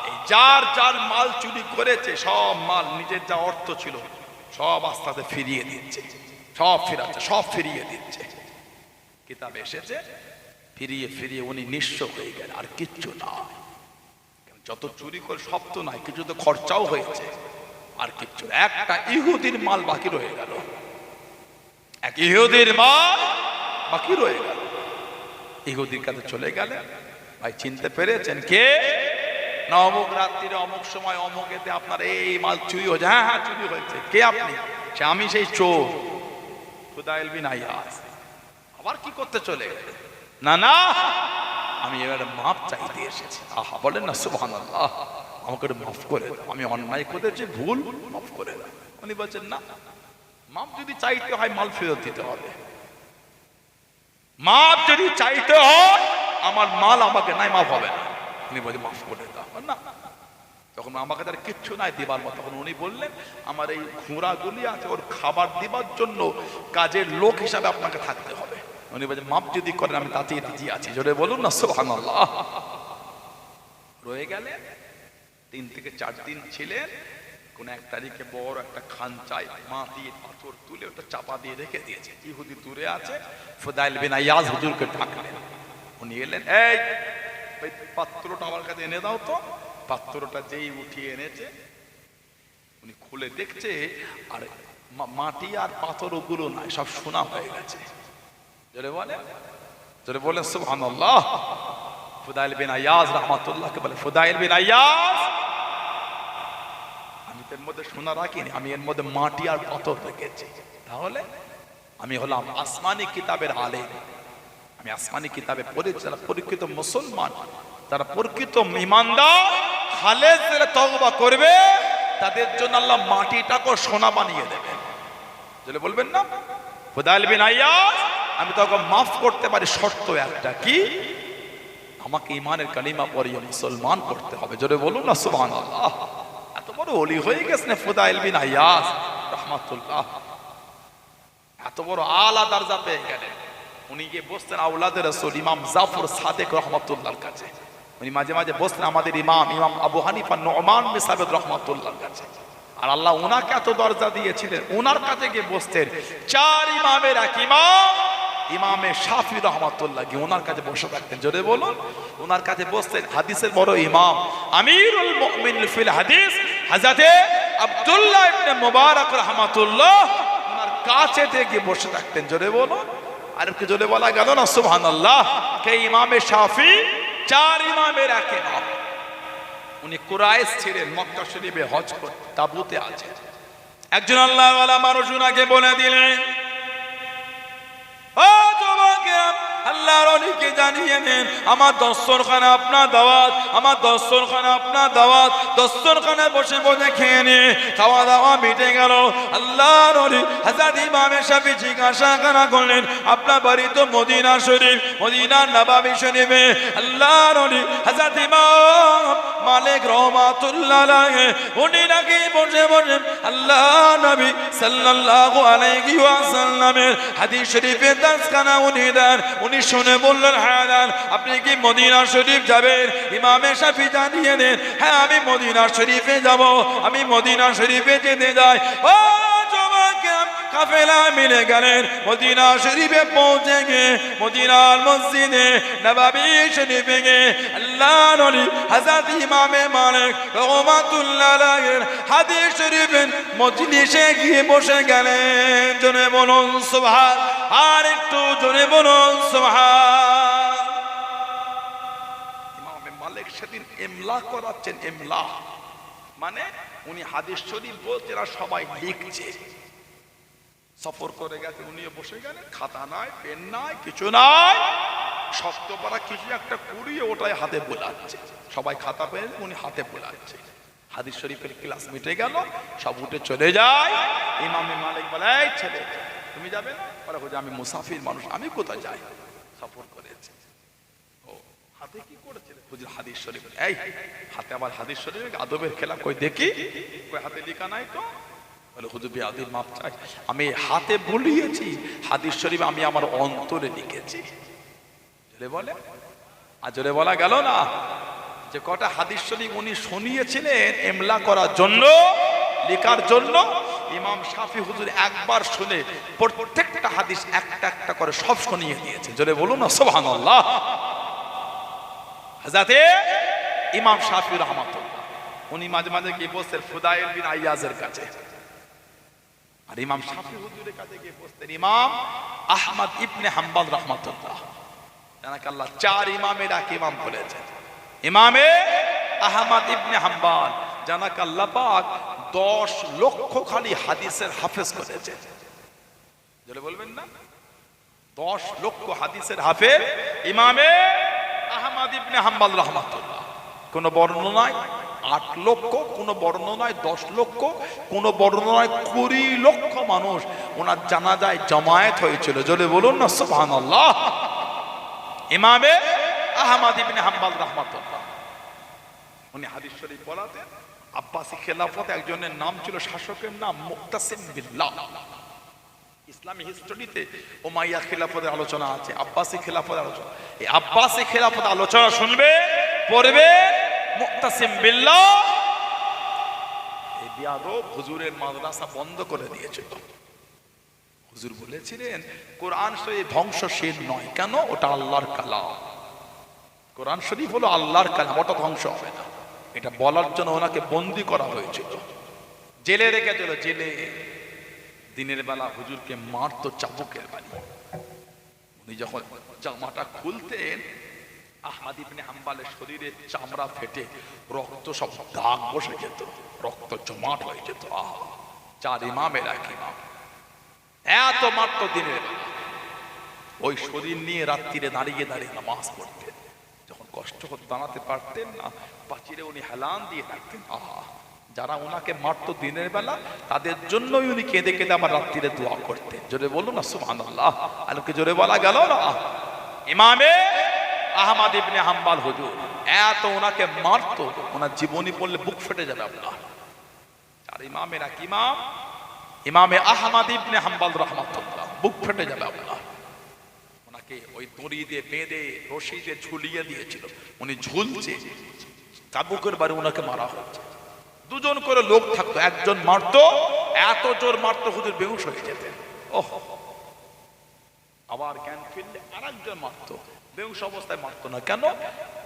এই যার যার মাল চুরি করেছে, সব মাল নিজের যা অর্থ ছিল সব আস্তে আস্তে ফিরিয়ে দিচ্ছে, সব ফিরাচ্ছে, সব ফিরিয়ে দিচ্ছে। কিতাবে এসেছে ফিরিয়ে ফিরিয়ে উনি নিঃস্ব হয়ে গেলেন, আর কিচ্ছু না। যত চুরি করে সব তো নাই, কিছু তো খরচাও হয়েছে, আর কিচ্ছু। একটা ইহুদির মাল বাকি রয়ে গেল, এক ইহুদির মাল বাকি রয়ে গেল। ইহুদির কাছে চলে গেলে, ভাই চিনতে পেরেছেন কে? না অমুক রাত্রিরে অমুক সময় অমুক এতে আপনার এই মাল চুরি হয়েছে। হ্যাঁ হ্যাঁ চুরি হয়েছে। কে আপনি? সে আমি সেই চোর ফুদাইল বিন আইয়াজ। আবার কি করতে চলে গেলে? না না, আমি এবারে মাপ চাইতে এসেছি। আহা বলেন না সুবহানাল্লাহ, আমাকে মাফ করে দাও, আমি অন্যায় করেছি, ভুল, মাফ করে দাও। উনি বলছেন না, মাপ যদি চাইতে হয় মাল ফেরত দিতে হবে। মাপ যদি চাইতে হয় আমার মাল আমাকে নাই, মাফ হবে না। উনি বলছেন মাফ করে দাও না। তখন আমাকে তার কিচ্ছু নাই দিবার মতো। তখন উনি বললেন, আমার এই ঘোড়াগুলি আছে, ওর খাবার দিবার জন্য কাজের লোক হিসাবে আপনাকে থাকতে হবে। উনি বলছেন মাপ যদি করেন আমি তাতেই রাজি আছি। জোরে বলুন না সুবহানাল্লাহ। রয়ে গেলে 3 থেকে 4 দিন ছিলেন, কোন এক তারিখে বড় একটা খাঞ্চায় মাটি পাথর তুলে ওটা চাপা দিয়ে রেখে দিয়েছে। ইহুদি দূরে আছে, ফুদাইল বিন আয়াজ হুজুরকে ডাকলেন। উনি এলেন, এই পাত্রটা আমার কাছে এনে দাও তো। পাত্রটা যেই উঠিয়ে এনেছে, উনি খুলে দেখছে আর মাটি আর পাথর ওগুলো নাই, সব সোনা হয়ে গেছে। জোরে বলে সুবহানাল্লাহ। ফুদাইল বিন আয়াজ রাহমাতুল্লাহকে বলে, ফুদাইল বিন আয়াজ, আমি এর মধ্যে সোনা রাখিনি, আমি এর মধ্যে মাটি আর পাথর রেখেছি। তাহলে আমি হলাম আসমানি কিতাবের আলেম। আমি আসমানি কিতাবে পড়েছি, যারা পরীক্ষিত মুসলমান, যারা প্রকৃত ঈমানদার, খালেস দিলে তওবা করবে, তাদের জন্য আল্লাহ মাটিটাকে সোনা বানিয়ে দেবেন। যদি বলবেন না ফুদাইল বিন আয়াজ, আমি তোকে মাফ করতে পারি, শর্ত একটা, কি? আমাকে ঈমানের কালিমা পড়িয়ে মুসলমান করতে হবে। জোরে বলুন না সুবহানাল্লাহ। এত বড় ওলি হয়ে গেছেন ফুদাইল বিন আয়াজ রাহমাতুল্লাহ, এত বড় আলা দরজা পেয়ে গেলেন। উনি গিয়ে বসতেন আওলাদের রাসূল ইমাম জাফর সাদেক রাহমাতুল্লাহর কাছে। উনি মাঝে মাঝে বসতেন আমাদের ইমাম আবু হানিফা নুমান বিন সাবিত রাহমাতুল্লাহর কাছে। আর আল্লাহ ওনাকে এত দরজা দিয়েছিলেন, ওনার কাছে গিয়ে বসতেন। চার ইমামের এক ইমাম ইমামে শাফি রাহমাতুল্লাহ গিয়ে ওনার কাছে বসে থাকতেন। জোরে বলুন। ওনার কাছে বসতেন হাদিসের বড় ইমাম আমিরুল মুমিনিন ফিল হাদিস হযরতে আব্দুল্লাহ ইবনে মুবারক রাহমাতুল্লাহ ওনার কাছে গিয়ে বসে থাকতেন। জোরে বলুন। আর কি জোরে বলা গেল না সুবহানাল্লাহ। কে? ইমামে শাফি, চার ইমামের এক ইমাম। উনি কুরাইশ ছিলেন, মক্কা শরীফে হজ করতে তাবুতে আছে। একজন আল্লাহর ওয়ালা মানুষ উনাকে বলে দিলেন, ও যুবকেরা, আল্লাহর ওলিকে জানিয়ে দেন আমার দস্তরখানা আপনার দাওয়াত, আমার দস্তরখানা আপনার দাওয়াত। দস্তরখানে বসে বসে খেয়ে নিয়ে খাওয়া দাওয়া মিটে গেল। আল্লাহর ওলি হযরত ইমাম শাফি জিজ্ঞাসা করলেন, আপনার বাড়ি তো মদিনা শরীফ, মদিনার নববী শরীফে। আল্লাহর ওলি হযরত ইমাম মালিক রাহমাতুল্লাহ আলাইহি উনি নাকি বসে বসে আল্লাহ নবী সাল্লাল্লাহু আলাইহি ওয়াসাল্লামের হাদিস শরীফে দাসখানা উনি দেন। উনি শুনে বললেন, হ্যাঁ দেন। আপনি কি মদিনা শরীফ যাবেন? ইমামে শাফি জানিয়ে দেন, হ্যাঁ আমি মদিনা শরীফে যাব, আমি মদিনা শরীফে যেতে যাই। ও যুবকেরা, কাফেলা মিলে গেলেন। মদিনা শরীফে পৌঁছে গিয়ে মদিনার মসজিদে নববী শরীফে গিয়ে আল্লাহর ওলি হযরত ইমামে মালিক রাহমাতুল্লাহ আলাইহির হাদিস শরীফের মজলিসে গিয়ে বসে গেলেন। জোরে বলুন সুবহান। আর একটু জোরে বলুন সুবহান। ইমামে মালিক সেদিন ইমলা করাচ্ছেন। ইমলা মানে উনি হাদিস শরীফ বলতে আর সবাই লিখছে। সফর করে গেছে, উনিও বসে গেলেন। খাতা নাই, পেন নাই, কিছু নাই, শক্ত পারা কিছু একটা কুড়িয়ে ওটাই হাতে বোলাচ্ছে। সবাই খাতা পেন, উনি হাতে বোলাচ্ছে। হাদিস শরীফের ক্লাস মিটে গেল, সব উঠে চলে যায়। ইমামে মালিক বলে, এই ছেলে তুমি যাবে না? বলে, হুজুর আমি মুসাফির মানুষ, আমি কোথায় যাই? সফর করেছে। ও হাতে কি করেছিল? হুজুর হাদিস শরীফ। এই হাতে আবার হাদিস শরীফ আদবের খেলা, কই দেখি, কই হাতে লেখা নাই তো। বলে, হুজুর বেয়াদবির মাপ চাই, আমি হাতে বলিয়েছি, হাদিস শরীফ আমি আমার অন্তরে লিখেছি। বলে আজরে বলা গেল না যে কটা হাদিস শরীফ উনি শুনিয়েছিলেন ইমলা করার জন্য, লেখার জন্য। ইমাম শাফি হুজুর একবার শুনে প্রত্যেকটা হাদিস একটা একটা করে সব শুনিয়ে দিয়েছে। জোরে বলুন না সুবহানাল্লাহ। হযরতে ইমাম শাফি রাহমাতুল্লাহ উনি মাঝে মাঝে গিয়ে বসতেন ফুদাইল বিন আয়াজের কাছে। আর ইমাম শাফি হুজুরের কাছে গিয়ে বসতেন ইমাম আহমদ ইবনে হাম্বল রাহমাতুল্লাহ। জানাকে আল্লাহ চার ইমামের এক ইমাম বলেছেন। ইমামে আহমদ ইবনে হাম্বল জানাকে আল্লাহ পাক 10 লক্ষ খালি হাদিসের হাফেজ করেছে। জোরে বলবেন না? 10 লক্ষ হাদিসের হাফেজ ইমামে আহমদ ইবনে হাম্বল রাহমাতুল্লাহ। কোন বর্ণনায় 8 লক্ষ, কোন বর্ণনায় 10 লক্ষ, কোন বর্ণনায় 20 লক্ষ মানুষ ওনার জানাজায় জামায়াত হয়েছিল। জোরে বলুন না সুবহানাল্লাহ। ইমামে আহমদ ইবনে হাম্বল রাহমাতুল্লাহ উনি হাদিস শরীফ বলাতেন। আব্বাসী খেলাফত একজনের নাম ছিল, শাসকের নাম মুক্তাসিম বিল্লাহ। ইসলামী হিস্ট্রিতে উমাইয়া খেলাফতের আলোচনা আছে, আব্বাসী খেলাফতের আলোচনা। এই আব্বাসী খেলাফত আলোচনা শুনবে, পড়বে মুক্তাসিম বিল্লাহ। এই বিয়াদব হুজুরের মাদ্রাসা বন্ধ করে দিয়েছিল। হুজুর বলেছিলেন কোরআন শরীফ ধ্বংসশীল নয়, কেন? ওটা আল্লাহর কালাম। কোরআন শরীফ হলো আল্লাহর কালাম, ওটা ধ্বংস হবে না। এটা বলার জন্য ওনাকে বন্দী করা হয়েছিল, জেলে রেখেছিল, জেলে। দিনের বেলা হুজুরকে মারতো চাবুকের বাড়ি। উনি যখন জামাটা খুলতেন, আহমদ ইবনে হাম্বলের শরীরের চামড়া ফেটে রক্ত সব দাগ বসে যেত, রক্ত জমাট হয়ে যেত। চার ইমামের এক ইমাম এত মারতো দিনের বেলা। ওই শরীর নিয়ে রাত্রিরে দাঁড়িয়ে দাঁড়িয়ে নামাজ পড়তেন। যখন কষ্ট করে দাঁড়াতে পারতেন না, পাঁচিরে উনি হেলান দিয়ে থাকতেন। যারা ওনাকে মারতো দিনের বেলা, তাদের জন্যই উনি কেঁদে কেঁদে আমার রাত্রিরে দোয়া করতেন। জোরে বলুন না সুবহানাল্লাহ। আলোকে জোরে বলা গেল না? ইমামে আহমদ ইবনে হাম্বল হুজুর এত ওনাকে মারতো, ওনার জীবনী পড়লে বুক ফেটে যাবে আপনার। আর ইমামের এক ইমাম, ইমামে আহমদ ইবনে হাম্বল রাহমাতুল্লাহ, বুক ফেটে যাবে আপনার। ওনাকে ওই দড়ি দিয়ে বেঁধে রশি দিয়ে ঝুলিয়ে দিয়েছিল, উনি ঝুলছে, চাবুকের বাড়ি ওনাকে মারা হচ্ছে। দুজন করে লোক থাকতো, একজন মারতো, এত জোর মারতো হুজুর বেহুশ হয়ে যেতেন। ওহ, আবার জ্ঞান ফিরলে আরেকজন মারতো, বেহুশ অবস্থায় মারতো না। কেন?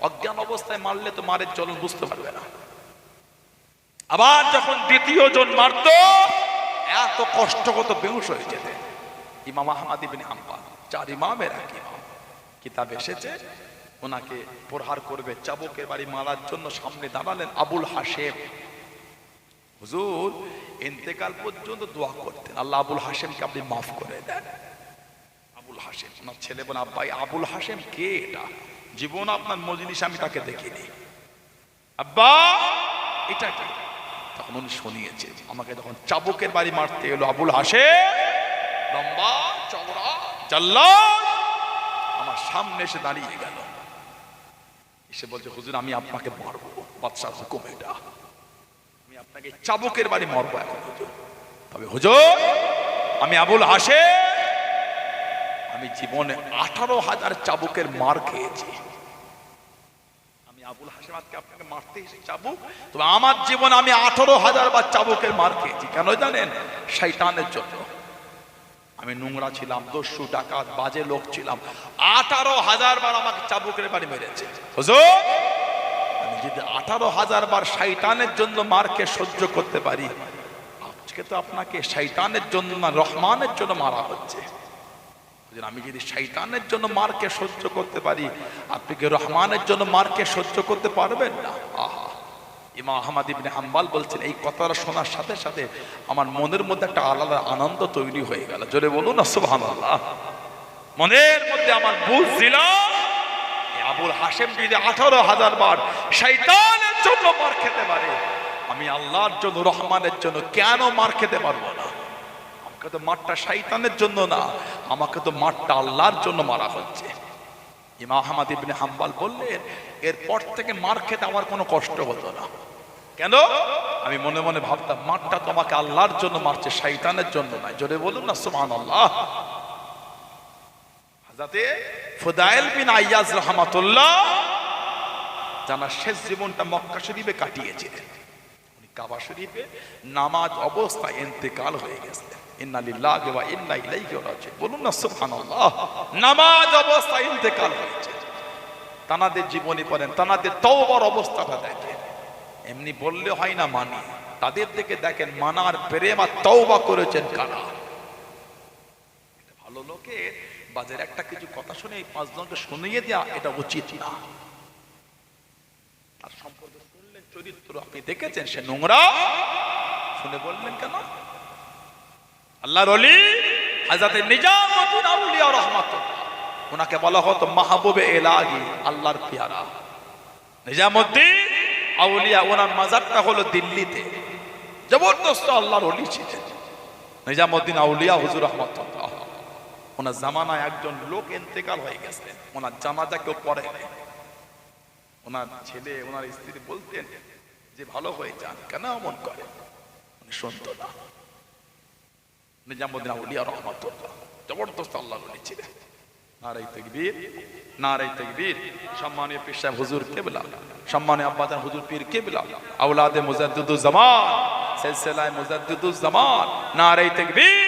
অজ্ঞান অবস্থায় মারলে তো মারের চলন বুঝতে পারবে না। আবার যখন দ্বিতীয় জন মারতো, এত কষ্ট কত বেহুশ হয়ে যেতেন। ইমাম আহমদ ইবনে হাম্বল, চার ইমামের এক ইমাম। কিতাব এসেছে ওনাকে প্রহার করবে, চাবুকের বাড়ি মারার জন্য সামনে দাঁড়ালেন আবুল হাশেম। হুজুর ইন্তেকাল পর্যন্ত দোয়া করতেন, আল্লাহ আবুল হাশেমকে আপনি মাফ করে দেন। আবুল হাশেম, ওনার ছেলে বলে আব্বা আবুল হাশেম কে? এটা জীবন আপনার মজলিসে আমি তাকে দেখিনি। আব্বা এটা কি? তখন উনি শুনিয়েছে আমাকে যখন চাবুকের বাড়ি মারতে এলো আবুল হাশেম, লম্বা চওড়া জাল্লাদ, আমার সামনে এসে দাঁড়িয়ে গেল। এসে বলছে হুজুর আমি আপনাকে মারবো, বাদশার হুকুম এটা, আমি আপনাকে চাবুকের বাড়ি মারবো এখন হুজুর। তবে হুজুর আমি আবুল হাশেম, আমি জীবনে 18,000 চাবুকের মার খেয়েছি। আমি আবুল হাশেম আজকে আপনাকে মারতে এসে চাবুক, তবে আমার জীবনে আমি 18,000 বার চাবুকের মার খেয়েছি। কেন জানেন? শয়তানের জন্য। আমি নোংরা ছিলাম, দস্যু ডাকাত বাজে লোক ছিলাম, 18,000 বার আমাকে চাবুকের বাড়ি মেরেছে। হুজুর আমি যদি 18,000 বার শয়তানের জন্য মারকে সহ্য করতে পারি, আজকে তো আপনাকে শয়তানের জন্য না রহমানের জন্য মারা হচ্ছে। আমি যদি শয়তানের জন্য মারকে সহ্য করতে পারি, আপনি কি রহমানের জন্য মারকে সহ্য করতে পারবেন না? আহা, ইমাম আহমদ ইবনে হাম্বল বলছেন এই কথাটা শোনার সাথে সাথে আমার মনের মধ্যে একটা আলাদা আনন্দ তৈরি হয়ে গেল। জোরে বলুন না সুবহানাল্লাহ। মনের মধ্যে আমার বুঝছিল আবুল হাশেম যদি 18,000 বার শয়তানের জন্য মার খেতে পারে, আমি আল্লাহর জন্য রহমানের জন্য কেন মার খেতে পারবো না? আমাকে তো মারটা শয়তানের জন্য না, আমাকে তো মারটা আল্লাহর জন্য মারা হচ্ছে। ইমাম আহমদ ইবনে হাম্বল বললেন এরপর থেকে মার খেতে আমার কোনো কষ্ট হতো না। কেন? আমি মনে মনে ভাবতাম মারটা তোমাকে আল্লাহর জন্য মারছে, শয়তানের জন্য নয়। জোরে বলুন না সুবহানাল্লাহ। হযরতে ফুদাইল বিন আইয়াজ রাহমাতুল্লাহ জানার শেষ জীবনটা মক্কা শরীফে কাটিয়েছিলেন। উনি কাবা শরীফে নামাজ অবস্থায় ইন্তেকাল হয়ে গেছেন। ইন্না লিল্লাহি ওয়া ইন্না ইলাইহি রাজিউন। বলুন না সুবহানাল্লাহ। নামাজ অবস্থায় ইন্তেকাল হয়েছে। তানাদের জীবনী পড়েন, তানাদের তওবার অবস্থাটা দেখেন। এমনি বললে হয় না, মানি। তাদের থেকে দেখেন মানার প্রেম আর তওবা করেছেন কারা। ভালো লোকের বাজারে একটা কিছু কথা শুনে 5 জনকে শুনিয়ে দেওয়া এটা উচিত না। তার সম্পর্কে শুনলেন চরিত্র আপনি দেখেছেন সে নোংরা, শুনে বললেন কেন? আল্লাহর ওলি হযরত নিজামুদ্দিন আউলিয়া রাহমাতুল্লাহ, ওনাকে বলা হতো মাহবুবে ইলাহি, আল্লাহর পেয়ারা। নিজামুদ্দিন আউলিয়া, ওনার মাজারটা হলো দিল্লিতে। জবরদস্ত আল্লাহর ওলি ছিলেন নিজামুদ্দিন আউলিয়া হুজুর রাহমাতুল্লাহ। ওনার জামানায় একজন লোক ইন্তেকাল হয়ে গেছেন, ওনার জানাজা কেউ পড়ে নাই। ওনার ছেলে ওনার স্ত্রী বলতেন যে ভালো হয়ে যান, কেন এমন করে? উনি শুনতো না। নিজামুদ্দিন আউলিয়া রাহমাতুল্লাহ জবরদস্ত আল্লাহর ওলি ছিলেন। নারায়ে তাকবীর, নারায়ে তাকবীর। সম্মানীয় পীর সাহেব হুজুর কেবলা, সম্মানীয় আব্বাজান হুজুর পীর কেবলা, আওলাদে মুজাদ্দিদুজ জামান সিলসিলায়ে মুজাদ্দিদুজ জামান, নারে তাকবীর।